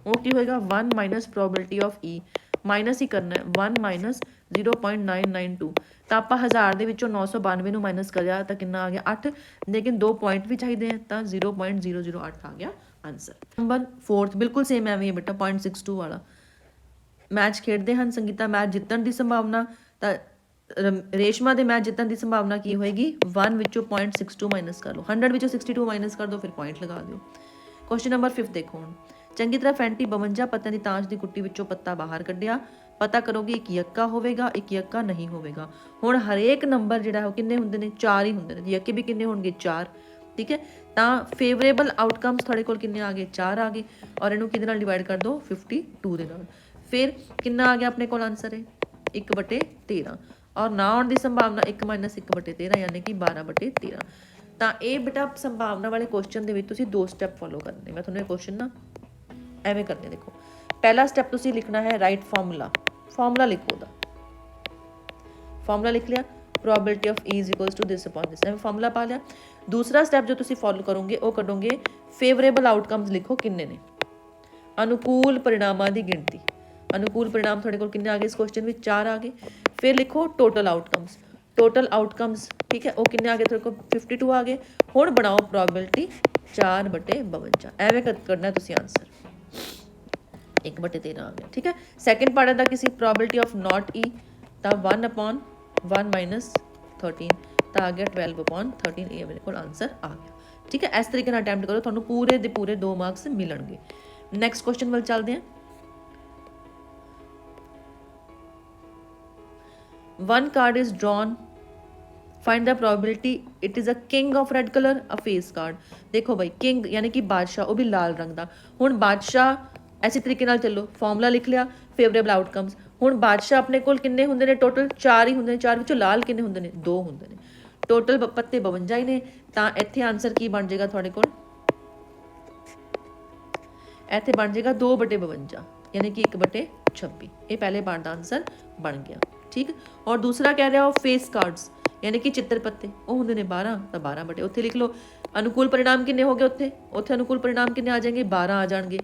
ਉਹ ਕੀ ਹੋਏਗਾ, 1 minus probability of E, minus ਹੀ ਕਰਨਾ, 1 ਮਾਈਨਸ 0.992। ਤਾਂ ਆਪਾਂ 1000 ਦੇ ਵਿੱਚੋਂ 992 ਨੂੰ ਮਾਈਨਸ ਕਰਿਆ ਤਾਂ ਕਿੰਨਾ ਆ ਗਿਆ, 8, ਲੇਕਿਨ 2 ਪੁਆਇੰਟ ਵੀ ਚਾਹੀਦੇ ਆ, ਤਾਂ 0.008 ਆ ਗਿਆ ਆਨਸਰ। ਨੰਬਰ 4 ਬਿਲਕੁਲ ਸੇਮ ਐਵੇਂ ਹੈ ਬੇਟਾ, 0.62 ਵਾਲਾ। ਮੈਚ ਖੇਡਦੇ ਹਨ, ਸੰਗੀਤਾ ਮੈਚ ਜਿੱਤਣ ਦੀ ਸੰਭਾਵਨਾ, ਤਾਂ ਰੇਸ਼ਮਾ ਦੇ ਮੈਚ ਜਿੱਤਣ ਦੀ ਸੰਭਾਵਨਾ ਕੀ ਹੋਏਗੀ, 1 ਵਿੱਚੋਂ 0.62 ਮਾਈਨਸ ਕਰ ਲਓ, 100 ਵਿੱਚੋਂ 62 ਮਾਈਨਸ ਕਰ ਦਿਓ, ਫਿਰ ਪੁਆਇੰਟ ਲਗਾ ਦਿਓ। ਕੁਐਸਚਨ ਨੰਬਰ 5 ਦੇਖੋ ਹੁਣ, ਚੰਗੀ ਤਰ੍ਹਾਂ ਫੈਂਟੀ 52 ਪੱਤਿਆਂ ਦੀ ਤਾਂਜ ਦੀ ਗੁੱਟੀ ਵਿੱਚੋਂ ਪੱਤਾ ਬਾਹਰ ਕੱਢਿਆ, ਪਤਾ ਕਰੋਗੇ ਇੱਕ ਯੱਕਾ ਹੋਵੇਗਾ ਇੱਕ ਯੱਕਾ ਨਹੀਂ ਹੋਵੇਗਾ। ਹੁਣ ਹਰੇਕ ਨੰਬਰ ਜਿਹੜਾ ਉਹ ਕਿੰਨੇ ਹੁੰਦੇ ਨੇ, 4 ਹੀ ਹੁੰਦੇ ਨੇ, ਯੱਕੇ ਵੀ ਕਿੰਨੇ ਹੋਣਗੇ, 4, ਠੀਕ ਹੈ। ਤਾਂ ਫੇਵਰੇਬਲ ਆਊਟਕਮਸ ਤੁਹਾਡੇ ਕੋਲ ਕਿੰਨੇ ਆ ਗਏ, 4 ਆ ਗਏ, ਔਰ ਇਹਨੂੰ ਕਿਹਦੇ ਨਾਲ ਡਿਵਾਈਡ ਕਰ ਦਿਓ, 52 ਦੇ ਨਾਲ। ਫਿਰ ਕਿੰਨਾ ਆ ਗਿਆ ਆਪਣੇ ਕੋਲ ਆਨਸਰ ਹੈ, 1/13, ਔਰ ਨਾ ਆਉਣ ਦੀ ਸੰਭਾਵਨਾ 1 ਮਾਈਨਸ 1/13, ਯਾਨੀ ਕਿ 12/13। ਤਾਂ ਇਹ ਬੇਟਾ ਸੰਭਾਵਨਾ ਵਾਲੇ ਕੁਐਸਚਨ ਦੇ ਵਿੱਚ ਤੁਸੀਂ 2 ਸਟੈਪ ਫੋਲੋ ਕਰਨੇ। ਮੈਂ ਤੁਹਾਨੂੰ ਇਹ ਕੁਐਸਚਨ ਨਾ ਐਵੇਂ ਕਰਨੇ, ਦੇਖੋ ਪਹਿਲਾ ਸਟੈਪ ਤੁਸੀਂ ਲਿਖਣਾ ਹੈ ਰਾਈਟ ਫਾਰਮੂਲਾ ਲਿਖੋ, ਉਹਦਾ ਫਾਰਮੂਲਾ ਲਿਖ ਲਿਆ, probability of E is equals to this upon this, ਐਵੇਂ ਫਾਰਮੂਲਾ ਪਾ ਲਿਆ। ਦੂਸਰਾ ਸਟੈਪ ਜੋ ਤੁਸੀਂ ਫੋਲੋ ਕਰੋਗੇ ਉਹ ਕੱਢੋਗੇ फेवरेबल आउटकम्स लिखो किन्ने ने, अनुकूल परिणामां दी गिनती, अनुकूल परिणाम थोड़े कोल किन्ने आ गए इस क्वेश्चन में 4 आ गए। फिर लिखो टोटल आउटकम्स, टोटल आउटकम्स ठीक है वो किन्ने आ गए थोड़े को 52 आ गए। हुण बनाओ प्रोबेबिलिटी 4/52 एवें करना तुसीं आंसर 1/13 आ गया ठीक है। सैकेंड पार्ट दा किसी प्रोबेबिलिटी ऑफ नॉट ई तो 1/1 माइनस 13 तो आ गया 12/13 ये मेरे को आंसर आ गया ठीक है। इस तरीके अटैम्प्ट करो थोड़ा पूरे दे पूरे 2 मार्क्स मिलणगे। नैक्सट क्वेश्चन वाल चलते हैं। One card is drawn, find the probability it is a king of red colour a face card. देखो भाई किंग यानी कि बादशाह वो भी लाल रंग का। हुण बादशाह ऐसे तरीके नाल चलो फॉर्मूला लिख लिया फेवरेबल आउटकम्स। हुण बादशाह अपने कोल किन्ने हुंदे ने टोटल 4 ही हुंदे ने, 4 विचों लाल किन्ने हुंदे ने 2 हुंदे ने, टोटल पत्ते 52 ही ने। तो इत्थे आंसर की बन जाएगा थोड़े कोल, इत्थे बन जाएगा 2/52 यानी कि 1/26। ये पहले पार्ट का आंसर बन गया ठीक। और दूसरा कह रहा हो फेस कार्ड्स यानी कि चित्र पत्ते वो होंगे ने 12 तो 12 उत्थे लिख लो। अनुकूल परिणाम किन्ने हो गए उत्थे, उत्थे अनुकूल परिणाम किन्ने आ जाएंगे 12 आ जाएंगे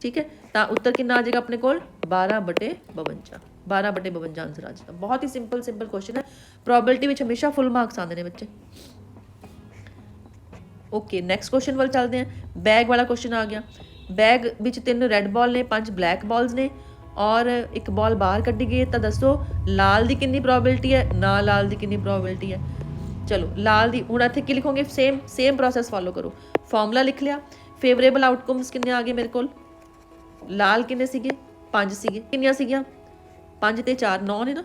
ठीक है। तो उत्तर कितना आ जाएगा अपने कोल 12/52, 12/52 आंसर आ जाएगा। बहुत ही सिंपल सिंपल क्वेश्चन है, प्रोबेबिलिटी में हमेशा फुल मार्क्स आते हैं बच्चे। ओके नैक्सट क्वेश्चन वाल चलते हैं। बैग वाला क्वेश्चन आ गया। बैग विच 3 रैड बॉल ने 5 ब्लैक बॉल्स ने और एक बॉल बाहर कड्ढी गई है। तो दसो लाल की कितनी प्रोबेबिलिटी है, ना लाल की कितनी प्रोबेबिलिटी है। चलो लाल की हूँ इत्थे की लिखोगे सेम प्रोसैस फॉलो करो। फॉर्मूला लिख लिया, फेवरेबल आउटकम्स किन्ने आ गए मेरे को, लाल किन्ने सीगे 5 सीगे, किन्नियां सीगियां 5 ते 4 9 ने ना,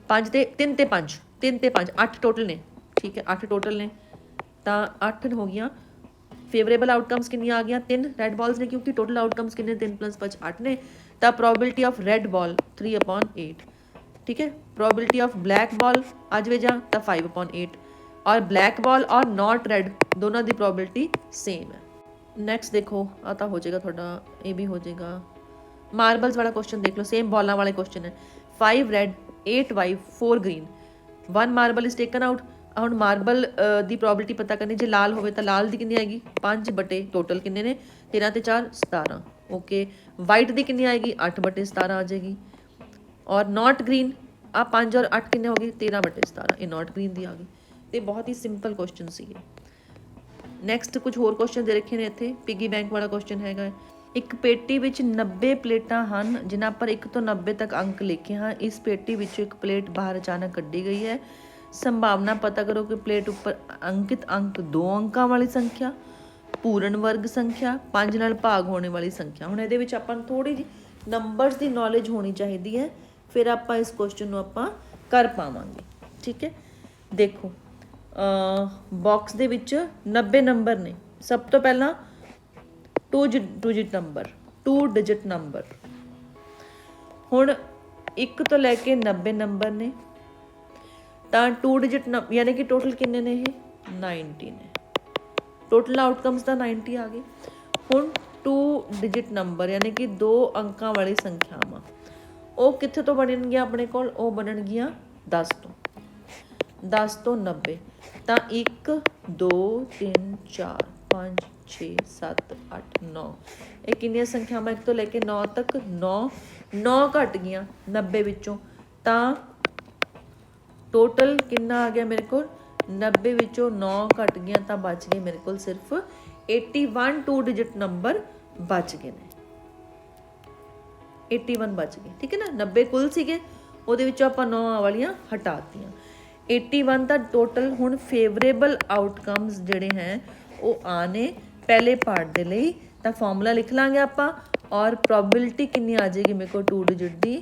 5 ते 3 ते 5 3 ते 5 8 टोटल ने ठीक है, 8 टोटल ने। तो 8 हो गया। फेवरेबल आउटकम्स कितनी आ गया 3 रेड बॉल्स ने क्योंकि टोटल आउटकम्स कितने 3 + 5 8 ने। तो प्रोबेबिलिटी ऑफ रेड बॉल 3/8 ठीक है। प्रोबेबिलिटी ऑफ ब्लैक बॉल आज वे जा तो 5/8 और ब्लैक बॉल और नॉट रेड दोनों की प्रोबेबिलिटी सेम है। नैक्सट देखो आता हो जाएगा थोड़ा ये भी हो जाएगा। मार्बल्स वाला क्वेश्चन देख लो, सेम बॉलों वाले क्वेश्चन है। 5 red 8 white 4 green 1 marble is taken out. ਹੁਣ मार्बल की प्रोबेबिलिटी पता करनी, जो लाल हो तो लाल की कितनी आएगी 5 टोटल कितने ने 13 ते 4 17 ओके। वाइट की कितनी आएगी 8/17 आ जाएगी। और नॉट ग्रीन आ 5 और 8 कितने हो गए 13/17 ये नॉट ग्रीन की आ गई। तो बहुत ही सिंपल क्वेश्चन सी। नैक्सट कुछ होर क्वेश्चन दे रखे ने इत्थे। पिगी बैंक वाला क्वेश्चन हैगा। एक पेटी विच 90 प्लेटां हन जिन्हां पर 1 ਤੋਂ 90 तक अंक लिखे हैं। इस पेटी विचों एक प्लेट बाहर अचानक कड्ढी गई है। संभावना पता करो कि प्लेट उपर अंकित अंक 2 अंकों वाली संख्या, पूर्ण वर्ग संख्या, 5 नाल भाग होने वाली संख्या। हुण इहदे विच आपां थोड़ी जी नंबर्स की नॉलेज होनी चाहिए है, फिर आपां इस क्वेश्चन नूं आपां कर पावांगे ठीक है। देखो बॉक्स दे विच 90 नंबर ने। सब तो पहला 2 डिजिट नंबर। हुण 1 तो लैके 90 नंबर ने तो 2 डिजिट यानी कि टोटल किन्ने ने 90 ने। टोटल आउटकम्स का 90 आ गए। हुण 2 डिजिट नंबर यानी कि 2 अंकों वाली संख्यावां वो कित्थे तो बननगियां अपने कोल, वो बननगियां 10 तो 90। तो 1 2 3 4 5 6 7 8 9 ये किन्नियां संख्यावां 1 तो लैके 9 तक 9 घट गईयां 90 विचों। तो टोटल कितना आ गया मेरे को 90 विचों 9 घट गया तो बच गए मेरे को सिर्फ 81 2 डिजिट नंबर बच गए ने। 81 बच गए ठीक है ना। 90 कुल सीगे ਉਹਦੇ ਵਿੱਚੋਂ ਆਪਾਂ 9 ਵਾਲੀਆਂ ਹਟਾਤੀਆਂ। 81 ਦਾ ਟੋਟਲ ਹੁਣ ਫੇਵਰੇਬਲ ਆਊਟਕਮਸ ਜਿਹੜੇ ਹੈ ਉਹ ਆਨੇ ਪਹਿਲੇ ਪਾਰਟ ਦੇ ਲਈ। ਤਾਂ ਫਾਰਮੂਲਾ ਲਿਖ ਲਾਂਗੇ ਆਪਾਂ ਔਰ ਪ੍ਰੋਬੇਬਿਲਿਟੀ ਕਿੰਨੀ ਆ ਜਾਏਗੀ ਮੇਰੇ ਕੋਲ 2 डिजिट ਦੀ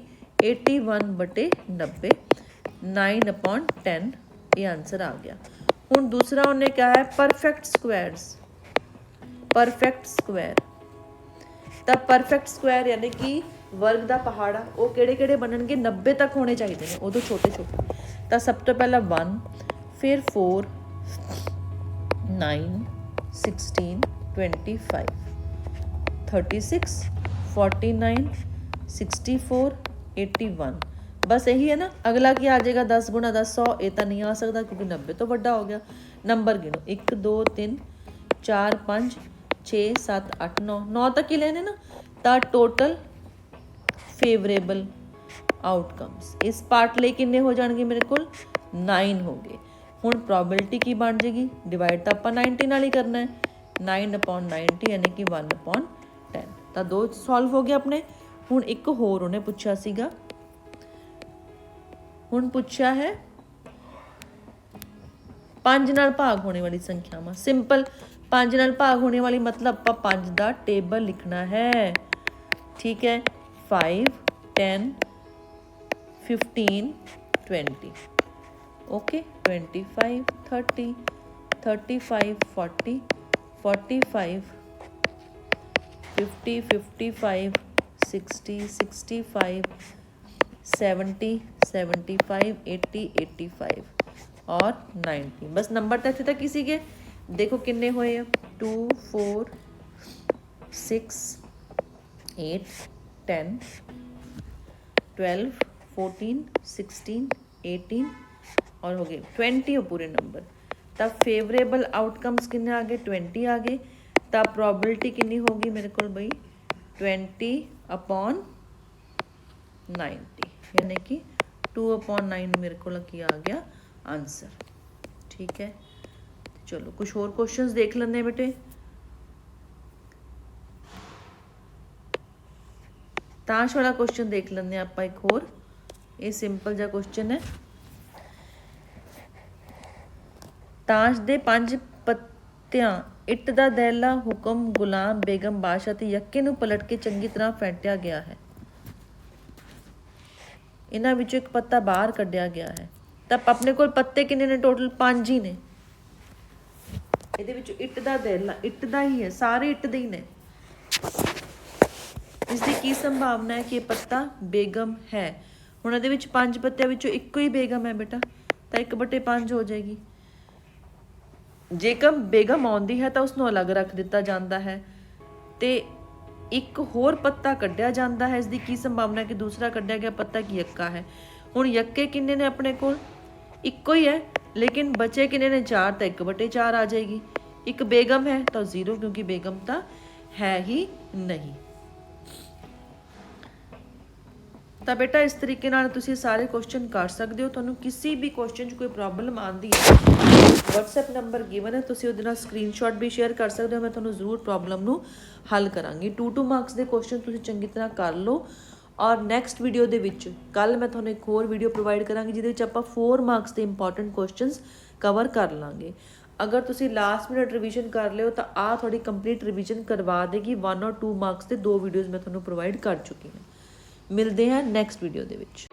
81/90 9/10 ये आंसर आ गया। हुण दूसरा उन्हें क्या है परफेक्ट स्क्वायर्स। परफेक्ट स्क्वायर तो परफेक्ट स्क्वायर यानी कि वर्ग का पहाड़ा वो किहड़े बननगे 90 तक होने चाहिए हैं, उदों छोटे छोटे। तो सब तो पहला 1 फिर 4 9 16 25 36 49 64 81 बस यही है ना। अगला क्या आ जाएगा 10 × 10 100 ये तो नहीं आ सकता क्योंकि 90 तो बड़ा हो गया। नंबर गिनो 1 2 3 4 5 6 7 8 9 9 तक ही लेने ना। तो टोटल फेवरेबल आउटकम्स इस पार्ट ਲਈ ਕਿੰਨੇ ਹੋ ਜਾਣਗੇ ਮੇਰੇ ਕੋਲ 9 ਹੋ ਗਏ। ਹੁਣ ਪ੍ਰੋਬੇਬਿਲਿਟੀ ਕੀ ਬਣ ਜੇਗੀ, ਡਿਵਾਈਡ ਤਾਂ ਆਪਾਂ 90 ਨਾਲ ਹੀ ਕਰਨਾ ਹੈ, 9/90 ਯਾਨੀ ਕਿ 1/10। ਤਾਂ 2 ਸੋਲਵ ਹੋ ਗਏ ਆਪਣੇ। ਹੁਣ ਇੱਕ ਹੋਰ ਉਹਨੇ ਪੁੱਛਿਆ ਸੀਗਾ, ਹੁਣ ਪੁੱਛਿਆ ਹੈ 5 ਨਾਲ ਭਾਗ ਹੋਣੇ ਵਾਲੀ ਸੰਖਿਆਵਾਂ। ਸਿੰਪਲ 5 ਨਾਲ ਭਾਗ ਹੋਣੇ ਵਾਲੀ ਮਤਲਬ ਆਪਾਂ 5 ਦਾ ਟੇਬਲ ਲਿਖਣਾ ਹੈ, ਠੀਕ ਹੈ। 5 10 15 20 ओके, 25 30 35 40 45 50 55 60 65 70 75 80 85 और 90। बस नंबर तो इतने तक ही सीगे। देखो किन्ने होए 2 4 6 8 10 12 14 16 18 और हो गए 20 हो पूरे नंबर। तब फेवरेबल आउटकम्स किन्ने आ गए 20 आ गए। तब प्रोबेबिलिटी किन्नी होगी मेरे को भाई 20/90 यानी कि 2/9 मेरे को की आ गया आंसर, ठीक है। चलो कुछ और क्वेश्चंस देख लेंगे बेटे। ताश वाला क्वेश्चन देख लेंगे आप एक होर, ये सिंपल जा क्वेश्चन है। ताश दे 5 पत्तियां ਇੱਟ ਦਾ ਦਹਿਲਾ ਹੁਕਮ ਗੁਲਾਮ ਬੇਗਮ ਬਾਦਸ਼ਾਹ ਤੇ ਯੱਕੇ ਨੂੰ ਪਲਟ ਕੇ ਚੰਗੀ ਤਰ੍ਹਾਂ ਫੈਂਟਿਆ ਗਿਆ ਹੈ। ਇਹਨਾਂ ਵਿੱਚੋਂ ਇੱਕ ਪੱਤਾ ਬਾਹਰ ਕੱਢਿਆ ਗਿਆ ਹੈ। ਤਾਂ ਆਪਣੇ ਕੋਲ ਪੱਤੇ ਕਿੰਨੇ ਨੇ, ਟੋਟਲ 5 ਹੀ ਨੇ। ਇਹਦੇ ਵਿੱਚੋਂ ਇੱਟ ਦਾ ਦਹਿਲਾ ਇੱਟ ਦਾ ਹੀ ਹੈ, ਸਾਰੇ ਇੱਟ ਦੇ ਹੀ ਨੇ। ਇਸ ਦੀ ਕੀ ਸੰਭਾਵਨਾ ਹੈ ਕਿ ਇਹ ਪੱਤਾ ਬੇਗਮ ਹੈ। ਹੁਣ ਇਹਦੇ ਵਿੱਚ 5 ਪੱਤਿਆਂ ਵਿੱਚੋਂ ਇੱਕੋ ਹੀ ਬੇਗਮ ਹੈ ਬੇਟਾ, ਤਾਂ 1/5 ਹੋ ਜਾਏਗੀ। ਜੇਕਰ ਬੇਗਮ ਆਉਂਦੀ ਹੈ ਤਾਂ ਉਸਨੂੰ ਅਲੱਗ ਰੱਖ ਦਿੱਤਾ ਜਾਂਦਾ ਹੈ ਤੇ ਇੱਕ ਹੋਰ ਪੱਤਾ ਕੱਢਿਆ ਜਾਂਦਾ ਹੈ। ਇਸ ਦੀ ਕੀ ਸੰਭਾਵਨਾ ਕਿ ਦੂਸਰਾ ਕੱਢਿਆ ਗਿਆ ਪੱਤਾ ਕੀ ਯੱਕਾ ਹੈ। ਹੁਣ ਯੱਕੇ ਕਿੰਨੇ ਨੇ ਆਪਣੇ ਕੋਲ, ਇੱਕੋ ਹੀ ਹੈ, ਲੇਕਿਨ ਬਚੇ ਕਿੰਨੇ ਨੇ 4, ਤਾਂ 1/4 ਆ ਜਾਏਗੀ। ਇੱਕ ਬੇਗਮ ਹੈ ਤਾਂ 0, ਕਿਉਂਕਿ ਬੇਗਮ ਤਾਂ ਹੈ ਹੀ ਨਹੀਂ। ਤਾਂ ਬੇਟਾ ਇਸ ਤਰੀਕੇ ਨਾਲ ਤੁਸੀਂ ਸਾਰੇ ਕੁਐਸਚਨ ਕਰ ਸਕਦੇ ਹੋ। ਤੁਹਾਨੂੰ ਕਿਸੇ ਵੀ ਕੁਐਸਚਨ 'ਚ ਕੋਈ ਪ੍ਰੋਬਲਮ ਆਉਂਦੀ ਹੈ, WhatsApp ਨੰਬਰ ਗਿਵਨ ਹੈ, ਤੁਸੀਂ ਉਹਦੇ ਨਾਲ ਸਕਰੀਨਸ਼ਾਟ ਵੀ ਸ਼ੇਅਰ ਕਰ ਸਕਦੇ ਹੋ। ਮੈਂ ਤੁਹਾਨੂੰ ਜ਼ਰੂਰ ਪ੍ਰੋਬਲਮ ਨੂੰ ਹੱਲ ਕਰਾਂਗੀ। 2 ਮਾਰਕਸ ਦੇ ਕੁਐਸਚਨ ਤੁਸੀਂ ਚੰਗੀ ਤਰ੍ਹਾਂ ਕਰ ਲਓ। ਔਰ ਨੈਕਸਟ ਵੀਡੀਓ ਦੇ ਵਿੱਚ ਕੱਲ੍ਹ ਮੈਂ ਤੁਹਾਨੂੰ ਇੱਕ ਹੋਰ ਵੀਡੀਓ ਪ੍ਰੋਵਾਈਡ ਕਰਾਂਗੀ ਜਿਹਦੇ ਵਿੱਚ ਆਪਾਂ 4 ਮਾਰਕਸ ਦੇ ਇੰਪੋਰਟੈਂਟ ਕੁਐਸਚਨਸ ਕਵਰ ਕਰ ਲਾਂਗੇ। ਅਗਰ ਤੁਸੀਂ ਲਾਸਟ ਮਿੰਟ ਰਿਵੀਜ਼ਨ ਕਰ ਲਿਓ ਤਾਂ ਆਹ ਤੁਹਾਡੀ ਕੰਪਲੀਟ ਰਿਵੀਜ਼ਨ ਕਰਵਾ ਦੇਗੀ। 1 ਔਰ 2 ਮਾਰਕਸ ਦੇ 2 ਵੀਡੀਓਜ਼ ਮੈਂ ਤੁਹਾਨੂੰ ਪ੍ਰੋਵਾਈਡ ਕਰ ਚੁੱਕੀ ਹਾਂ। ਮਿਲਦੇ ਹਾਂ ਨੈਕਸਟ ਵੀਡੀਓ ਦੇ ਵਿੱਚ।